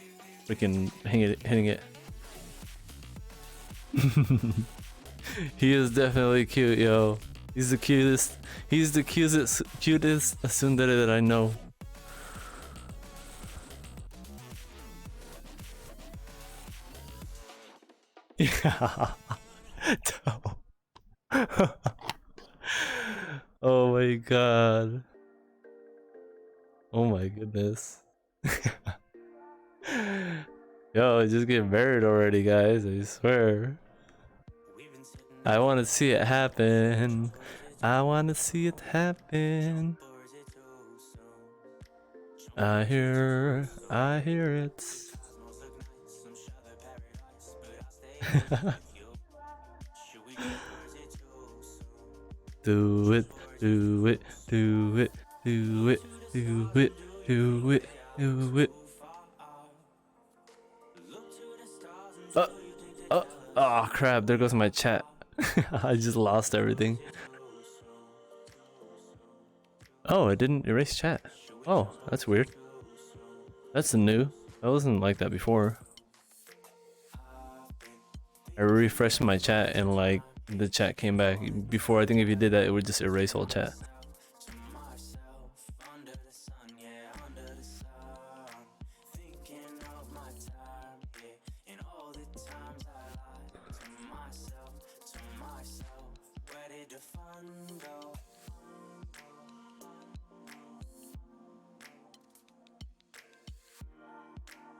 freaking hitting it. He is definitely cute, yo. He's the cutest. He's the cutest tsundere that I know. Yeah. Oh my god. Oh my goodness. Yo, just get married already, guys. I swear. I want to see it happen. I want to see it happen. I hear it. Do it, do it, do it, do it, do it, do it, do it. Oh crap, there goes my chat. I just lost everything. Oh, it didn't erase chat. Oh, that's weird. That's new. That wasn't like that before. I refreshed my chat and like the chat came back. Before, I think if you did that, it would just erase all chat.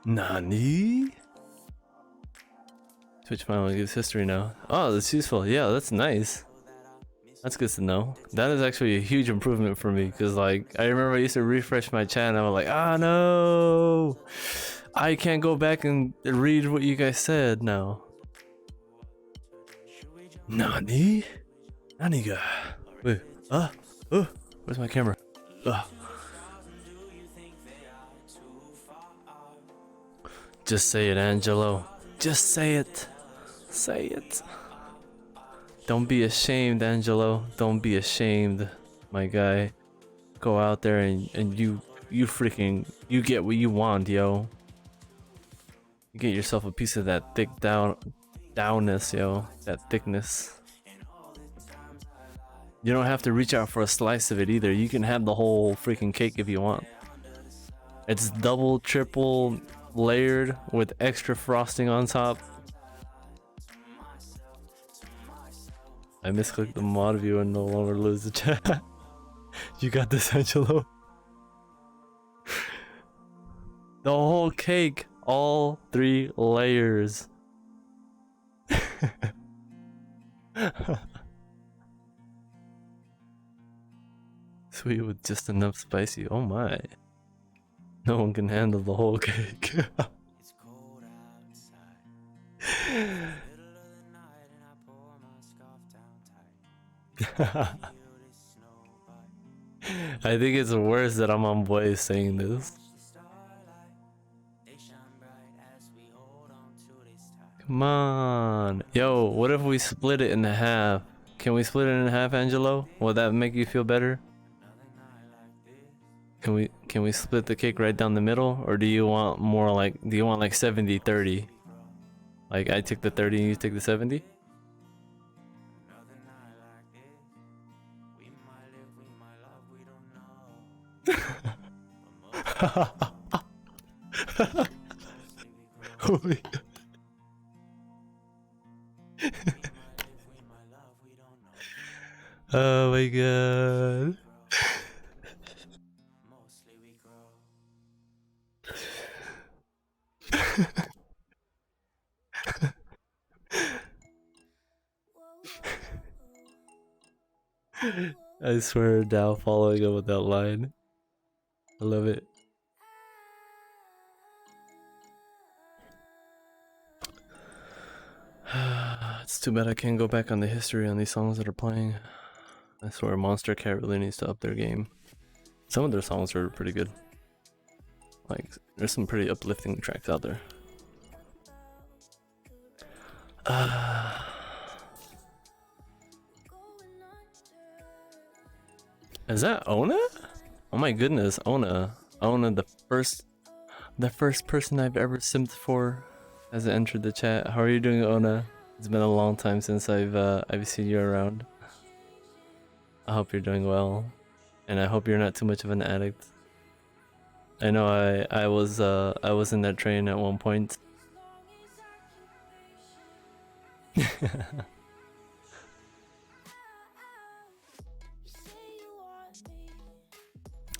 Nani? Twitch finally gives history now. Oh, that's useful. Yeah, that's nice. That's good to know. That is actually a huge improvement for me, because like I remember I used to refresh my chat and I was like, ah, no, I can't go back and read what you guys said now. Nani? Naniga? Wait, where's my camera? Just say it, Angelo. Just say it. Say it. Don't be ashamed, Angelo. Don't be ashamed, my guy. Go out there and you get what you want, yo. You get yourself a piece of that thick downness, yo. That thickness. You don't have to reach out for a slice of it either. You can have the whole freaking cake if you want. It's double, triple layered with extra frosting on top. I misclicked the mod view and no longer lose the chat. You got this, Angelo. The whole cake, all 3 layers. Sweet with just enough spicy. Oh my. No one can handle the whole cake. I think it's worse that I'm on voice saying this. Come on. Yo, what if we split it in half? Can we split it in half, Angelo? Will that make you feel better? Can we split the cake right down the middle, or do you want more like 70-30? Like I take the 30 and you take the 70? Holy. Oh my god. I swear, Dow following up with that line. I love it. It's too bad I can't go back on the history on these songs that are playing. I swear, Monster Cat really needs to up their game. Some of their songs are pretty good. Like, there's some pretty uplifting tracks out there. Is that Ona? Oh my goodness, Ona. Ona, the first person I've ever simped for has entered the chat. How are you doing, Ona? It's been a long time since I've seen you around. I hope you're doing well, and I hope you're not too much of an addict. I know I was in that train at one point.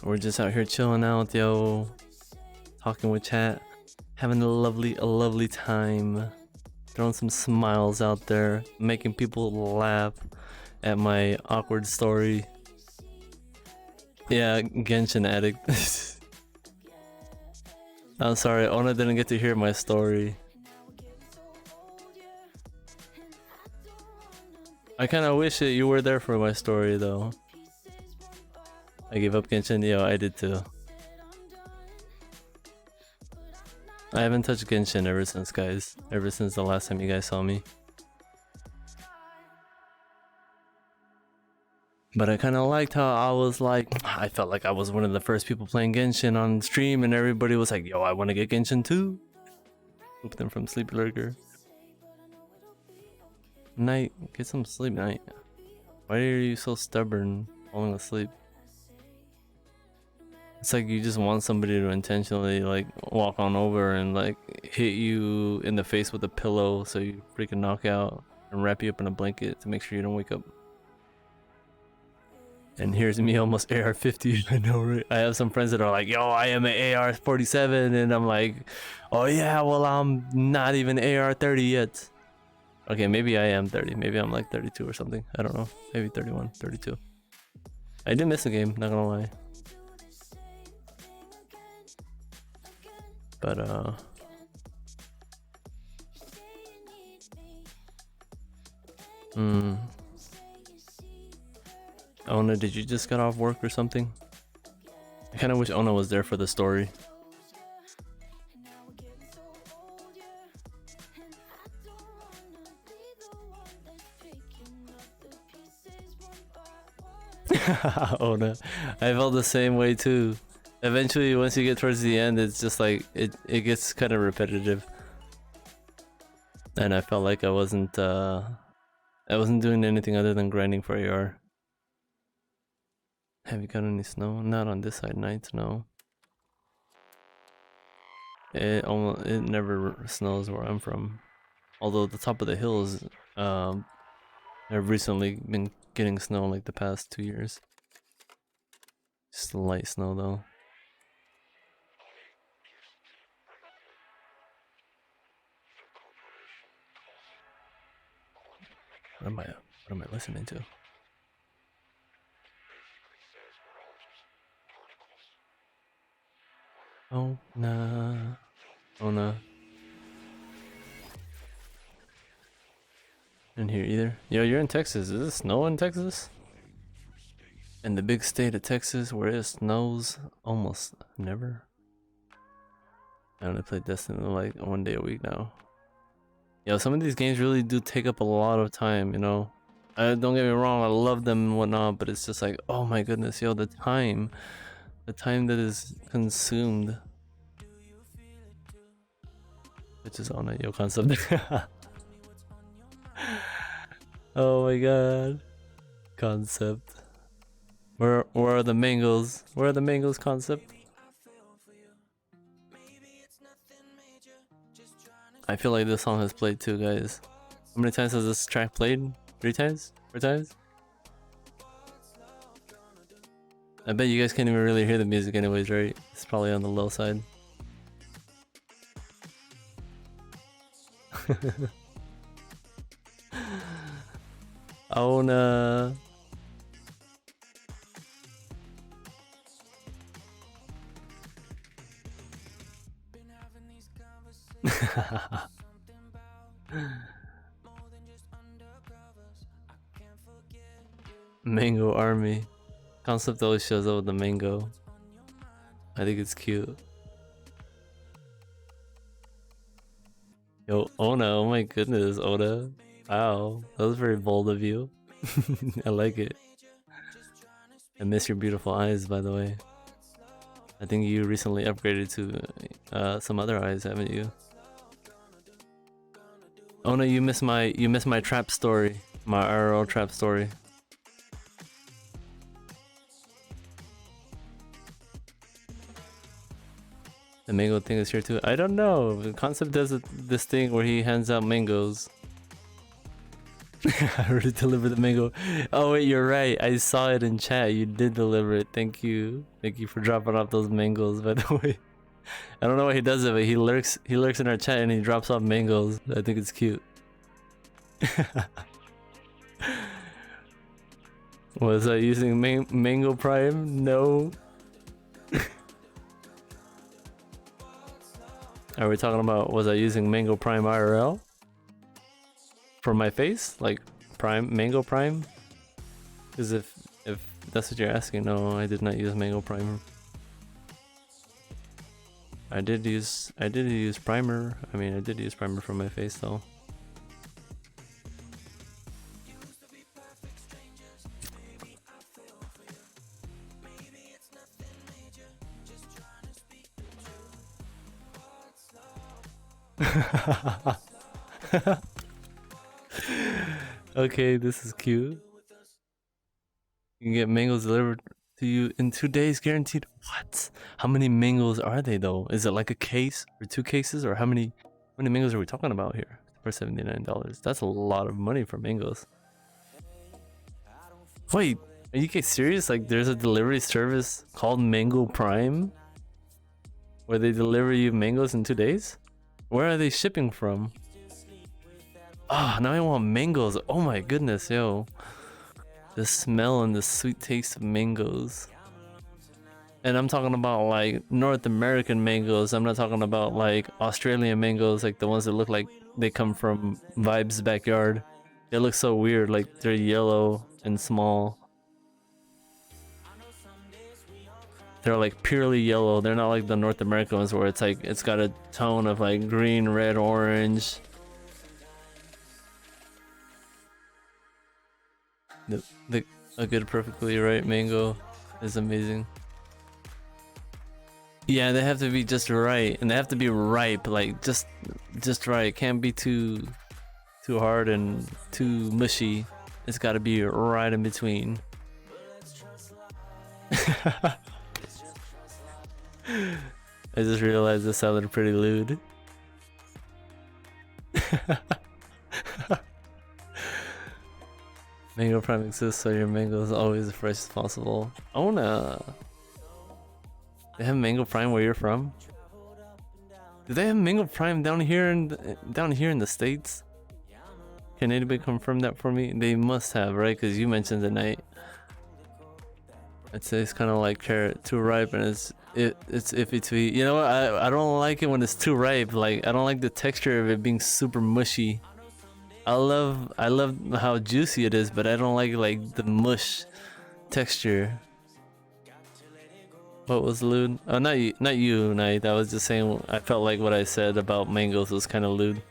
We're just out here chilling out, yo, talking with chat, having a lovely time, throwing some smiles out there, making people laugh at my awkward story. Yeah, Genshin addict. I'm sorry, Ona didn't get to hear my story. I kind of wish that you were there for my story though. I gave up Genshin. Yo, I did too. I haven't touched Genshin ever since, guys. Ever since the last time you guys saw me. But I kind of liked how I felt like I was one of the first people playing Genshin on stream, and everybody was like, yo, I want to get Genshin too. Swoop them from Sleepy Lurker. Night, get some sleep, Night. Why are you so stubborn falling asleep? It's like you just want somebody to intentionally like walk on over and like hit you in the face with a pillow so you freaking knock out and wrap you up in a blanket to make sure you don't wake up. And here's me almost AR-50. I know, right? I have some friends that are like, yo, I am an AR-47, and I'm like, oh yeah, well I'm not even AR-30 yet. Okay, maybe I am 30. Maybe I'm like 32 or something. I don't know. Maybe 31, 32. I did miss a game, not gonna lie. But Ona, did you just get off work or something? I kind of wish Ona was there for the story. Ona, I felt the same way too. Eventually, once you get towards the end, it's just like it gets kind of repetitive, and I felt like I wasn't doing anything other than grinding for AR. Have you got any snow? Not on this side, Night. No. It never snows where I'm from, although the top of the hills have recently been getting snow like the past 2 years. Just light snow though. What am I listening to? Oh nah. Oh nah. Didn't hear either. Yo, you're in Texas. Is it snow in Texas? In the big state of Texas where it snows almost never. I only play Destiny like 1 day a week now. Yo, some of these games really do take up a lot of time, you know? Don't get me wrong, I love them and whatnot, but it's just like, oh my goodness, yo, the time that is consumed. Which is on a yo concept. Oh my god. Concept. Where are the mangoes? Where are the mangoes, Concept? I feel like this song has played too, guys. How many times has this track played? 3 times? 4 times? I bet you guys can't even really hear the music anyways, right? It's probably on the low side. Ona. Mango Army. Concept always shows up with the mango. I think it's cute. Yo, Ona, oh my goodness, Ona. Wow, that was very bold of you. I like it. I miss your beautiful eyes, by the way. I think you recently upgraded to some other eyes, haven't you? Ona, you miss my trap story, my RL trap story. The mango thing is here too. I don't know. The Concept does this thing where he hands out mangoes. I already delivered the mango. Oh wait, you're right. I saw it in chat. You did deliver it. Thank you. Thank you for dropping off those mangoes. By the way, I don't know why he does it, but he lurks in our chat and he drops off mangoes. I think it's cute. Was I using Mango Prime? No. Are we talking about was I using Mango Prime IRL? For my face? Like Mango Prime? Because if that's what you're asking, no, I did not use Mango Primer. I did use primer. I mean, I did use primer for my face though. Okay, this is cute. You can get mangoes delivered to you in 2 days, guaranteed. What? How many mangoes are they though? Is it like a case or 2 cases, or how many mangoes are we talking about here for $79? That's a lot of money for mangoes. Wait, are you guys serious? Like, there's a delivery service called Mango Prime where they deliver you mangoes in 2 days? Where are they shipping from? Ah, now I want mangoes. Oh my goodness, yo. The smell and the sweet taste of mangoes. And I'm talking about like North American mangoes. I'm not talking about like Australian mangoes, like the ones that look like they come from Vibe's backyard. They look so weird, like they're yellow and small. They're like purely yellow. They're not like the North American ones where it's like it's got a tone of like green, red, orange. A good perfectly ripe mango is amazing. Yeah, they have to be just right, and they have to be ripe, like just right. It can't be too hard and too mushy. It's got to be right in between. I just realized this sounded pretty lewd. Mango Prime exists so your mango is always as fresh as possible. I wanna... They have Mango Prime where you're from? Do they have Mango Prime down here in the States? Can anybody confirm that for me? They must have, right? Because you mentioned the night. I'd say it's kind of like carrot, too ripe, and it's iffy to eat. You know what? I don't like it when it's too ripe. Like, I don't like the texture of it being super mushy. I love how juicy it is, but I don't like the mush texture. What was lewd? Oh, not you, Knight. I was just saying I felt like what I said about mangoes was kind of lewd.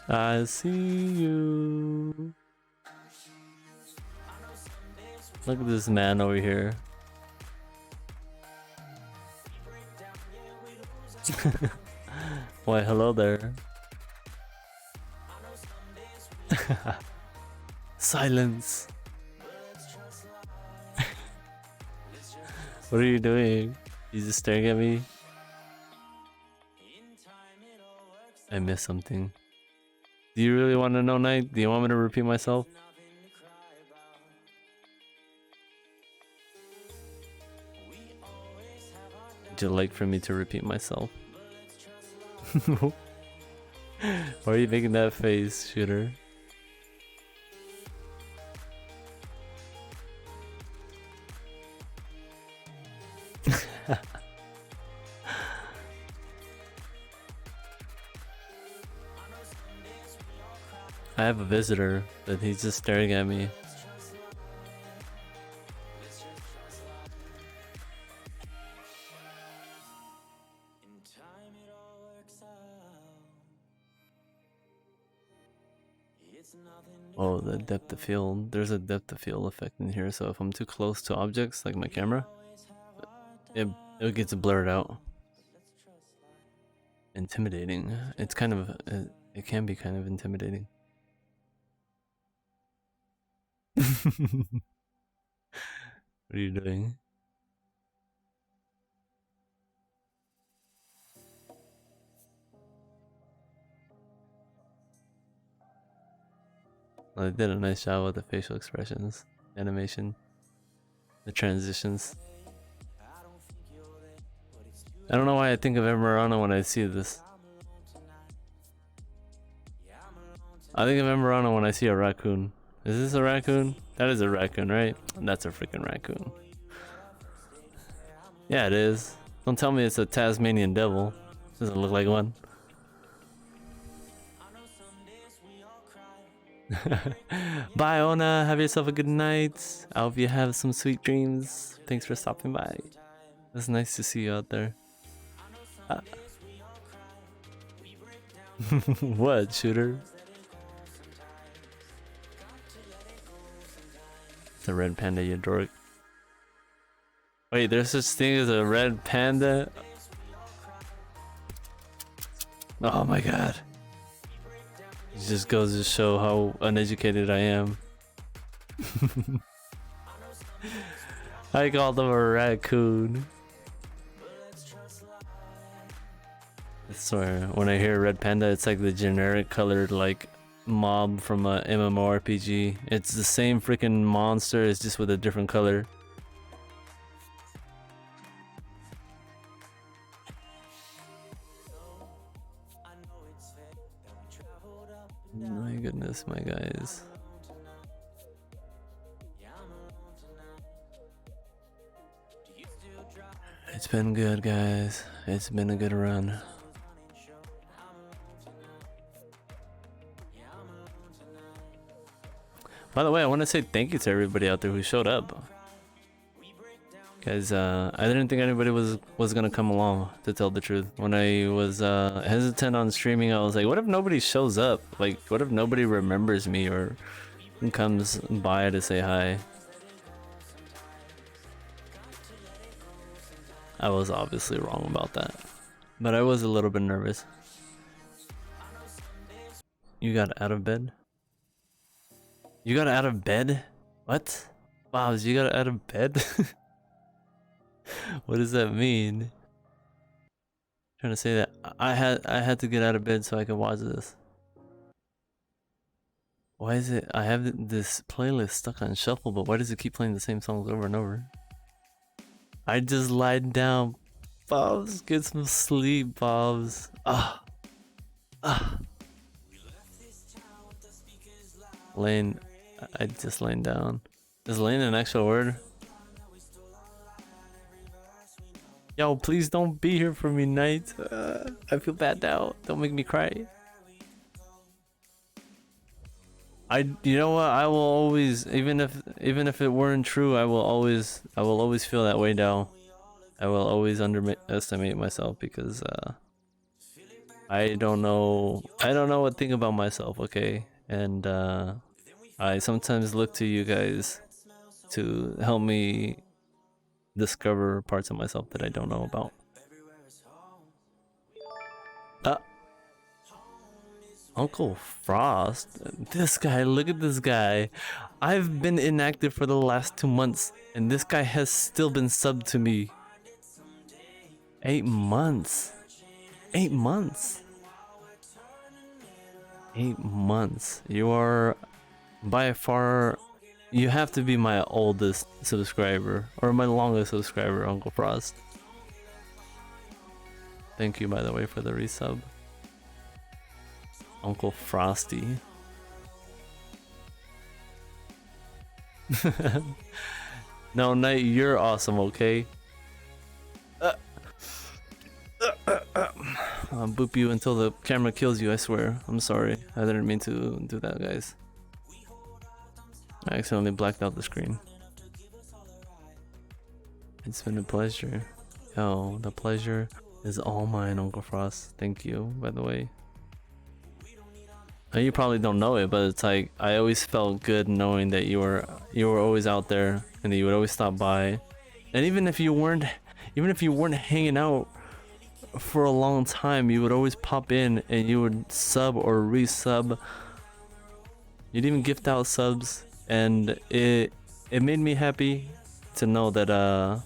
I see you. Look at this man over here. Why, hello there. Silence. What are you doing? You just staring at me? I missed something. Do you really want to know, Knight? Do you want me to repeat myself? Would you like for me to repeat myself? Why are you making that face, Shooter? I have a visitor, but he's just staring at me. Oh, the depth of field. There's a depth of field effect in here, so if I'm too close to objects, like my camera, it gets blurred out. Intimidating. It's kind of... it can be kind of intimidating. What are you doing? Well, they did a nice job with the facial expressions, animation, the transitions. I don't know why I think of Emerana when I see this. I think of Emerana when I see a raccoon. Is this a raccoon? That is a raccoon, right? That's a freaking raccoon. Yeah, it is. Don't tell me it's a Tasmanian devil. Doesn't look like one. Bye, Ona. Have yourself a good night. I hope you have some sweet dreams. Thanks for stopping by. It's nice to see you out there. What, Shooter? It's a red panda, you dork. Wait, there's such thing as a red panda? Oh my god. It just goes to show how uneducated I am. I called him a raccoon. I swear, when I hear Red Panda, it's like the generic colored like mob from a MMORPG. It's the same freaking monster, it's just with a different color. My goodness, my guys. It's been good, guys. It's been a good run. By the way, I want to say thank you to everybody out there who showed up. Guys, I didn't think anybody was gonna come along, to tell the truth. When I was hesitant on streaming, I was like, what if nobody shows up? Like, what if nobody remembers me or comes by to say hi? I was obviously wrong about that, but I was a little bit nervous. You got out of bed? You got out of bed? What? Bobs, you got out of bed? What does that mean? Trying to say that I had to get out of bed so I could watch this. Why is it I have this playlist stuck on shuffle, but why does it keep playing the same songs over and over? I just lied down. Bobs, get some sleep, Bobs. Lane, I just laying down. Is lane an actual word? Yo, please don't be here for me, Knight. I feel bad now. Don't make me cry. You know what? I will always, even if it weren't true, I will always feel that way now. I will always underestimate myself because I don't know what thing about myself, okay? And I sometimes look to you guys to help me discover parts of myself that I don't know about. Uncle Frost, this guy, look at this guy. I've been inactive for the last 2 months and this guy has still been subbed to me. 8 months. 8 months. 8 months. You are by far, you have to be my oldest subscriber or my longest subscriber, Uncle Frost. Thank you, by the way, for the resub. Uncle Frosty. No, Knight, you're awesome, okay? I'll boop you until the camera kills you, I swear. I'm sorry. I didn't mean to do that, guys. I accidentally blacked out the screen. It's been a pleasure. Yo, the pleasure is all mine, Uncle Frost. Thank you, by the way. You probably don't know it, but it's like I always felt good knowing that you were always out there and that you would always stop by. And even if you weren't hanging out for a long time, you would always pop in and you would sub or resub. You'd even gift out subs, and it made me happy to know that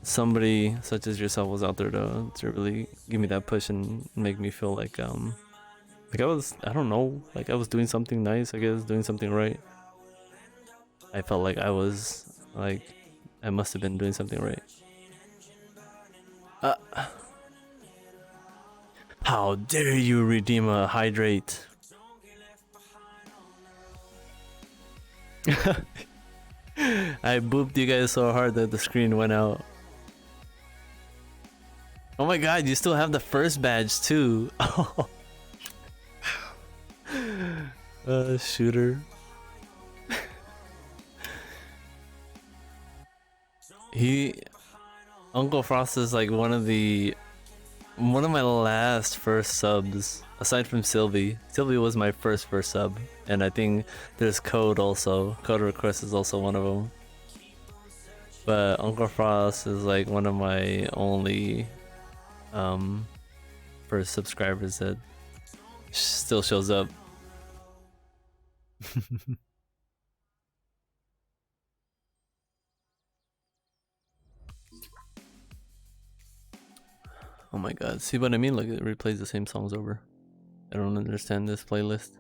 somebody such as yourself was out there to really give me that push and make me feel like I was, I don't know, like I was doing something nice, I guess, doing something right. I felt like I was, like, I must have been doing something right. How dare you redeem a hydrate? I booped you guys so hard that the screen went out. Oh my god, you still have the first badge too. Shooter. Uncle Frost is like one of my last first subs, aside from Sylvie. Sylvie was my first sub, and I think there's Code also. Code Request is also one of them. But Uncle Frost is like one of my only for subscribers that still shows up. Oh my god, see what I mean? Like, it replays the same songs over. I don't understand this playlist.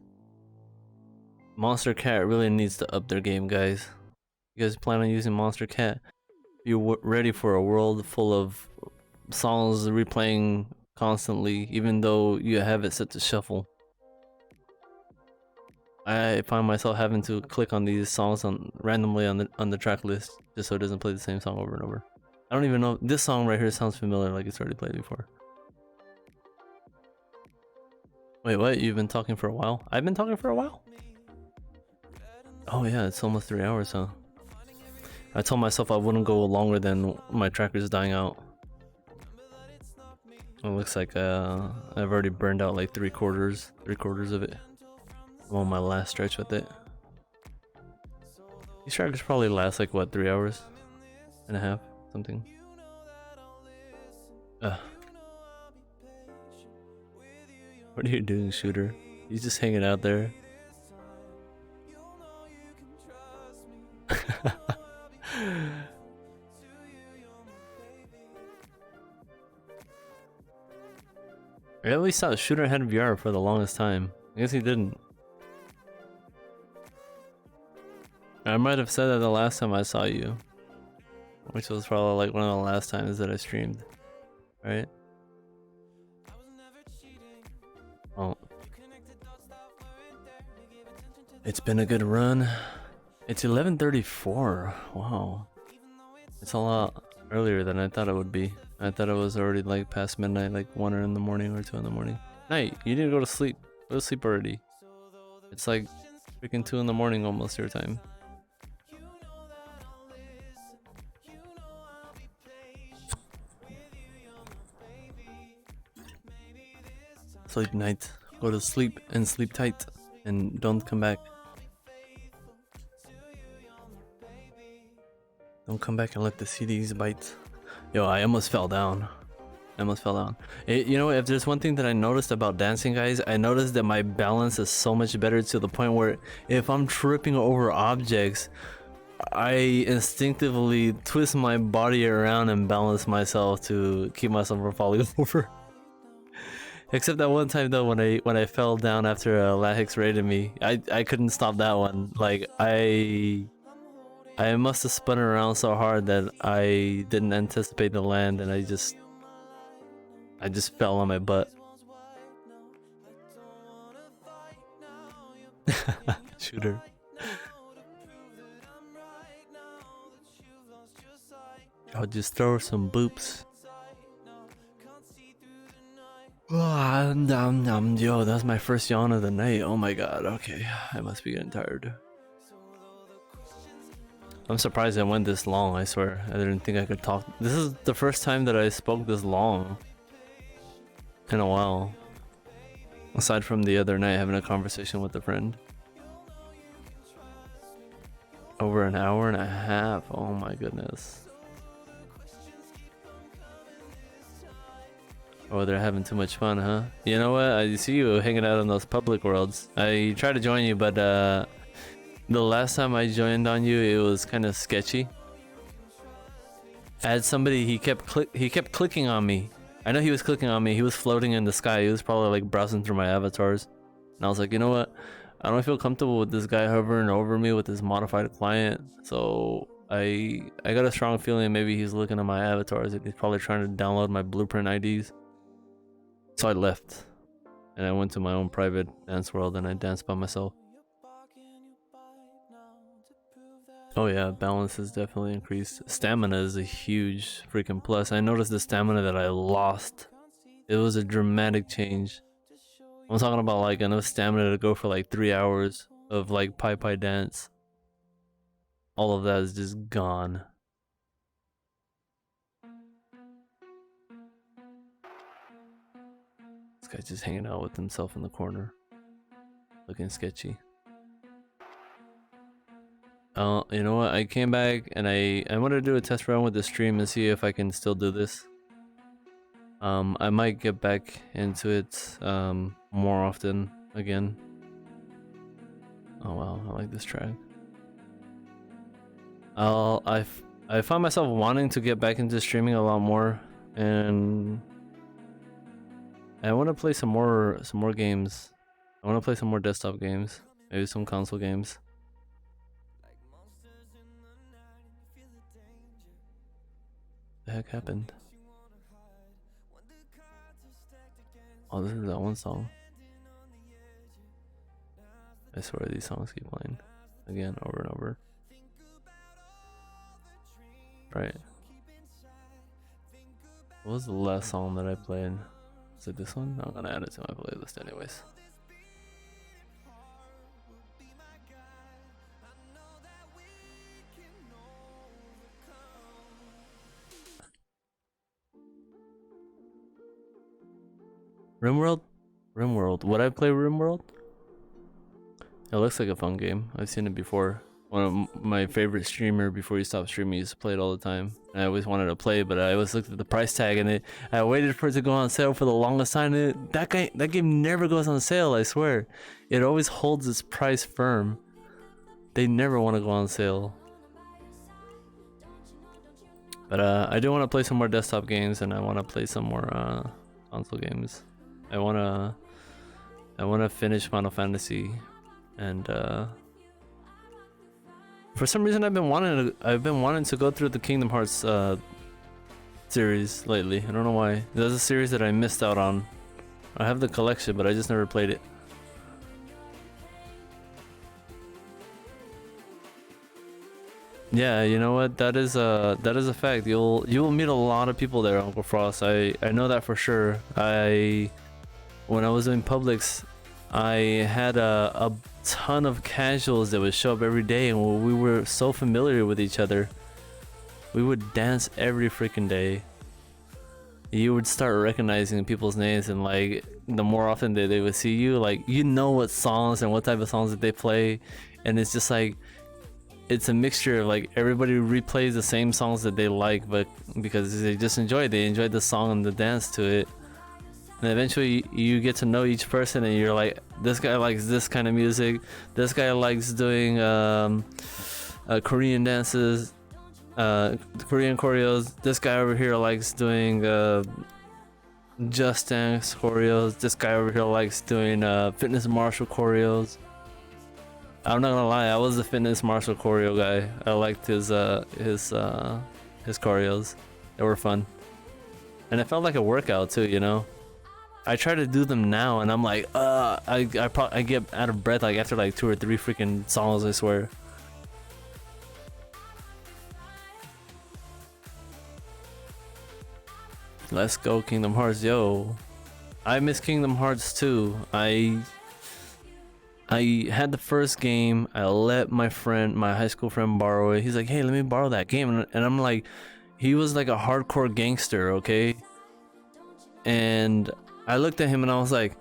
Monster Cat really needs to up their game, guys. You guys plan on using Monster Cat? You're ready for a world full of songs replaying constantly, even though you have it set to shuffle. I find myself having to click on these songs randomly on the track list just so it doesn't play the same song over and over. I don't even know, this song right here sounds familiar, like it's already played before. Wait, what? You've been talking for a while? I've been talking for a while? Oh yeah, it's almost 3 hours, huh? I told myself I wouldn't go longer than my tracker's dying out. It looks like I've already burned out like three quarters of it. I'm on my last stretch with it. These trackers probably last like what, 3 hours and a half, something. What are you doing, Shooter? He's just hanging out there. I at least thought Shooter had VR for the longest time. I guess he didn't. I might have said that the last time I saw you, which was probably like one of the last times that I streamed, right? Oh. It's been a good run. It's 11:34. Wow. It's a lot earlier than I thought it would be. I thought it was already like past midnight, like 1 in the morning or 2 in the morning. Night, you need to go to sleep. Go to sleep already. It's like freaking 2 in the morning almost your time. Sleep night. Go to sleep and sleep tight. And don't come back. Don't come back and let the CDs bite. Yo, I almost fell down. You know, if there's one thing that I noticed about dancing, guys, I noticed that my balance is so much better to the point where if I'm tripping over objects, I instinctively twist my body around and balance myself to keep myself from falling over. Except that one time though, when I fell down after Lahix raided me, I couldn't stop that one. Like I must have spun around so hard that I didn't anticipate the land, and I just fell on my butt. Shooter. I'll just throw some boops. Yo, that's my first yawn of the night. Oh my god, okay. I must be getting tired. I'm surprised I went this long, I swear. I didn't think I could talk. This is the first time that I spoke this long in a while. Aside from the other night having a conversation with a friend. Over an hour and a half. Oh my goodness. Oh, they're having too much fun, huh? You know what? I see you hanging out in those public worlds. I tried to join you, but the last time I joined on you, it was kind of sketchy. I had somebody, he kept clicking on me. I know he was clicking on me. He was floating in the sky. He was probably like browsing through my avatars. And I was like, you know what? I don't feel comfortable with this guy hovering over me with this modified client. So I got a strong feeling maybe he's looking at my avatars and he's probably trying to download my blueprint IDs. So I left. And I went to my own private dance world and I danced by myself. Oh yeah, balance has definitely increased. Stamina is a huge freaking plus. I noticed the stamina that I lost. It was a dramatic change. I'm talking about like enough stamina to go for like 3 hours of like Pai dance. All of that is just gone. This guy's just hanging out with himself in the corner. Looking sketchy. You know what? I came back and I wanted to do a test run with the stream and see if I can still do this. I might get back into it more often again. Oh wow, I like this track. I found myself wanting to get back into streaming a lot more, and I want to play some more games. I want to play some more desktop games, maybe some console games. The heck happened? Oh, this is that one song. I swear these songs keep playing again over and over. Right. What was the last song that I played? Is it this one? I'm gonna add it to my playlist anyways. RimWorld? RimWorld. Would I play RimWorld? It looks like a fun game. I've seen it before. One of my favorite streamer before he stopped streaming used to play it all the time. I always wanted to play, but I always looked at the price tag and I waited for it to go on sale for the longest time. That game never goes on sale, I swear. It always holds its price firm. They never want to go on sale. But I do want to play some more desktop games, and I want to play some more console games. I want to finish Final Fantasy, and for some reason I've been wanting to go through the Kingdom Hearts series lately. I don't know why. There's a series that I missed out on. I have the collection, but I just never played it. Yeah, you know what? That is a fact. You will meet a lot of people there, Uncle Frost. I know that for sure. When I was doing Publix, I had a ton of casuals that would show up every day, and we were so familiar with each other. We would dance every freaking day. You would start recognizing people's names, and like the more often they would see you, like you know what songs and what type of songs that they play, and it's just like it's a mixture of like everybody replays the same songs that they like, but because they just enjoy the song and the dance to it. And eventually you get to know each person, and you're like, this guy likes this kind of music, this guy likes doing Korean dances, Korean choreos, this guy over here likes doing Just Dance choreos, this guy over here likes doing fitness martial choreos. I'm not gonna lie, I was the fitness martial choreo guy. I liked his choreos. They were fun, and it felt like a workout too, you know. I try to do them now, and I'm like, I get out of breath like after like 2 or 3 freaking songs, I swear. Let's go Kingdom Hearts, yo. I miss Kingdom Hearts too. I had the first game. I let my high school friend borrow it. He's like, hey, let me borrow that game. And I'm like, he was like a hardcore gangster, okay? And I looked at him and I was like,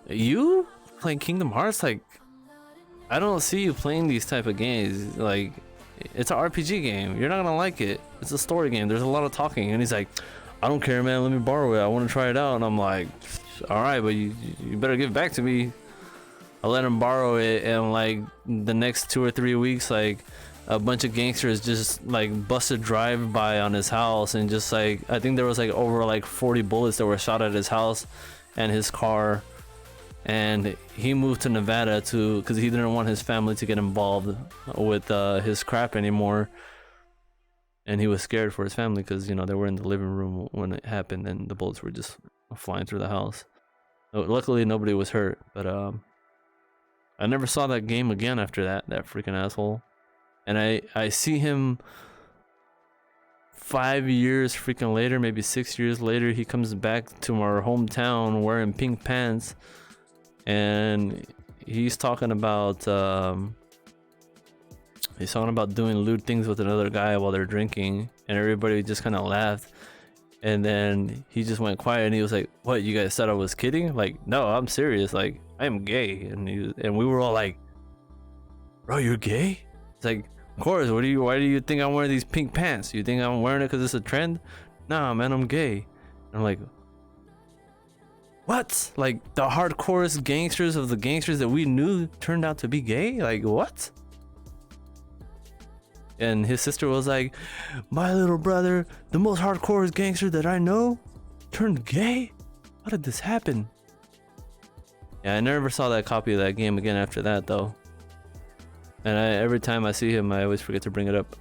you playing Kingdom Hearts? Like, I don't see you playing these type of games. Like, it's an RPG game. You're not gonna like it. It's a story game. There's a lot of talking. And he's like, I don't care, man. Let me borrow it. I want to try it out. And I'm like, all right, but you better give it back to me. I let him borrow it, and like the next 2 or 3 weeks, like a bunch of gangsters just like busted drive-by on his house, and just like I think there was like over like 40 bullets that were shot at his house and his car. And he moved to Nevada because he didn't want his family to get involved with his crap anymore, and he was scared for his family because, you know, they were in the living room when it happened and the bullets were just flying through the house. Luckily nobody was hurt, but I never saw that game again after that freaking asshole. And I see him 5 years freaking later, maybe 6 years later. He comes back to our hometown wearing pink pants, and he's talking about doing lewd things with another guy while they're drinking, and everybody just kind of laughed. And then he just went quiet, and he was like, what, you guys said I was kidding? Like, no, I'm serious. Like, I am gay. And we were all like, bro, you're gay? It's like, of course. Why do you think I'm wearing these pink pants? You think I'm wearing it because it's a trend? Nah, man, I'm gay. And I'm like, What? Like the hardcorest gangsters of the gangsters that we knew turned out to be gay? Like what? And his sister was like, my little brother, the most hardcore gangster that I know, turned gay? How did this happen? Yeah, I never saw that copy of that game again after that though. And every time I see him, I always forget to bring it up.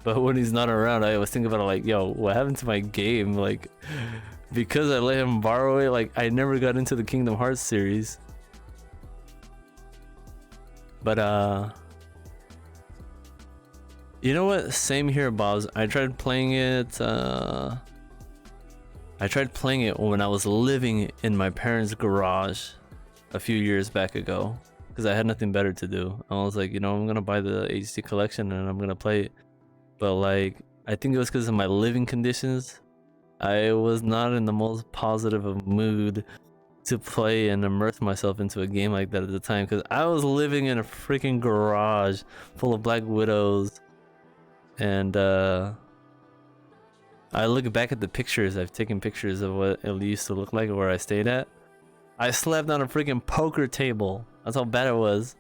But when he's not around, I always think about it like, yo, what happened to my game? Like, because I let him borrow it, like I never got into the Kingdom Hearts series. But you know what? Same here, Bobs. I tried playing it when I was living in my parents' garage a few years back ago because I had nothing better to do. I was like, you know, I'm gonna buy the HD collection and I'm gonna play it. But like, I think it was because of my living conditions. I was not in the most positive of mood to play and immerse myself into a game like that at the time because I was living in a freaking garage full of Black Widows. And I look back at the pictures. I've taken pictures of what it used to look like where I stayed at. I slept on a freaking poker table. That's how bad it was.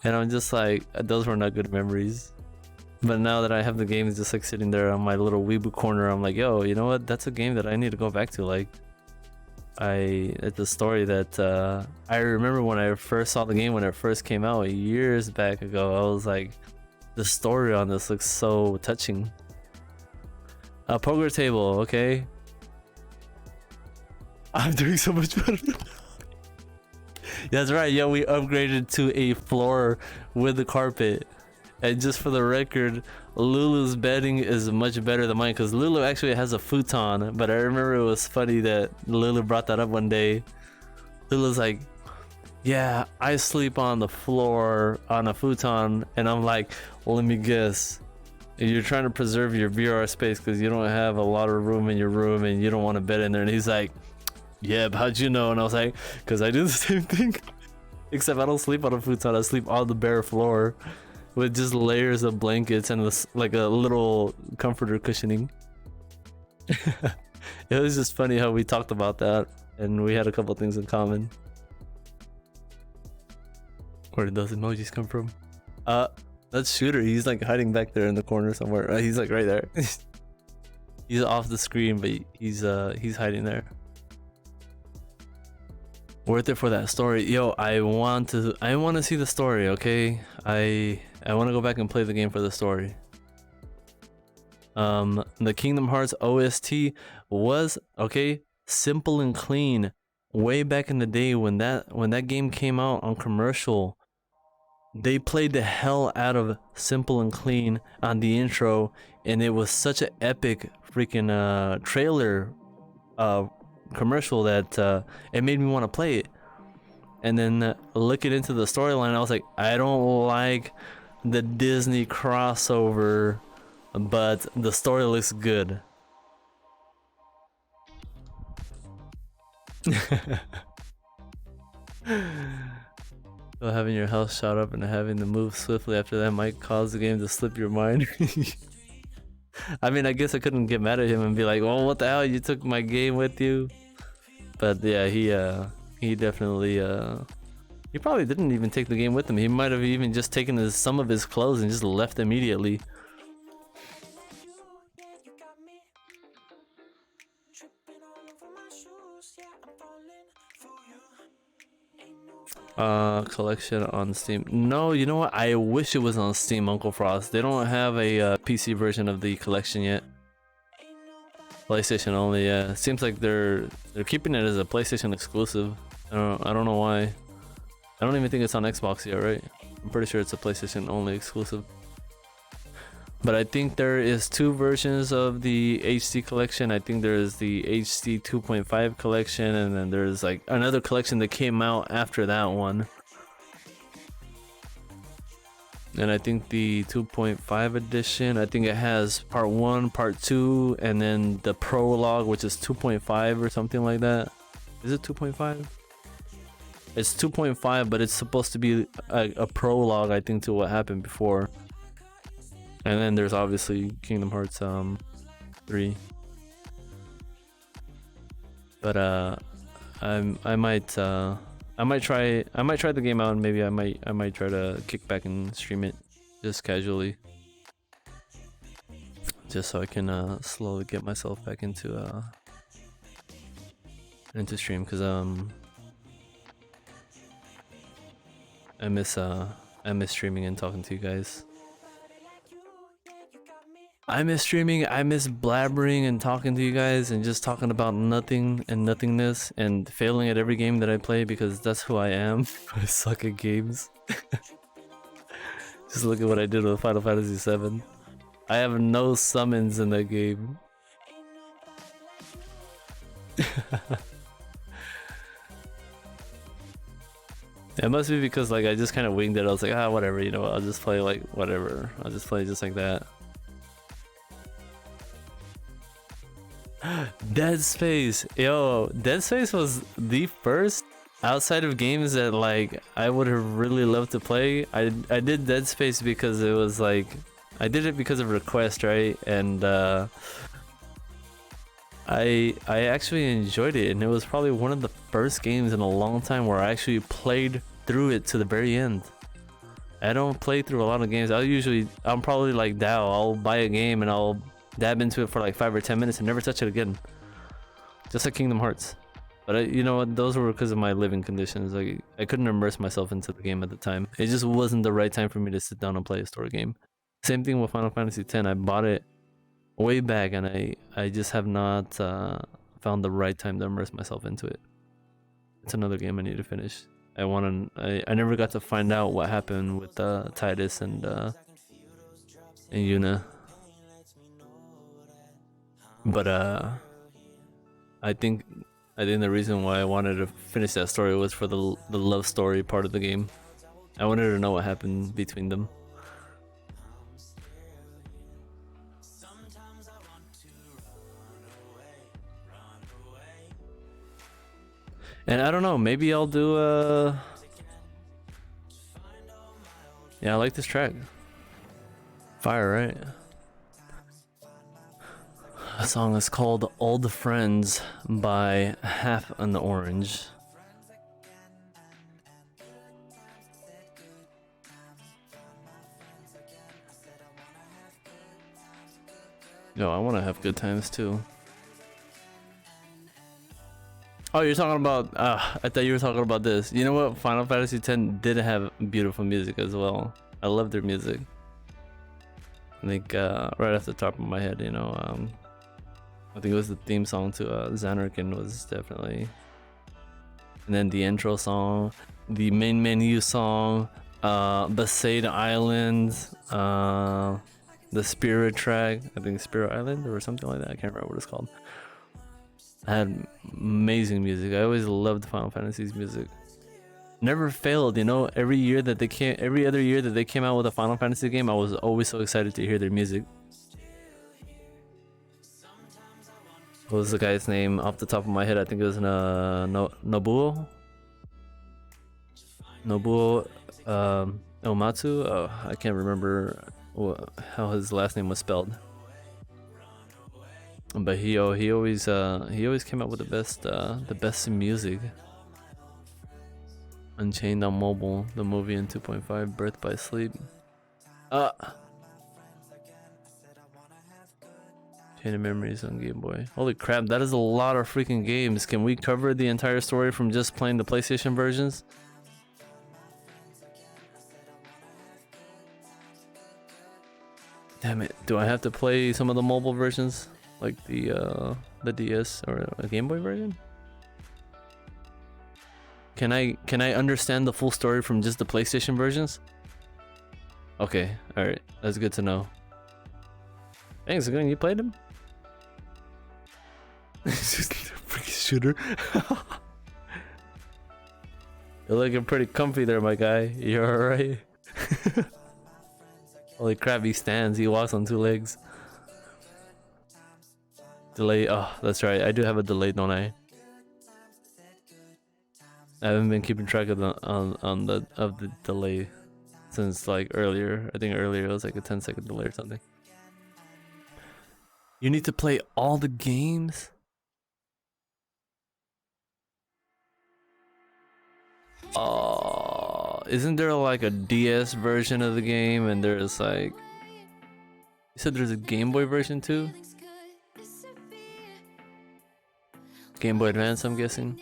And I'm just like, those were not good memories. But now that I have the game just like sitting there on my little weeaboo corner, I'm like, yo, you know what? That's a game that I need to go back to. Like, it's a story that I remember when I first saw the game when it first came out years back ago. I was like, the story on this looks so touching. A poker table, okay. I'm doing so much better. That's right, yeah, we upgraded to a floor with the carpet. And just for the record, Lulu's bedding is much better than mine because Lulu actually has a futon. But I remember it was funny that Lulu brought that up one day. Lulu's like, yeah, I sleep on the floor on a futon. And I'm like, well, let me guess. You're trying to preserve your VR space because you don't have a lot of room in your room and you don't want a bed in there. And he's like, yeah, but how'd you know? And I was like, because I do the same thing. Except I don't sleep on a futon. I sleep on the bare floor with just layers of blankets and like a little comforter cushioning. It was just funny how we talked about that and we had a couple things in common. Where did those emojis come from? That's Shooter. He's like hiding back there in the corner somewhere. He's like right there. He's off the screen, but he's hiding there. Worth it for that story. Yo, I want to see the story, okay? I want to go back and play the game for the story. The Kingdom Hearts OST was okay, simple and clean. Way back in the day when that game came out on commercial, they played the hell out of Simple and Clean on the intro, and it was such an epic freaking trailer commercial that it made me want to play it. And then looking into the storyline, I was like, I don't like the Disney crossover, but the story looks good. So having your house shot up and having to move swiftly after that might cause the game to slip your mind. I mean, I guess I couldn't get mad at him and be like, "Oh, what the hell? You took my game with you." But yeah, he definitely he probably didn't even take the game with him. He might have even just taken some of his clothes and just left immediately. Collection on Steam. No, you know what? I wish it was on Steam, Uncle Frost. They don't have a PC version of the collection yet. PlayStation only, yeah. It seems like they're keeping it as a PlayStation exclusive. I don't know why. I don't even think it's on Xbox yet, right? I'm pretty sure it's a PlayStation only exclusive. But I think there is two versions of the HD collection. I think there's the HD 2.5 collection, and then there's like another collection that came out after that one. And I think the 2.5 edition, I think it has part 1, part 2, and then the prologue, which is 2.5 or something like that. Is it 2.5? It's 2.5, but it's supposed to be a prologue, I think, to what happened before. And then there's obviously Kingdom Hearts 3. But I might try the game out, and maybe I might try to kick back and stream it just casually, just so I can slowly get myself back into stream, because I miss streaming and talking to you guys. I miss streaming, I miss blabbering and talking to you guys and just talking about nothing and nothingness and failing at every game that I play, because that's who I am. I suck at games. Just look at what I did with Final Fantasy VII. I have no summons in that game. It must be because like I just kind of winged it. I was like, ah, whatever, you know, I'll just play like whatever. I'll just play just like that. Dead Space, yo, Dead Space was the first outside of games that like I would have really loved to play. I did Dead Space because it was like I did it because of request, right? And I actually enjoyed it, and it was probably one of the first games in a long time where I actually played through it to the very end. I don't play through a lot of games. I'm probably like Dow. I'll buy a game and I'll dab into it for like 5 or 10 minutes and never touch it again. Just like Kingdom Hearts. But you know what? Those were because of my living conditions. Like I couldn't immerse myself into the game at the time. It just wasn't the right time for me to sit down and play a story game. Same thing with Final Fantasy X. I bought it way back, and I just have not found the right time to immerse myself into it. It's another game I need to finish. I never got to find out what happened with Tidus and Yuna. But I think the reason why I wanted to finish that story was for the love story part of the game. I wanted to know what happened between them. And I don't know, maybe I'll do yeah, I like this track. Fire, right? The song is called Old Friends by Half an Orange. Yo, I want to have good times too. Oh, you're talking about, I thought you were talking about this. You know what? Final Fantasy X did have beautiful music as well. I love their music. I think right off the top of my head, you know, I think it was the theme song to Xanarkand was definitely. And then the intro song, the main menu song, Besaid Island, the Spirit track, I think Spirit Island or something like that. I can't remember what it's called. I had amazing music. I always loved Final Fantasy's music. Never failed, you know. Every other year that they came out with a Final Fantasy game, I was always so excited to hear their music. What was the guy's name off the top of my head? I think it was Nobuo Uematsu. Oh, I can't remember how his last name was spelled. But he always came up with the best music. Unchained on mobile, the movie in 2.5, Birth by Sleep. Chain of Memories on Game Boy. Holy crap, that is a lot of freaking games. Can we cover the entire story from just playing the PlayStation versions? Damn it, do I have to play some of the mobile versions? Like the DS or a Game Boy version? Can I understand the full story from just the PlayStation versions? Okay, alright, that's good to know. Thanks, you played him? It's just a freaking shooter. You're looking pretty comfy there, my guy. You're alright? Holy crap, he stands, he walks on 2 legs. Delay, oh, that's right, I do have a delay, don't I? I haven't been keeping track of the delay since like earlier. I think earlier it was like a 10-second delay or something. You need to play all the games? Isn't there like a DS version of the game, and there's like, you said there's a Game Boy version too? Game Boy Advance, I'm guessing.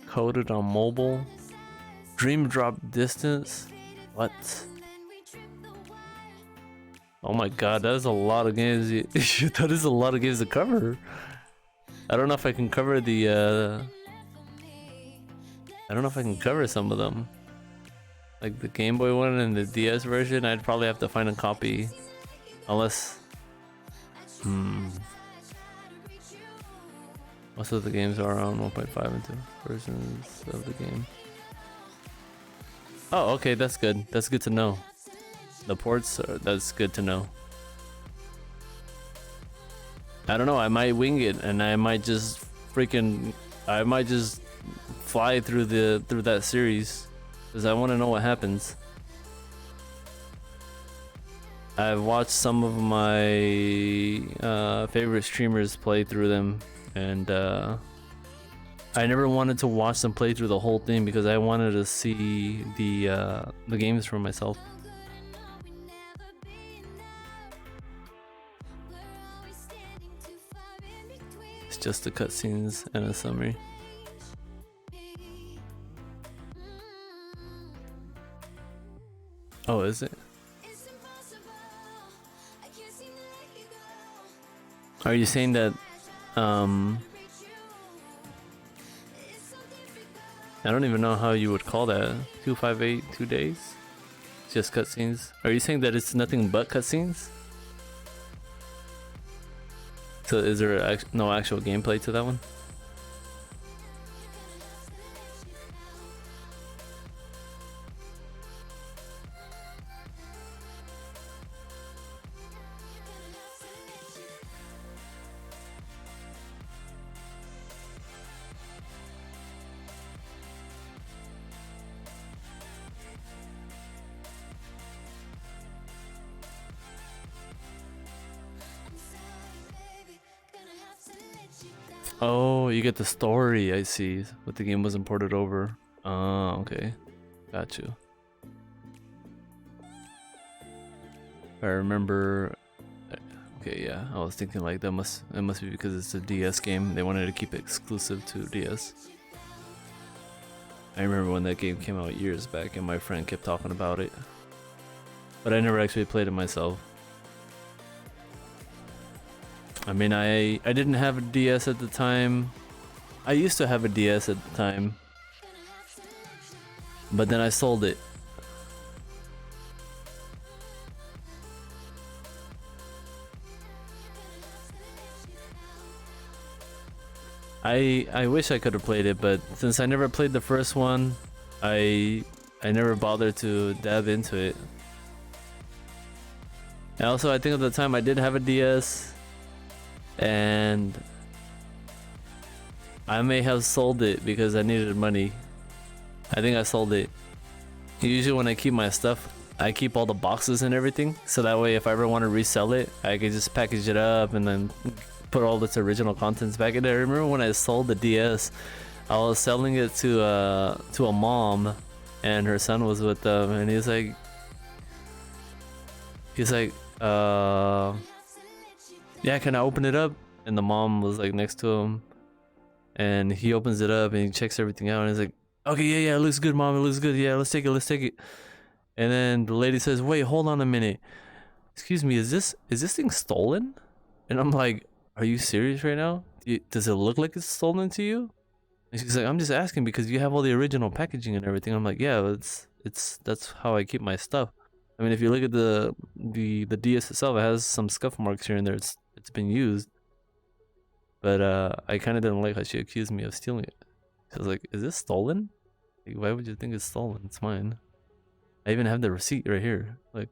Coded on mobile. Dream Drop Distance. What? Oh my god, that is a lot of games. That is a lot of games to cover. I don't know if I can cover the I don't know if I can cover some of them. Like the Game Boy one and the DS version, I'd probably have to find a copy. Unless most of the games are on 1.5 and 2 versions of the game. Oh, okay, that's good. That's good to know. The ports are, that's good to know. I don't know, I might wing it and I might just fly through that series because I want to know what happens. I've watched some of my favorite streamers play through them, and I never wanted to watch them play through the whole thing because I wanted to see the games for myself. It's just the cutscenes and a summary. Oh, is it? Are you saying that I don't even know how you would call that. 258 2 days? Just cutscenes? Are you saying that it's nothing but cutscenes? So is there no actual gameplay to that one? Oh, you get the story, I see, but the game wasn't ported over. Oh, okay. Got you. I remember. Okay, yeah, I was thinking like it must be because it's a DS game. They wanted to keep it exclusive to DS. I remember when that game came out years back and my friend kept talking about it. But I never actually played it myself. I mean, I didn't have a DS at the time. I used to have a DS at the time, but then I sold it. I wish I could have played it, but since I never played the first one, I never bothered to dab into it. And also, I think at the time I did have a DS. And I may have sold it because I needed money. I think I sold it. Usually when I keep my stuff, I keep all the boxes and everything, so that way if I ever want to resell it, I can just package it up and then put all its original contents back in there. I remember when I sold the DS, I was selling it to a mom, and her son was with them, and he's like yeah, can I open it up? And the mom was like next to him, and he opens it up and he checks everything out, and he's like, okay, yeah, it looks good, mom, it looks good, yeah, let's take it. And then the lady says, wait, hold on a minute, excuse me, is this thing stolen? And I'm like, are you serious right now? Does it look like it's stolen to you? And she's like, I'm just asking because you have all the original packaging and everything. I'm like, yeah, that's how I keep my stuff. I mean, if you look at the DS itself, it has some scuff marks here and there. It's been used. But I kind of didn't like how she accused me of stealing it. She was like, is this stolen? Like, why would you think it's stolen? It's mine. I even have the receipt right here. Like,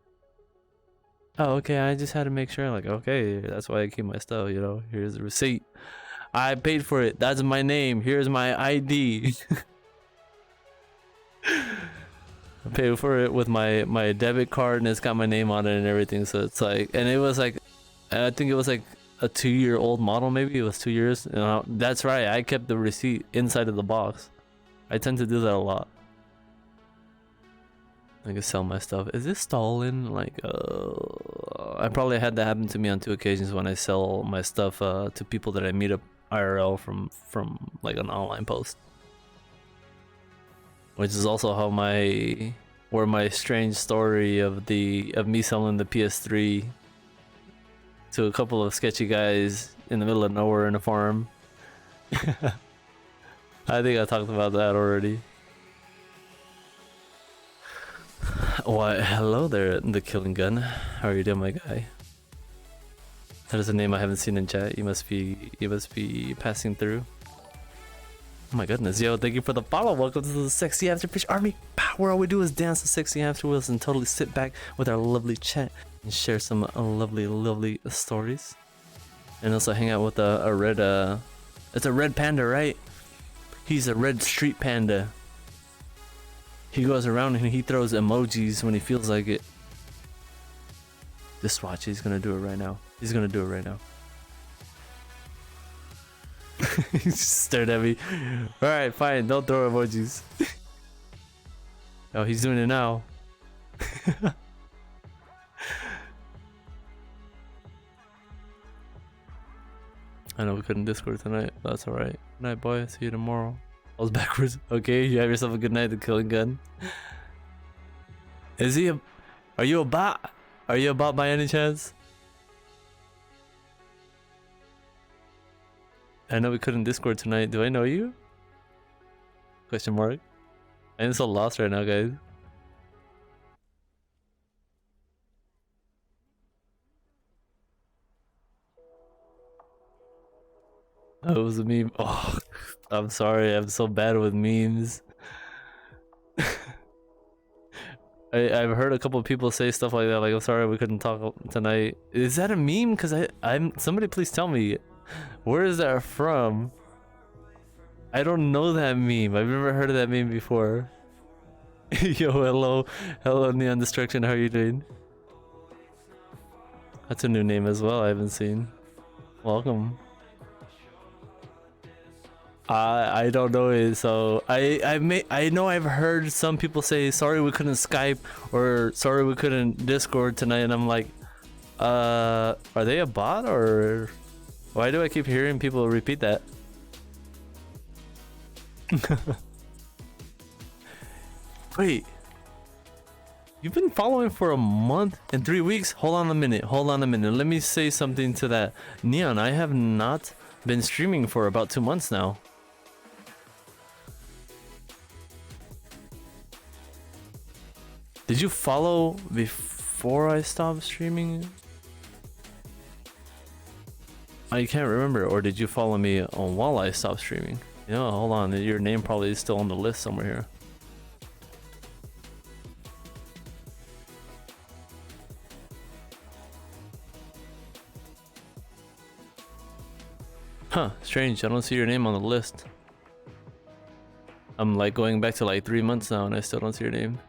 oh, okay, I just had to make sure. Like, okay, that's why I keep my stuff, you know. Here's the receipt. I paid for it. That's my name. Here's my ID. I paid for it with my debit card, and it's got my name on it and everything. So it's like, and it was like, I think it was like a 2-year-old model, maybe it was 2 years. That's right, I kept the receipt inside of the box. I tend to do that a lot. I can sell my stuff. Is this stolen? Like, I probably had that happen to me on 2 occasions when I sell my stuff to people that I meet up IRL from like an online post. Which is also how where my strange story of me selling the PS3 to a couple of sketchy guys in the middle of nowhere in a farm. I think I talked about that already. Why, hello there, the Killing Gun. How are you doing, my guy? That is a name I haven't seen in chat. You must be passing through. Oh my goodness, yo, thank you for the follow. Welcome to the Sexy Afterfish Army, where all we do is dance the sexy afterwards and totally sit back with our lovely chat and share some lovely stories. And also hang out with a red, it's a red panda, right? He's a red street panda. He goes around and he throws emojis when he feels like it. Just watch, he's gonna do it right now. He's gonna do it right now. He just stared at me. Alright, fine, don't throw emojis. Oh, he's doing it now. I know we couldn't Discord tonight, but that's alright. Good night, boy. See you tomorrow. I was backwards. Okay, you have yourself a good night, the Killing Gun. Is he are you a bot? Are you a bot by any chance? I know we couldn't Discord tonight. Do I know you? Question mark. I'm so lost right now, guys. Oh, it was a meme. Oh, I'm sorry. I'm so bad with memes. I've heard a couple of people say stuff like that. Like, I'm sorry we couldn't talk tonight. Is that a meme? Cause I'm somebody please tell me, where is that from? I don't know that meme. I've never heard of that meme before. Yo, hello Neon Destruction. How are you doing? That's a new name as well. I haven't seen. Welcome. I don't know it, so I know I've heard some people say sorry we couldn't Skype or sorry we couldn't Discord tonight, and I'm like, are they a bot or why do I keep hearing people repeat that? Wait, you've been following for a month and 3 weeks? Hold on a minute. Let me say something to that. Neon, I have not been streaming for about 2 months now. Did you follow before I stopped streaming? I can't remember. Or did you follow me on while I stopped streaming? You know, hold on. Your name probably is still on the list somewhere here. Huh, strange. I don't see your name on the list. I'm like going back to like 3 months now and I still don't see your name.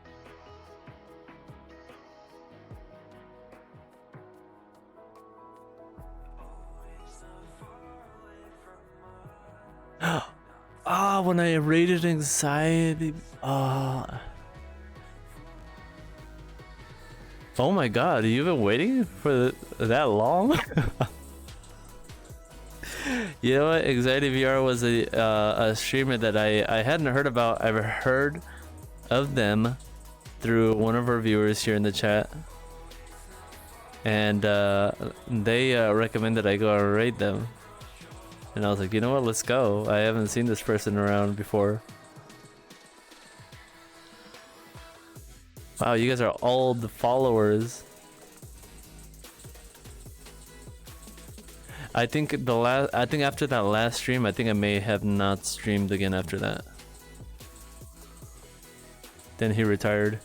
Ah, when I rated anxiety. Oh my god, you've been waiting for that long? You know what? Anxiety VR was a streamer that I hadn't heard about. I've heard of them through one of our viewers here in the chat. And they recommended I go and raid them. And I was like, you know what, let's go. I haven't seen this person around before. Wow, you guys are old followers. I think after that last stream, I think I may have not streamed again after that. Then he retired.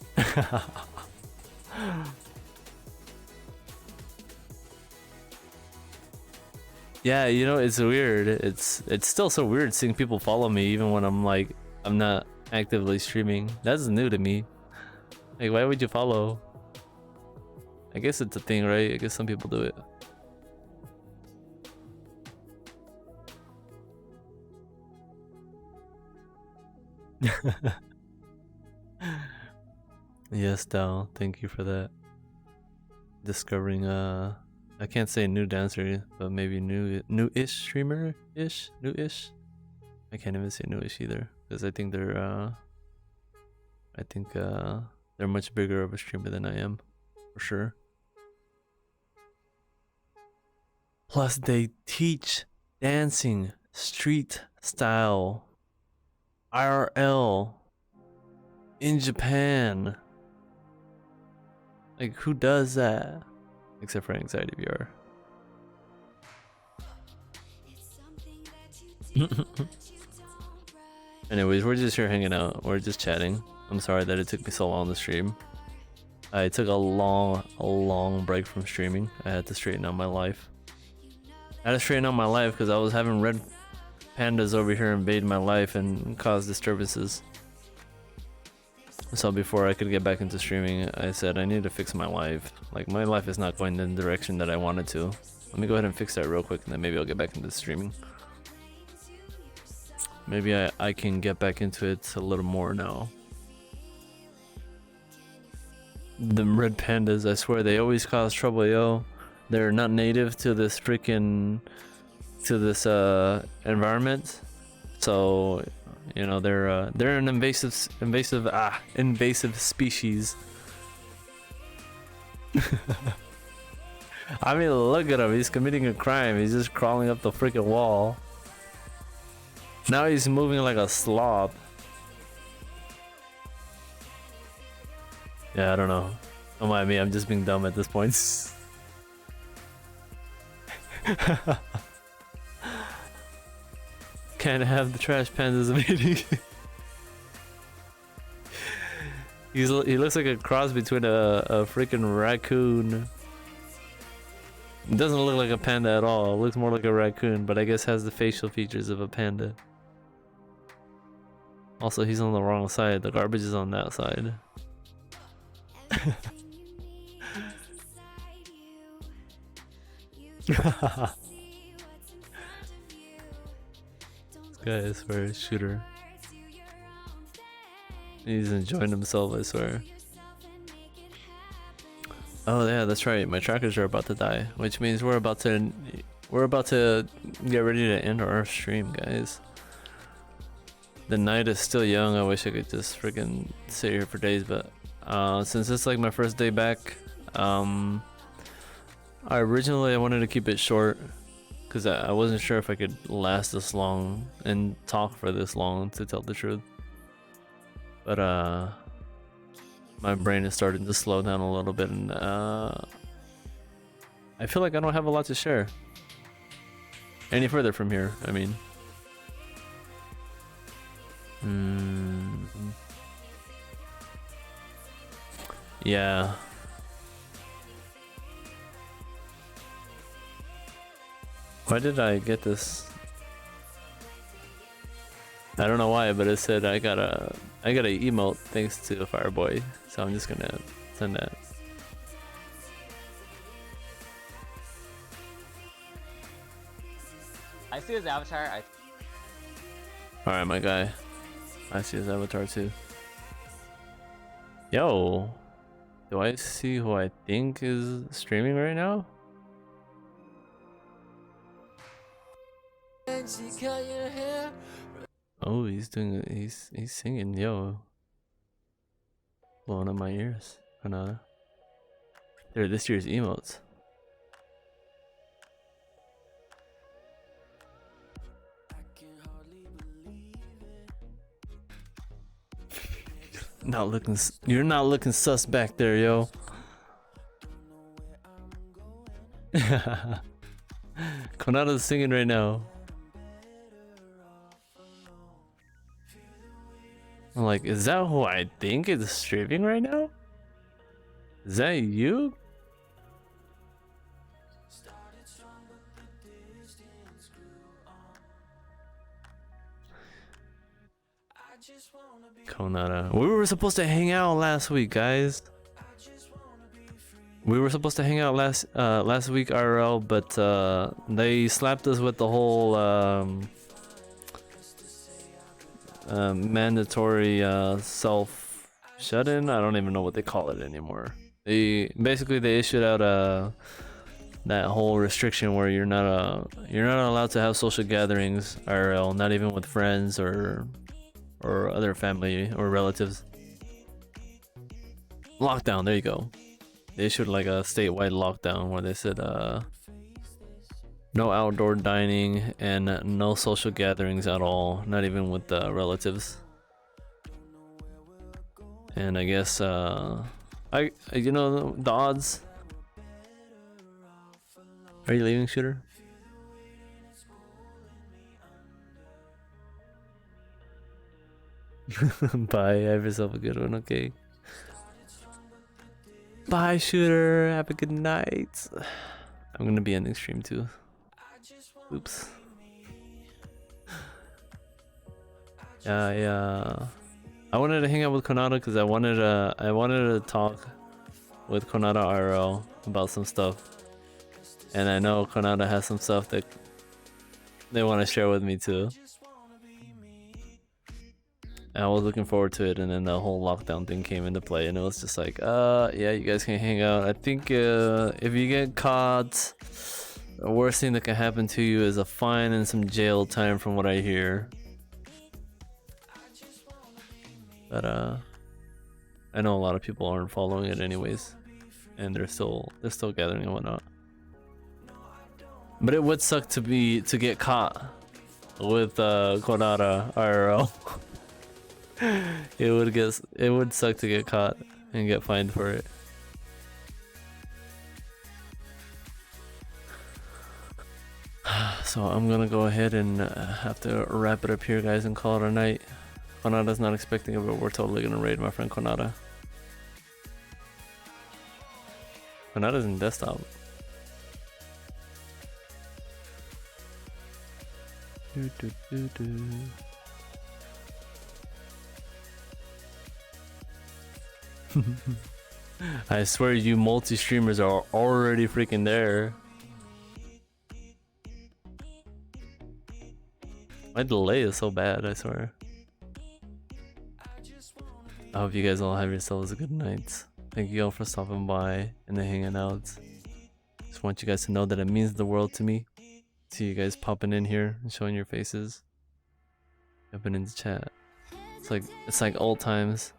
Yeah, you know, it's weird. It's still so weird seeing people follow me even when I'm not actively streaming. That's new to me. Like, why would you follow? I guess it's a thing, right? I guess some people do it. Yes, Dal, thank you for that. Discovering I can't say new dancer, but maybe new-ish streamer-ish, new-ish. I can't even say newish either, because I think they're much bigger of a streamer than I am, for sure. Plus, they teach dancing, street style, IRL, in Japan. Like, who does that? Except for Anxiety VR. Anyways, we're just here hanging out. We're just chatting. I'm sorry that it took me so long to stream. I took a long break from streaming. I had to straighten out my life. I had to straighten out my life because I was having red pandas over here invade my life and cause disturbances. So before I could get back into streaming, I said I need to fix my life. Like, my life is not going in the direction that I wanted to. Let me go ahead and fix that real quick, and then maybe I'll get back into streaming. Maybe I can get back into it a little more now. The red pandas, I swear, they always cause trouble, yo. They're not native to this freaking... to this environment. So... you know, they're an invasive species. I mean, look at him. He's committing a crime. He's just crawling up the freaking wall. Now he's moving like a slob. Yeah, I don't know. Don't mind me. I'm just being dumb at this point. Can't have the trash pandas invading. He looks like a cross between a freaking raccoon. It doesn't look like a panda at all. It looks more like a raccoon, but I guess has the facial features of a panda. Also, he's on the wrong side. The garbage is on that side. Guy, I swear, shooter. He's enjoying himself, I swear. Oh yeah, that's right. My trackers are about to die, which means we're about to get ready to end our stream, guys. The night is still young. I wish I could just freaking sit here for days, but since it's like my first day back, I wanted to keep it short. Because I wasn't sure if I could last this long and talk for this long, to tell the truth. But my brain is starting to slow down a little bit, and I feel like I don't have a lot to share any further from here. I mean, yeah. Why did I get this? I don't know why, but it said I got a emote thanks to Fireboy, so I'm just gonna send that. I see his avatar. Alright, my guy. I see his avatar too. Yo, do I see who I think is streaming right now? Oh, he's singing, yo. Blowing up my ears. They're this year's emotes. You're not looking sus back there, yo. Konada's singing right now. I'm like, is that who I think is streaming right now? Is that you? Konada. We were supposed to hang out last week, guys. We were supposed to hang out last week IRL, but they slapped us with the whole mandatory self shut-in. I don't even know what they call it anymore. They issued out that whole restriction where you're not allowed to have social gatherings IRL, not even with friends or other family or relatives. Lockdown, there you go. They issued like a statewide lockdown where they said no outdoor dining and no social gatherings at all, not even with relatives. And I guess the odds. Are you leaving, Shooter? Bye. Have yourself a good one. Okay. Bye, Shooter. Have a good night. I'm gonna be ending stream too. Oops. Yeah. I wanted to hang out with Konata because I wanted to talk with Konata IRL about some stuff, and I know Konata has some stuff that they want to share with me too. And I was looking forward to it, and then the whole lockdown thing came into play, and it was just like, yeah, you guys can hang out. I think if you get caught, the worst thing that can happen to you is a fine and some jail time, from what I hear. But I know a lot of people aren't following it anyways, and they're still gathering and whatnot. But it would suck to get caught with Konata IRL. It would suck to get caught and get fined for it. So I'm gonna go ahead and have to wrap it up here, guys, and call it a night. Konata's not expecting it, but we're totally gonna raid my friend Konata. Konata's in desktop. I swear you multi-streamers are already freaking there. My delay is so bad, I swear. I hope you guys all have yourselves a good night. Thank you all for stopping by and hanging out. Just want you guys to know that it means the world to me. See you guys popping in here and showing your faces. Jumping in the chat. It's like old times.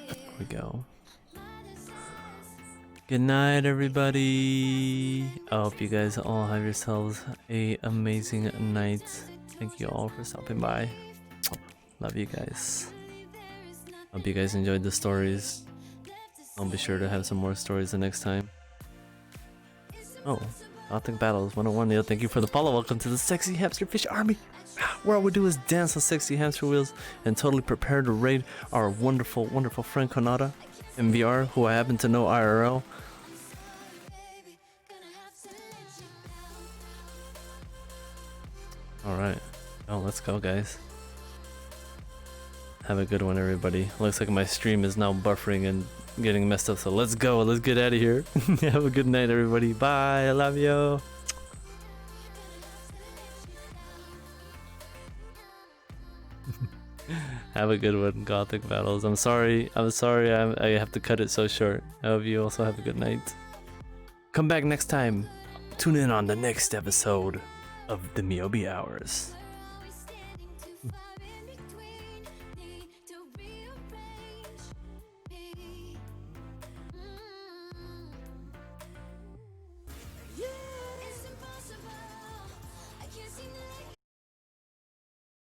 There we go. Good night, everybody. I hope you guys all have yourselves a amazing night. Thank you all for stopping by. Love you guys. Hope you guys enjoyed the stories. I'll be sure to have some more stories the next time. Oh, Gothic Battles 101. Neil, thank you for the follow. Welcome to the Sexy Hamster Fish Army, where all we do is dance on sexy hamster wheels and totally prepare to raid our wonderful, wonderful friend Konata in VR, who I happen to know IRL. Alright. Oh, let's go, guys. Have a good one, everybody. Looks like my stream is now buffering and getting messed up, so let's go. Let's get out of here. Have a good night, everybody. Bye. I love you. Have a good one, Gothic Battles. I'm sorry I have to cut it so short. I hope you also have a good night. Come back next time. Tune in on the next episode of the Miyobi Hours.